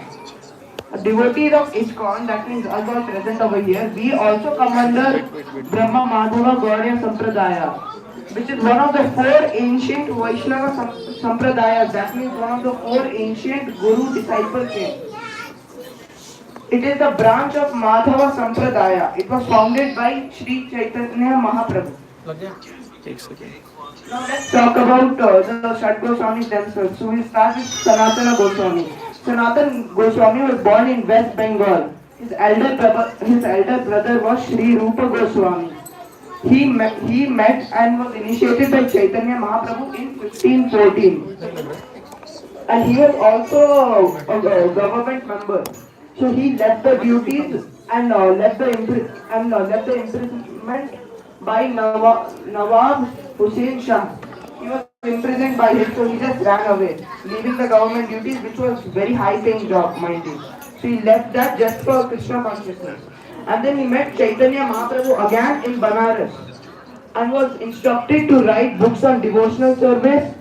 Devotees of ISKCON, that means us all present over here, we also come under Brahma Madhava Gaudiya Sampradaya, which is one of the 4 ancient Vaishnava Sampradayas, that means one of the 4 ancient Guru disciple chains. It is the branch of Madhava Sampradaya. It was founded by Sri Chaitanya Mahaprabhu. Now let's talk about the Shat Goswamis themselves. So we start with Sanatana Goswami. Sanatana Goswami was born in West Bengal. His elder brother was Sri Rupa Goswami. He met and was initiated by Chaitanya Mahaprabhu in 1514. And he was also a government member. So he left the duties and left the imprisonment by Nawab Hussain Shah. He was imprisoned by him, so he just ran away, leaving the government duties, which was very high-paying job, mind you. So he left that just for Krishna consciousness. And then he met Chaitanya Mahaprabhu again in Banaras and was instructed to write books on devotional service,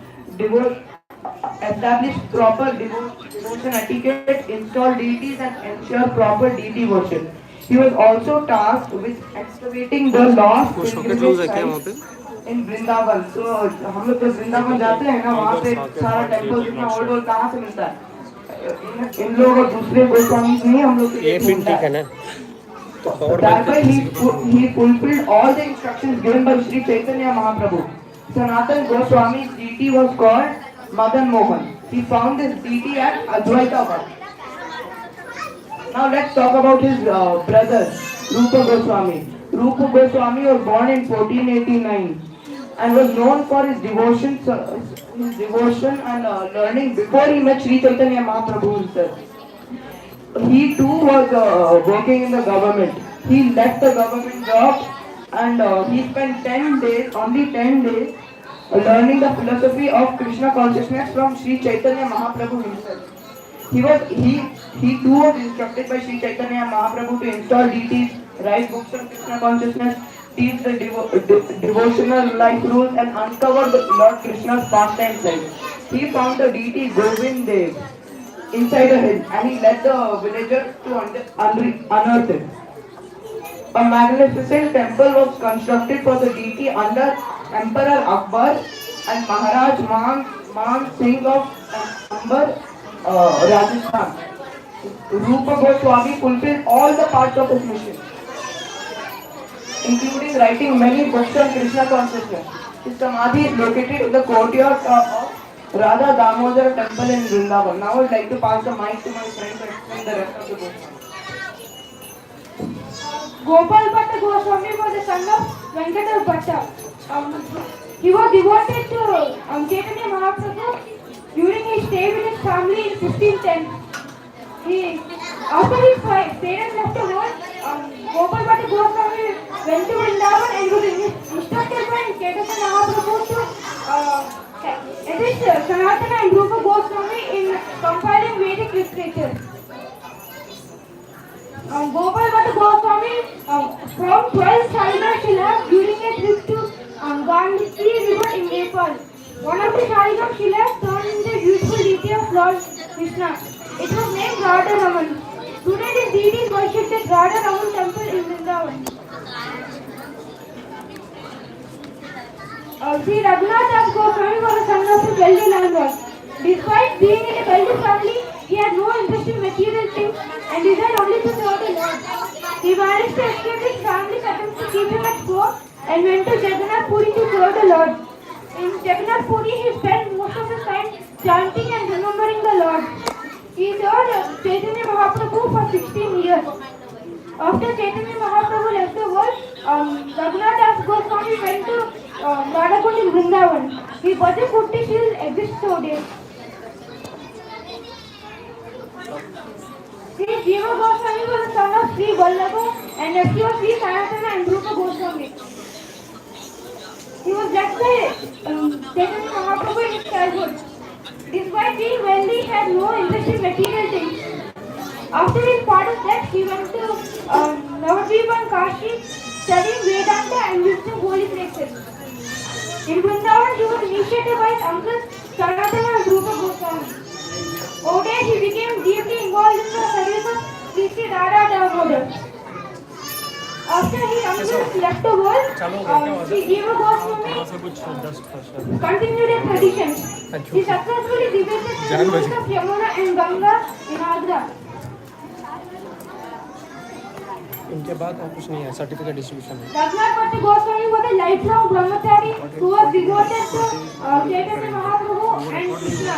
establish proper devotion etiquette, install deities and ensure proper deity worship. He was also tasked with excavating the lost pilgrimage sites in Vrindavan. So हम लोग तो वृंदावन जाते हैं ना, वहाँ पे सारा temple इतना ओल्ड ओल्ड कहाँ से मिलता है? इन लोग और दूसरे गोस्वामी नहीं हम लोग के लिए ये पिन ठीक है ना? तो power bank Thereby he fulfilled all the instructions given by Sri Chaitanya Mahaprabhu. Sanatan Goswami's deity was called Madan Mohan. He found this deity at Advaita Vat. Now let's talk about his brothers, Rupa Goswami. Rupa Goswami was born in 1489 and was known for his devotion and learning before he met Sri Chaitanya Mahaprabhu himself. He too was working in the government. He left the government job and he spent 10 days, only 10 days, learning the philosophy of Krishna consciousness from Sri Chaitanya Mahaprabhu himself. He too was instructed by Sri Chaitanya Mahaprabhu to install deities, write books on Krishna consciousness, teach the devotional life rules and uncover the Lord Krishna's pastime side. He found the deity Govind Dev inside a hill and he led the villagers to unearth it. A magnificent temple was constructed for the deity under Emperor Akbar and Maharaj Man Singh of Amber, Rajasthan. Rupa Goswami fulfilled all the parts of his mission, including writing many books on Krishna consciousness. His samadhi is located in the courtyard of Radha Damodar temple in Vrindavan. Now I would like to pass the mic to my friend to explain the rest of the book. Gopal Bhatta Goswami was the son of Venkata Bhatta. He was devoted to Chaitanya Mahaprabhu during his stay with his family in 1510. After his parents left the world, Gopal Bhatta Goswami went to Vrindavan and was instructed by Chaitanya Mahaprabhu to assist Sanatana and Rupa Goswami in compiling Vedic literature. Gopal Bhatta Goswami from 12 Saligram Shilas during a trip to Gandhi river in Nepal. One of the Saligram Shilas turned into the beautiful deity of Lord Krishna. It was named Radha Raman. Today this deity is worshipped at Radha Raman temple in Vrindavan. Sri Raghunath Das Goswami was the son of a wealthy landlord. Despite being in a wealthy family, he had no interest in material things and desired only to serve the Lord. He managed to escape his family's attempts to keep him at poor and went to Jagannath Puri to serve the Lord. In Jagannath Puri, he spent most of his time chanting and remembering the Lord. He served Chaitanya Mahaprabhu for 16 years. After Chaitanya Mahaprabhu left the world, Raghunath Das Goswami went to Radhakund in Vrindavan. His Bhajan Kutti still exists today. Sri Jiva Goswami was the son of Sri Vallabha and nephew of Sri Sanatana and Rupa Goswami. He was left by Chaitanya Mahaprabhu in his childhood. Despite being wealthy, he had no interest in material things. After his father's death, he went to Navadvip and Kashi, studying Vedanta and visiting holy places. In Vrindavan, he was initiated by his uncles Sanatana and Rupa Goswami. Over there, he became deeply involved in the service of Sri Radha Damodar. After his uncles left the world, Sri Jiva Goswami continued his traditions. He successfully debated the rivers of Yamuna and Ganga in Agra. इनके बाद और कुछ नहीं है, certificate distribution है. Raghunath Bhatta Goswami was a lifelong brahmachari who was devoted to Chaitanya Mahaprabhu and Krishna.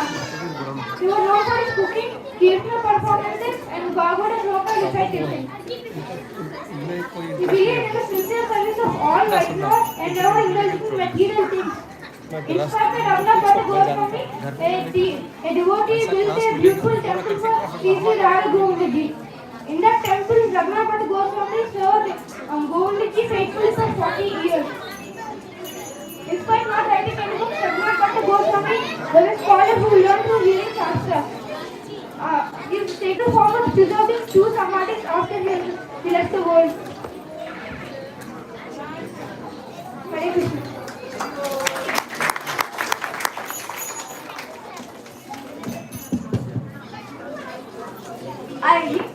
He was known for his cooking, kirtana performances and Bhagavata sloka recitation. He believed in the sincere service of all Vaishnavas and never indulged in material things. Inspired by Raghunath Bhatta Goswami, a devotee built a beautiful temple for Sri Radha Govindaji. In that temple, Raghunath Bhatta Goswami served Govindaji faithfully for 40 years. Despite not writing any books, Raghunath Bhatta Goswami was a scholar who learned through reading Shastra. His sacred form was preserving two samadhis after he left the world. Hare Krishna.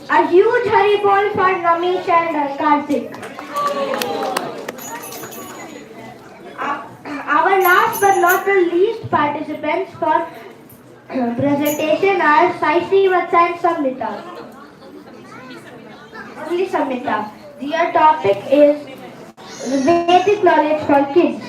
A huge Hari Bol for Ramesh and Karthik. not the least, participants for presentation are Sai Srivatsa and Samhita. Only Samhita. Their topic is Vedic knowledge for kids.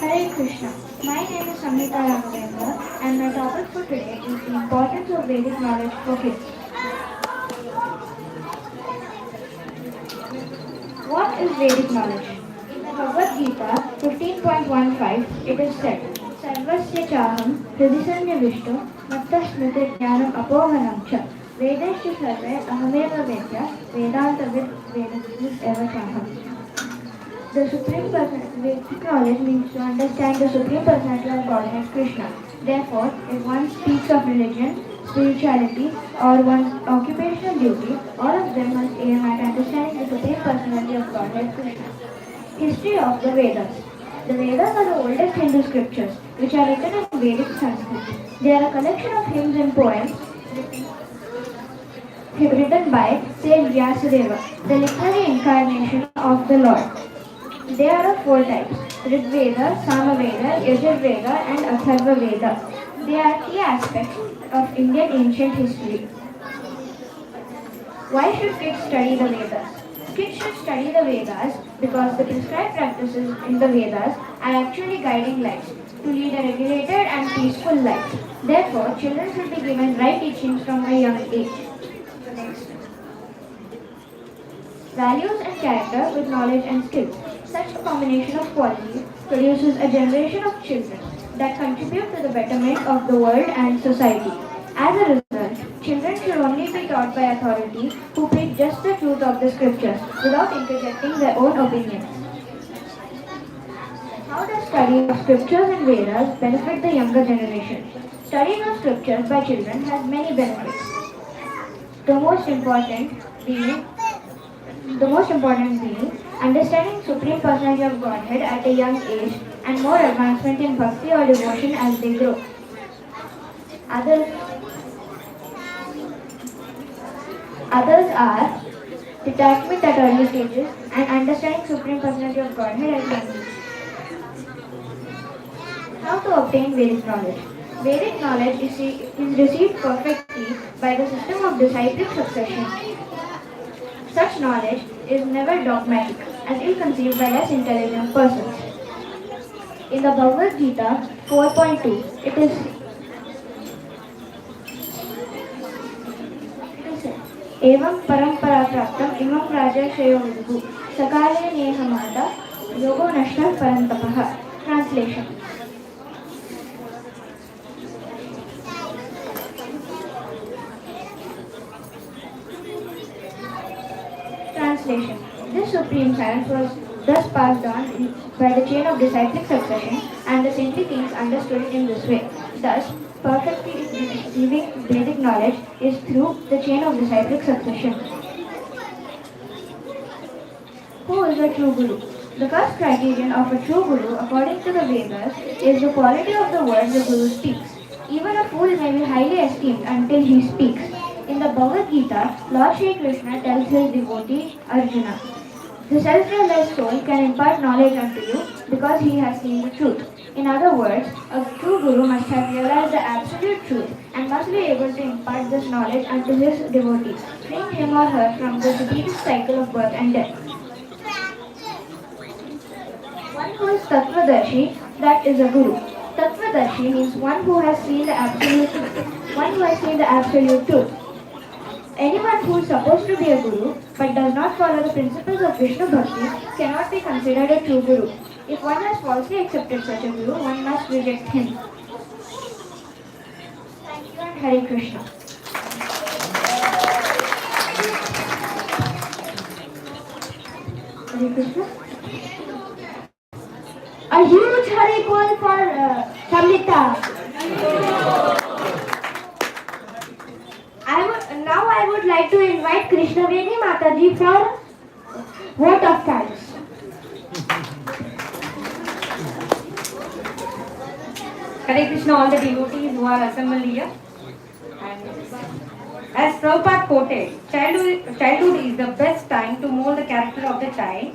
Hare Krishna. My name is Samhita Raghuvendra and my topic for today is the importance of Vedic knowledge for kids. What is Vedic knowledge? In the Bhagavad Gita 15.15 it is said, Sarvasya chaham hridisannavishto matta smriti jnanam apohanam cha vedeshu sarve ahameva vedya vedanta vedavis eva chaham. The Supreme Personality, Vedic knowledge means to understand the Supreme Personality of Godhead Krishna. Therefore, if one speaks of religion, spirituality, or one's occupational duty, all of them must aim at understanding the Supreme Personality of Godhead Krishna. History of the Vedas. The Vedas are the oldest Hindu scriptures, which are written in Vedic Sanskrit. They are a collection of hymns and poems written by sage Vyasadeva, the literary incarnation of the Lord. There are four types: Rig Veda, Samaveda, Yajurveda and Atharva Veda. They are key aspects of Indian ancient history. Why should kids study the Vedas? Kids should study the Vedas because the prescribed practices in the Vedas are actually guiding lives to lead a regulated and peaceful life. Therefore, children should be given right teachings from a young age. Next. Values and character with knowledge and skills. Such a combination of qualities produces a generation of children that contribute to the betterment of the world and society. As a result, children should only be taught by authorities who preach just the truth of the scriptures without interjecting their own opinions. How does study of scriptures and Vedas benefit the younger generation? Studying of scriptures by children has many benefits. The most important being understanding Supreme Personality of Godhead at a young age and more advancement in bhakti or devotion as they grow. Others are detachment at early stages and understanding Supreme Personality of Godhead at young age. How to obtain Vedic knowledge? Vedic knowledge is received perfectly by the system of disciplic succession. Such knowledge is never dogmatic, as ill-conceived by less intelligent persons. In the Bhagavad Gita 4.2, it is said, Evam parampara praptam imam raja shayo vidu sakale nehamata yogo nashta parantapaha. Translation. Translation. This supreme science was thus passed on by the chain of disciplic succession, and the saintly kings understood it in this way. Thus, perfectly receiving Vedic knowledge is through the chain of disciplic succession. Who is a true guru? The first criterion of a true guru, according to the Vedas, is the quality of the words the guru speaks. Even a fool may be highly esteemed until he speaks. In the Bhagavad Gita, Lord Shri Krishna tells his devotee Arjuna, the self-realized soul can impart knowledge unto you because he has seen the truth. In other words, a true guru must have realized the absolute truth and must be able to impart this knowledge unto his devotee, freeing him or her from the repeated cycle of birth and death. One who is Tattvadarshi, that is a guru. Tattva Tastvadarshi means one who has seen the absolute truth. Anyone who is supposed to be a guru but does not follow the principles of Vishnu Bhakti cannot be considered a true guru. If one has falsely accepted such a guru, one must reject him. Thank you and Hare Krishna. Hare Krishna. A huge Hare call for Samhita. Now I would like to invite Krishna Veni Mataji for vote of thanks. Hare Krishna, all the devotees who are assembled here. And as Prabhupada quoted, childhood is the best time to mold the character of the child.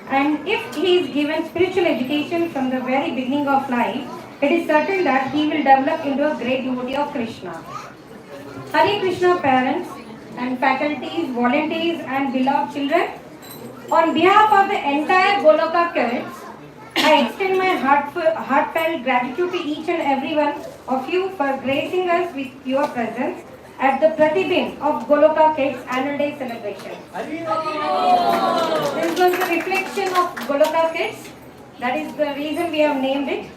And if he is given spiritual education from the very beginning of life, it is certain that he will develop into a great devotee of Krishna. Hare Krishna parents and faculties, volunteers and beloved children, on behalf of the entire Goloka Kids, I extend my heartfelt gratitude to each and every one of you for gracing us with your presence at the Pratibin of Goloka Kids Annual Day celebration. This was the reflection of Goloka Kids. That is the reason we have named it.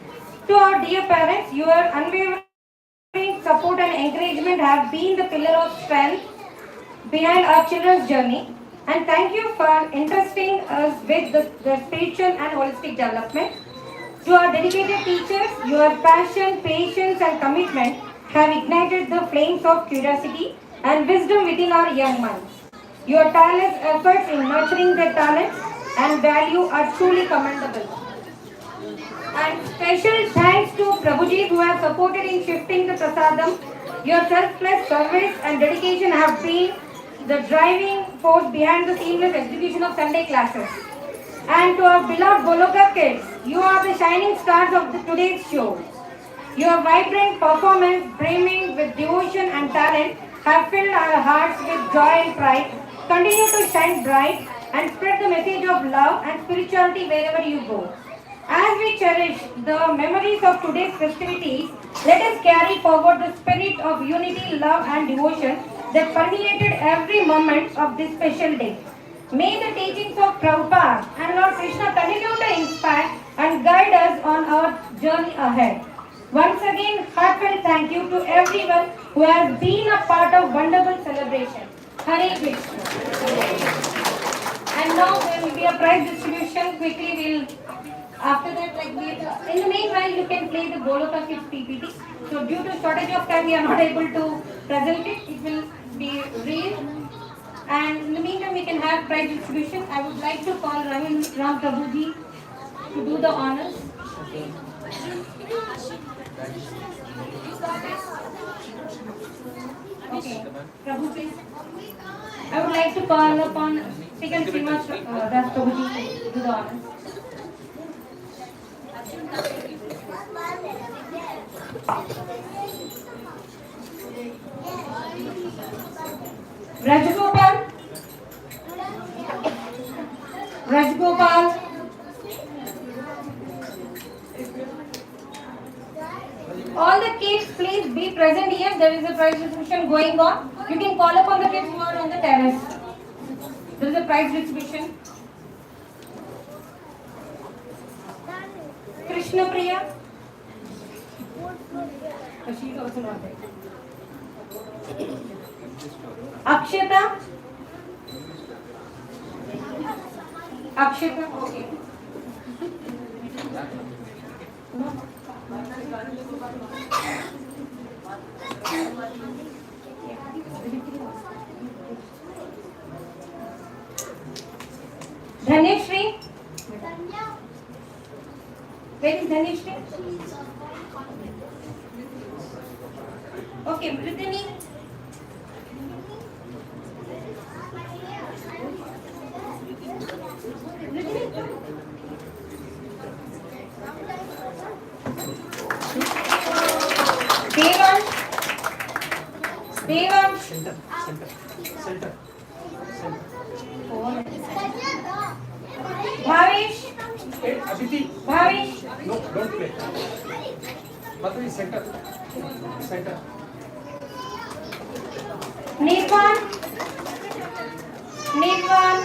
To our dear parents, your unwavering support and encouragement have been the pillar of strength behind our children's journey. And thank you for entrusting us with the spiritual and holistic development. To our dedicated teachers, your passion, patience and commitment have ignited the flames of curiosity and wisdom within our young minds. Your tireless efforts in nurturing their talents and value are truly commendable. And special thanks to Prabhuji who have supported in shifting the prasadam. Your selfless service and dedication have been the driving force behind the seamless execution of Sunday classes. And to our beloved Goloka Kids, you are the shining stars of today's show. Your vibrant performance, brimming with devotion and talent, have filled our hearts with joy and pride. Continue to shine bright and spread the message of love and spirituality wherever you go. As we cherish the memories of today's festivities, let us carry forward the spirit of unity, love and devotion that permeated every moment of this special day. May the teachings of Prabhupada and Lord Krishna continue to inspire and guide us on our journey ahead. Once again, heartfelt thank you to everyone who has been a part of wonderful celebration. Hare Krishna. And now there will be a prize distribution. Quickly we'll, after that, in the meanwhile you can play the Goloka Kids PPT. So due to shortage of time we are not able to present it. It will be read. And in the meantime we can have prize distribution. I would like to call Ram Prabhuji to do the honors. Okay, Prabhu please. I would like to call upon Second Srimad Das Prabhuji to do the honors. Rajgopal. Rajgopal. All the kids, please be present here. There is a prize distribution going on. You can call upon the kids who are on the terrace. There is a prize distribution. Krishna Priya. She is also not there. Akshata. Akshata, okay. Dhaneshri. Where is Dhaneshri? Okay, Brittany. Devansh. Center. Bhavish. Bhavish. No, don't play. मतलब centre centre Nirvan. Nirvan.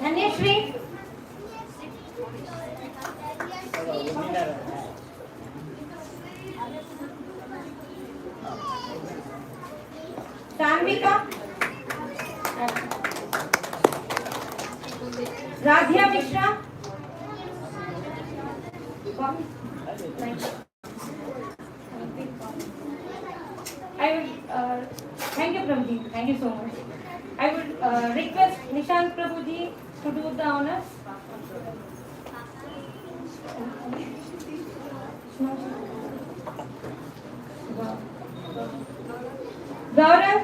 Dhanyashri. Tanvika. Radhya Mishra. I would thank you, Prabhuji. Thank you so much. I would request Nishant Prabhuji to do the honors. Gaurav.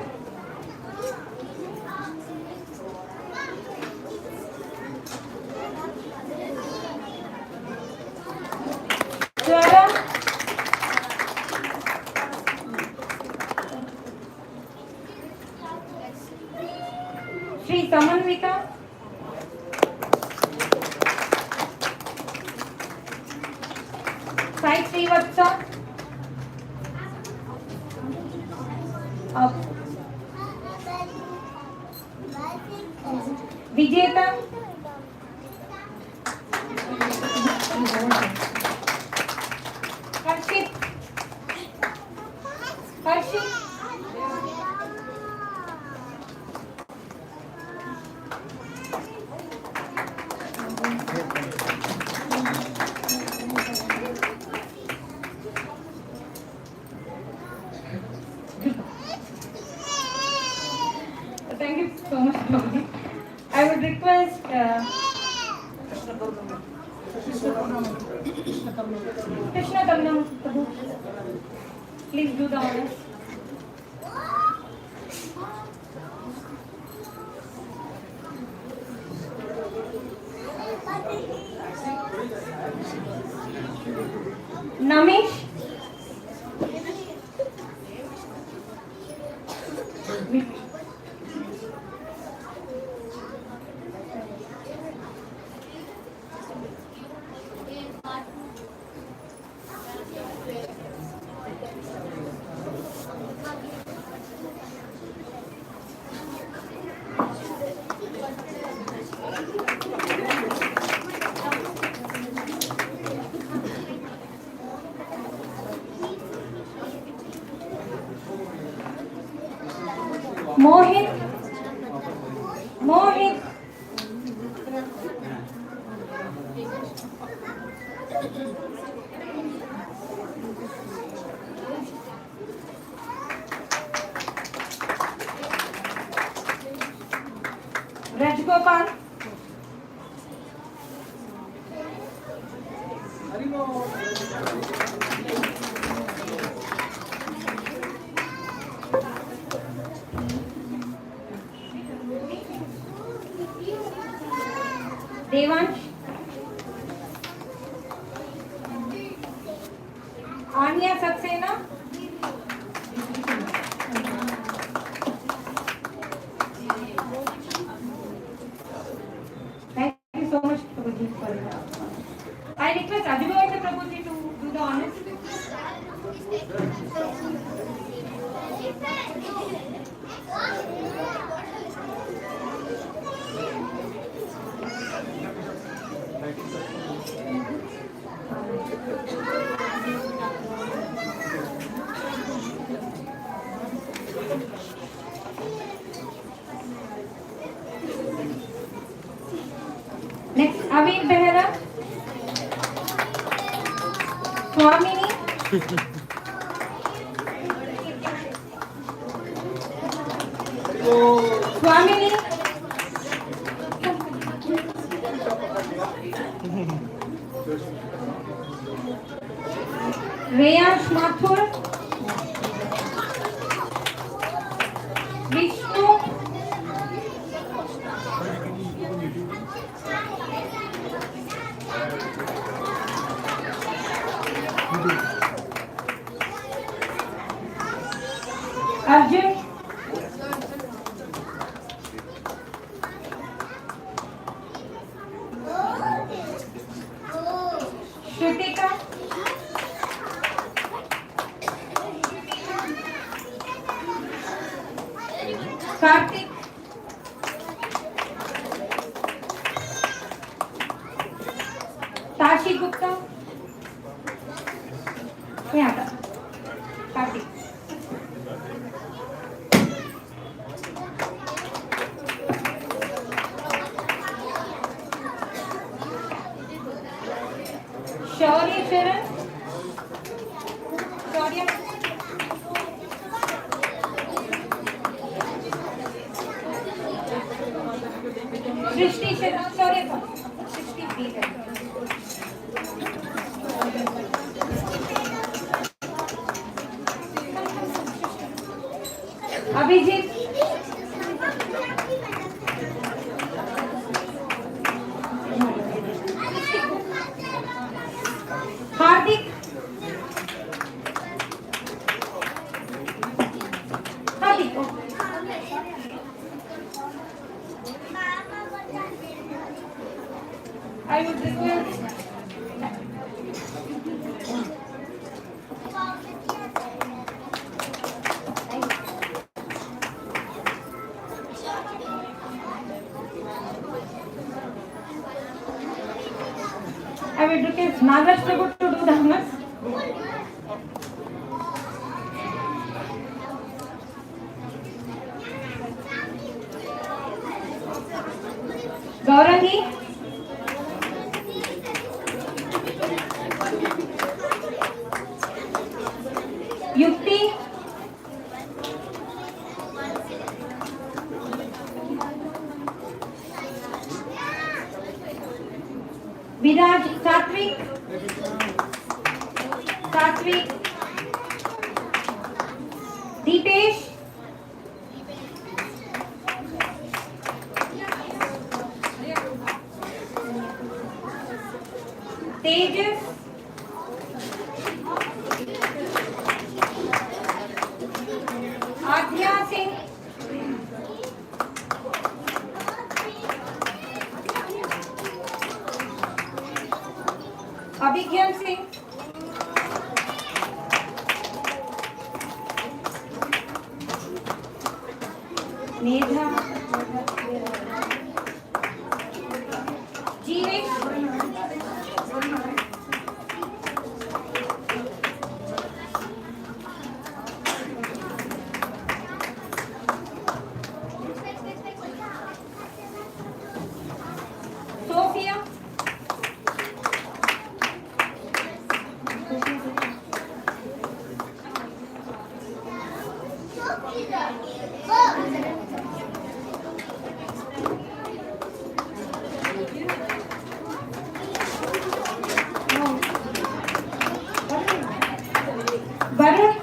Swara. Shri Samanvika. Sai Srivatsa. Vijeta. Harshit. Harshit. Thank you so much, Prabhuji. I would request Krishna Karnam Prabhu, please do the honors. Namish. Mohit. Mohit. Rajgopal. Devansh. Anya Saxena. Thank you so much, Prabhuji, for it. I request Adhigovinda Prabhuji to do the honors. Next, Amir Behera. Swamini. Swamini. Reyansh Mathur. Vishnu. Arjun. Kartik, Tashi Gupta, हे आता कार्तिक, शौर्य चरण, शौर्य, सृष्टि चरण, शौर्य था, सृष्टि भी है, अभिजीत, हार्दिक, हार्दिक, I would request I would request Nagaraj Prabhu to do the honors. Gaurangi, Yukti, Viraj, Satvik, Satvik, Deepesh, Tejas, Adhya Singh, Abhigyan Singh, Medha, Jeevesh, Sophia, Bharat,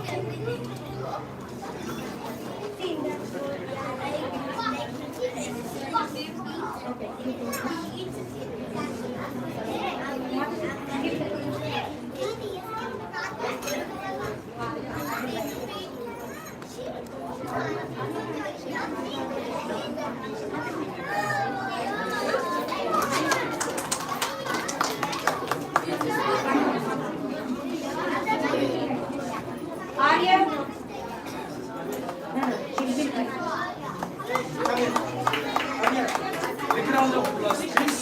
Arya, Big round of applause, please.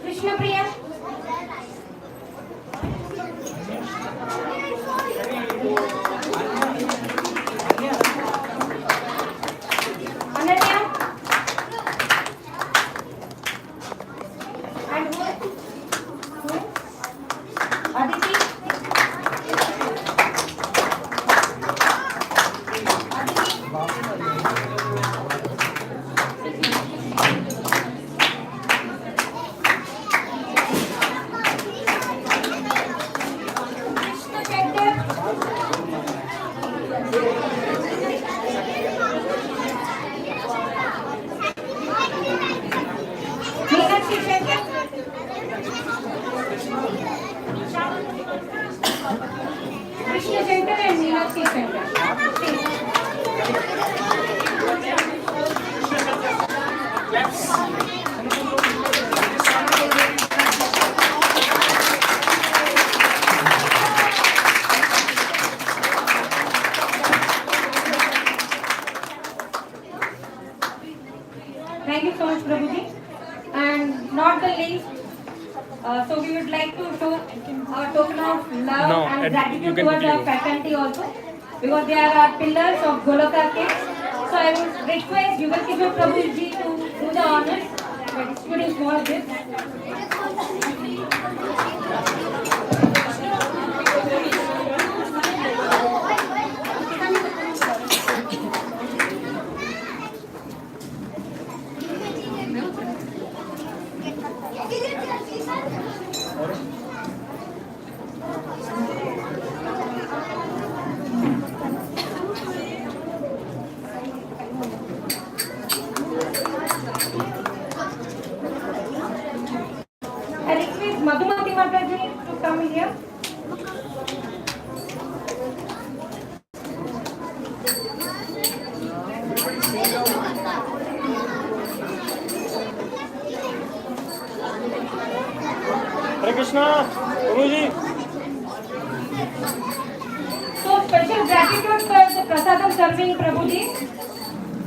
Krishna Priya, Ananya, and who? Aditi, Krishna Shankar, Meenakshi Shankar, Krishna Shankar and Meenakshi Shankar. Thank you so much, Prabhuji. And not the least, so we would like to show our token of love No, and you gratitude can towards quickly our go. faculty also, because they are our pillars of Goloka Kids. So I would request Yugal Prabhuji to do the honors by distributing small gifts. I request Madhumati Mataji to come here. Hare Krishna, Prabhuji. So special gratitude for the prasadam serving Prabhuji.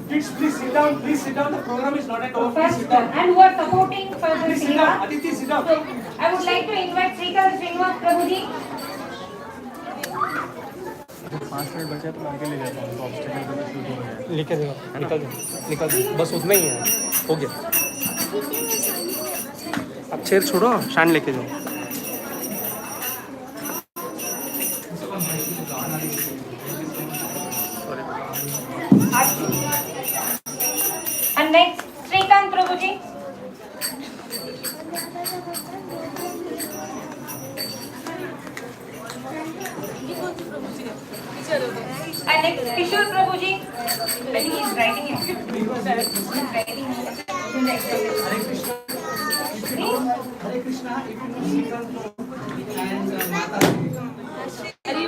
Kids, please sit down. Please sit down. The program is not at all. Please First, sit down. and who are supporting for the Please sit down. Seva. Aditi, sit down. So I would like to invite Srikar Srinivas Prabhuji. 5 minute बचे तो आगे ले जाता हूँ, obstacle पे तो shoot हो गया। लिखे देगा, निकल दो, बस उतना ही है, हो गया। अब चेयर छोड़ो, शान लेके जाओ। And next, Srikant Prabhuji. And next, Kishore Prabhuji. I think he's writing it. He's writing it. Hare Krishna, if you know Srikant and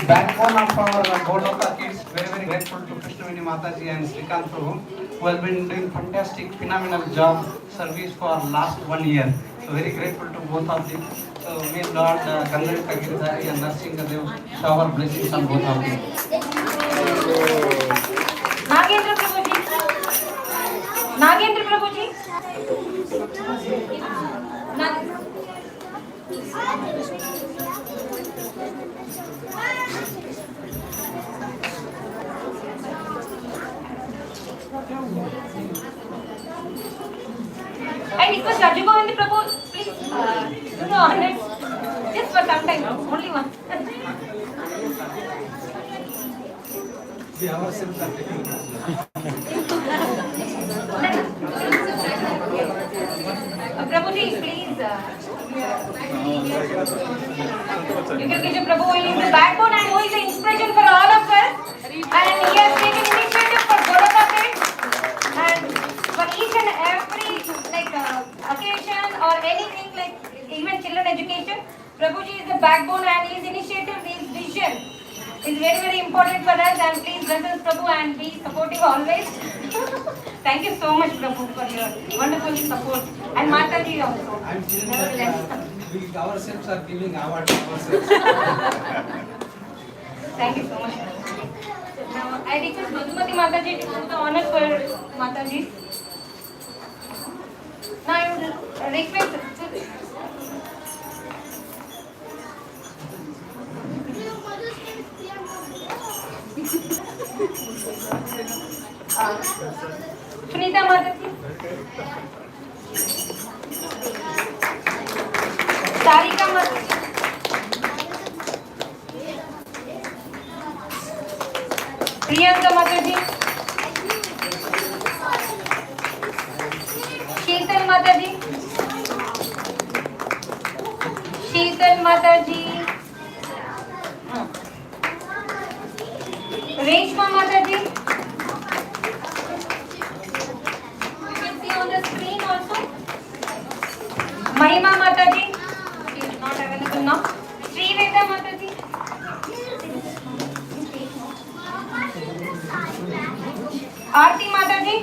backbone of our Goloka Kids, very grateful to Krishnavini Mataji and Srikant Prabhu, who has been doing fantastic, phenomenal job, service for last 1 year. So very grateful to both of them. So may Lord Gandharika Giridhari and Narsinga Dev shower blessings on both of them. Nagendra Prabhuji. Nagendra Prabhuji. I request Raju Govind Prabhu, please do the honors just for some time, only one. Ourselves are taking Prabhuji, please. Yugal Prabhu is the backbone and who is the inspiration for all of us. And he has taken initiative for Goloka Kids. And for each and every occasion or anything like even children education, Prabhuji is the backbone and his initiative, his vision is very important for us. And please bless us, Prabhu, and be supportive always. Thank you so much, Prabhu, for your wonderful support. And Mataji also. I'm feeling that we ourselves are giving award to ourselves. Thank you so much. Now I request Madhumati Mataji to do the honor for Mataji. Now I would request Sunita Mataji, Sarika Mataji, Priyanka Mataji, Sheetal Mataji, Reshma Mataji. You can see on the screen also. Mahima Mataji. She is not available now. Sriveda Mataji. Aarti Mataji.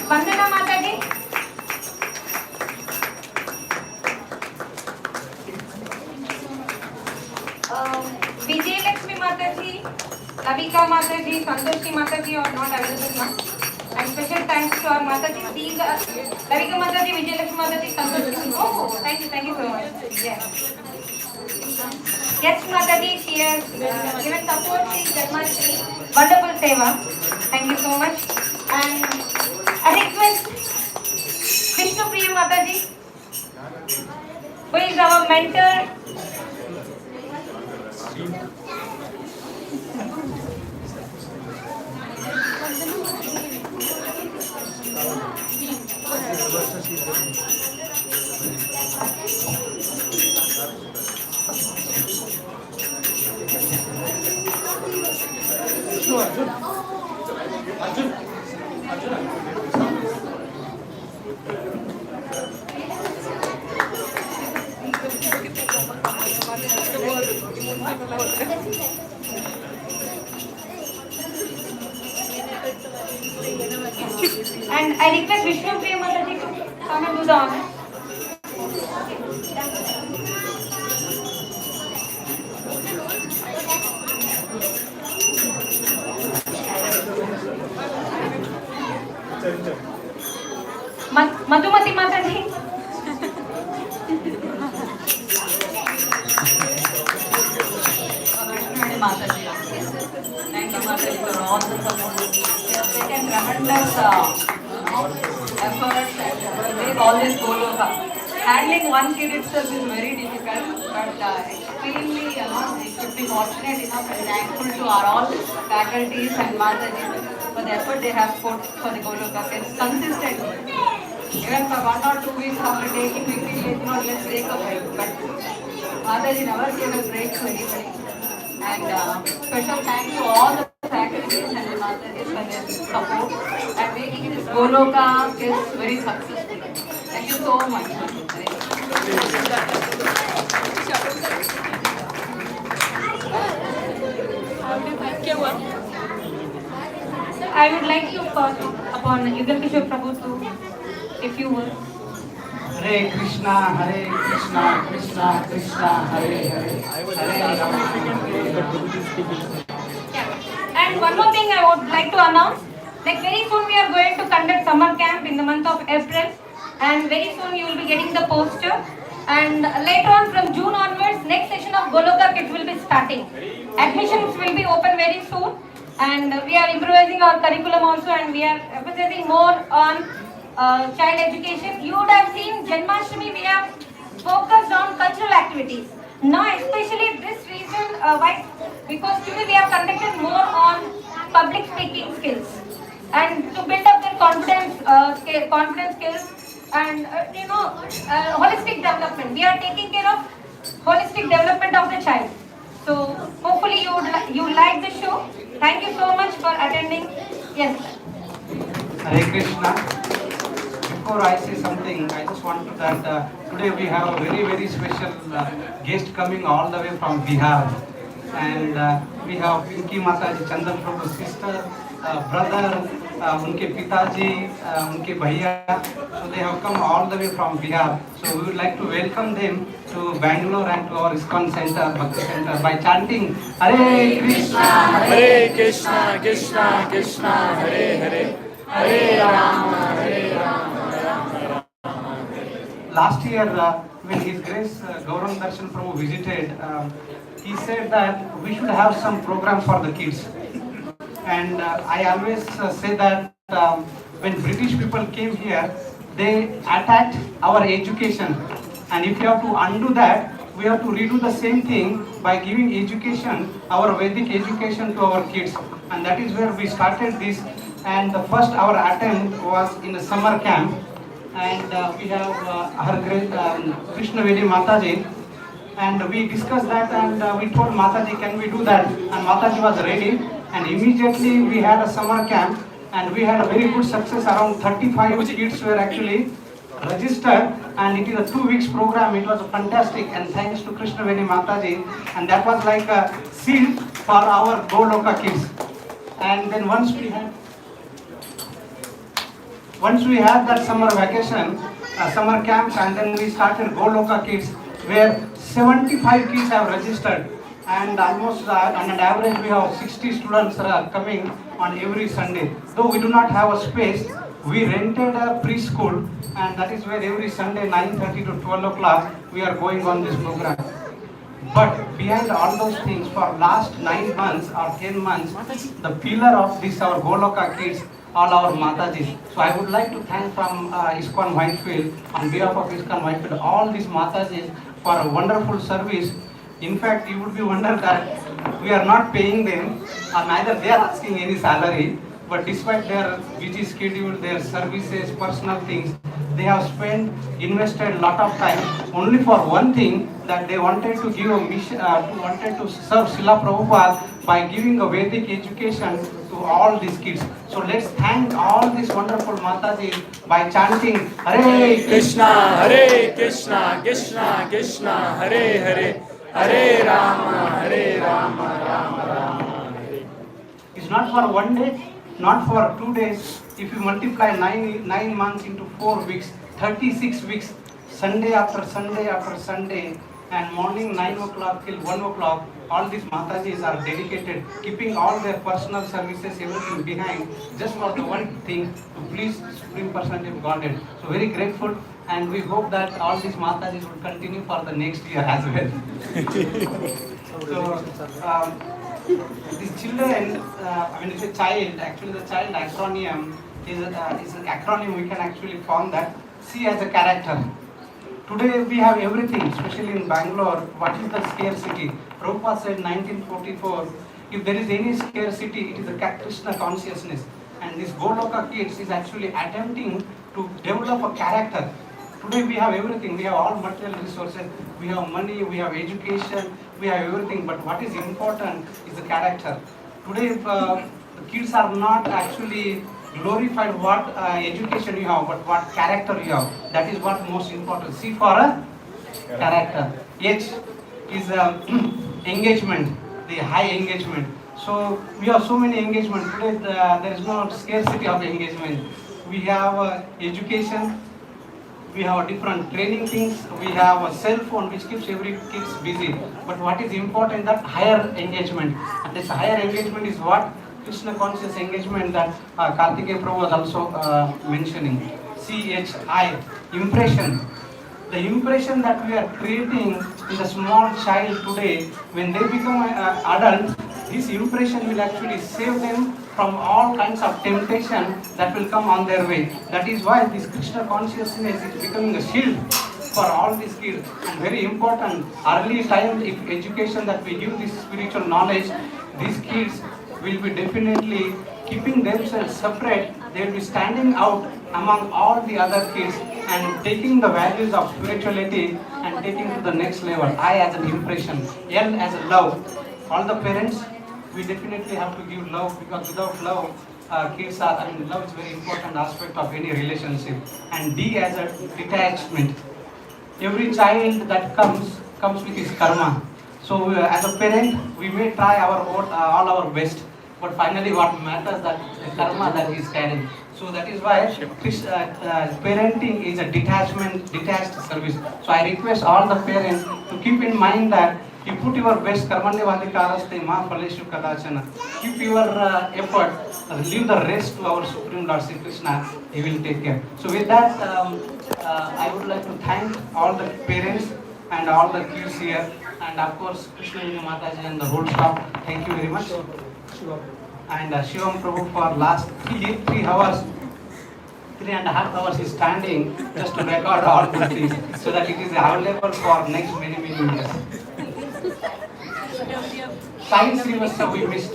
Vandana Mataji. Lavika Mataji, Santoshi Mataji are not available now. And special thanks to our Mataji. These are Lavika Mataji, Vijayalakshmi Mataji, Santoshi. Oh, thank you so much. Yes. Yes, Mataji, she has given support to Janmashtami. Wonderful seva. Thank you so much. And I request Vishnu Priya Mataji, who is our mentor. And I request Vishnu Priya Mataji to come and do the honor. Madhumati Mataji. Mataji. Thank you, Mataji, for all the support. You have taken tremendous efforts and make all this Goloka. Handling one kid itself is very difficult, but extremely, we should be fortunate enough and thankful to our all faculties and Mataji for the effort they have put for the Goloka Kids consistently. Even for 1 or 2 weeks after taking, we feel let's take a break. But Mataji never gave a break to anybody. And special thanks to all the faculties and the Matajis for their support and making this Goloka Kids very successful. Thank you so much. I would like to call upon Yugal Kishore Prabhu to a few words. Hare Krishna, Krishna Krishna, Hare Hare, Hare Rama. And one more thing I would like to announce, like very soon we are going to conduct summer camp in the month of April, and very soon you will be getting the poster. And later on from June onwards, next session of Goloka Kids will be starting. Admissions will be open very soon, and we are improvising our curriculum also, and we are emphasizing more on child education. You would have seen Janmashtami, we have focused on cultural activities. Now especially this reason why, because today we have conducted more on public speaking skills and to build up their confidence skills and holistic development. We are taking care of holistic development of the child. So hopefully you like the show. Thank you so much for attending. Yes. Hare Krishna. Before I say something, I just want to that today we have a very special guest coming all the way from Bihar, and we have Pinky Mataji, Chandan Prabhu's sister, brother, unke pitaji, unke bhaiya. So they have come all the way from Bihar. So we would like to welcome them to Bangalore and to our ISKCON Center, Bhakti Center by chanting Hare Krishna, Krishna Krishna, Hare Hare, Hare Rama, Hare Rama. Last year, when His Grace Gaurang Darshan Prabhu visited, he said that we should have some program for the kids. And I always say that when British people came here, they attacked our education. And if you have to undo that, we have to redo the same thing by giving education, our Vedic education to our kids. And that is where we started this. And the first our attempt was in a summer camp. And we have her great Krishna Vedi Mataji, and we discussed that, and we told Mataji, can we do that? And Mataji was ready, and immediately we had a summer camp, and we had a very good success. Around 35 kids were actually registered, and it is a 2 weeks program. It was fantastic, and thanks to Krishna Vedi Mataji, and that was like a seal for our Goloka Kids. And then once we had that summer vacation, summer camp, and then we started Goloka Kids, where 75 kids have registered. and almost on an average we have 60 students coming on every Sunday. Though we do not have a space, we rented a preschool, and that is where every Sunday 9:30 to 12 o'clock we are going on this program. But behind all those things, for last 9 months or 10 months, the pillar of this our Goloka Kids, all our Matajis. So I would like to thank from ISKCON Whitefield, on behalf of ISKCON Whitefield, all these Matajis for a wonderful service. In fact, you would be wondering that we are not paying them, or neither they are asking any salary. But despite their busy schedule, their services, personal things, they have invested a lot of time only for one thing, that they wanted to give a mission, wanted to serve Srila Prabhupada by giving a Vedic education to all these kids. So let's thank all these wonderful Matajis by chanting Hare Krishna, Hare Krishna, Krishna Krishna, Hare Hare, Hare Rama, Hare Rama, Rama Rama, Hare. It's not for one day, not for 2 days. If you multiply 9 months into 4 weeks, 36 weeks, Sunday after Sunday after Sunday, and morning 9 o'clock till 1 o'clock, all these Matajis are dedicated, keeping all their personal services, everything behind, just for the one thing, to please Supreme Personality of Godhead. So very grateful, and we hope that all these Matajis will continue for the next year as well. So, these children, it's a child, actually the child acronym is an acronym we can actually form that C as a character. Today we have everything, especially in Bangalore. What is the scarcity? Prabhupada said 1944, if there is any scarcity, it is the Krishna consciousness. And this Goloka Kids is actually attempting to develop a character. Today we have everything, we have all material resources, we have money, we have education, we have everything, but what is important is the character. Today the kids are not actually glorified what education you have, but what character you have. That is what most important. C for a character. H is engagement, the high engagement. So we have so many engagement. Today there is no scarcity of engagement. We have education, we have different training things, we have a cell phone which keeps every kid busy. But what is important, that higher engagement. And this higher engagement is what? Krishna conscious engagement that Kartikeya Prabhu was also mentioning. CHI, impression. The impression that we are creating in the small child today, when they become adults, this impression will actually save them from all kinds of temptation that will come on their way. That is why this Krishna consciousness is becoming a shield for all these kids. And very important, early time, if education that we give this spiritual knowledge, these kids will be definitely keeping themselves separate. They will be standing out among all the other kids and taking the values of spirituality and taking to the next level. I as an impression, L as a love. All the parents, we definitely have to give love, because without love, kids are, love is a very important aspect of any relationship. And D as a detachment. Every child that comes with his karma. So as a parent, we may try all our best, but finally what matters that the karma that he is carrying. So that is why parenting is a detached service. So I request all the parents to keep in mind that you put your best, karmanyavadikaraste ma phaleshu kadachana. Keep your effort, leave the rest to our Supreme Lord Sri Krishna. He will take care. So with that, I would like to thank all the parents and all the kids here, and of course Krishna Mataji and the whole staff. Thank you very much. And Shivam Prabhu for last 3 hours, 3.5 hours is standing just to record all these things, so that it is available for next many years. Science Srivastava we missed.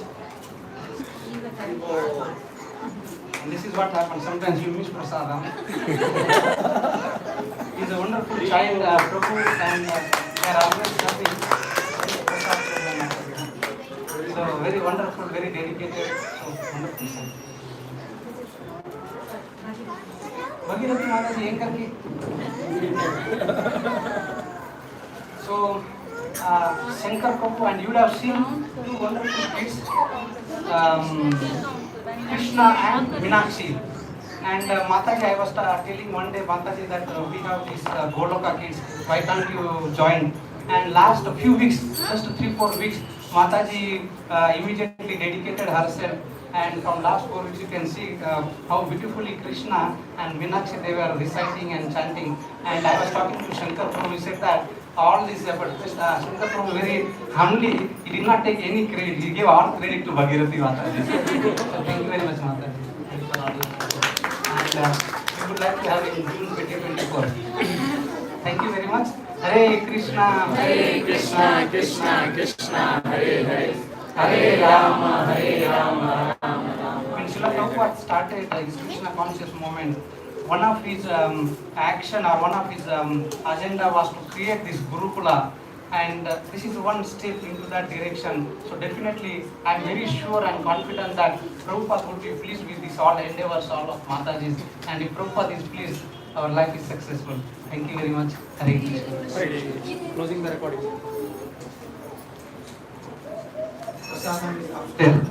And this is what happens. Sometimes you miss Prasadam. He's a wonderful child, Prabhu, and they are always serving. So very wonderful, very dedicated, so wonderful son. Bhagirathi Mataji, aim karke. So Shankar Prabhu, and you would have seen 2 wonderful kids, Krishna and Meenakshi. And Mataji, I was telling one day Mataji that we have these Goloka Kids. Why can't you join? And last few weeks, just 3-4 weeks, Mataji immediately dedicated herself. And from last 4 weeks, you can see how beautifully Krishna and Meenakshi they were reciting and chanting. And I was talking to Shankar Prabhu, he said that all this effort, Shankar Prabhu very humbly, he did not take any credit, he gave all credit to Bhagirathi Mataji. So thank you very much, Mataji. Thank you for all this. And we would like to have it in June 2024. Thank you very much. Hare Krishna, Krishna Krishna, Hare Hare, Hare Rama, Rama Rama. When Srila Prabhupada started his Krishna conscious movement, one of his action or one of his agenda was to create this Gurukula, and this is one step into that direction. So definitely, I am very sure and confident that Prabhupada would be pleased with this all endeavors, all of Mataji's, and if Prabhupada is pleased, our life is successful. Thank you very much. Hare Krishna. Closing the recording. Upstairs.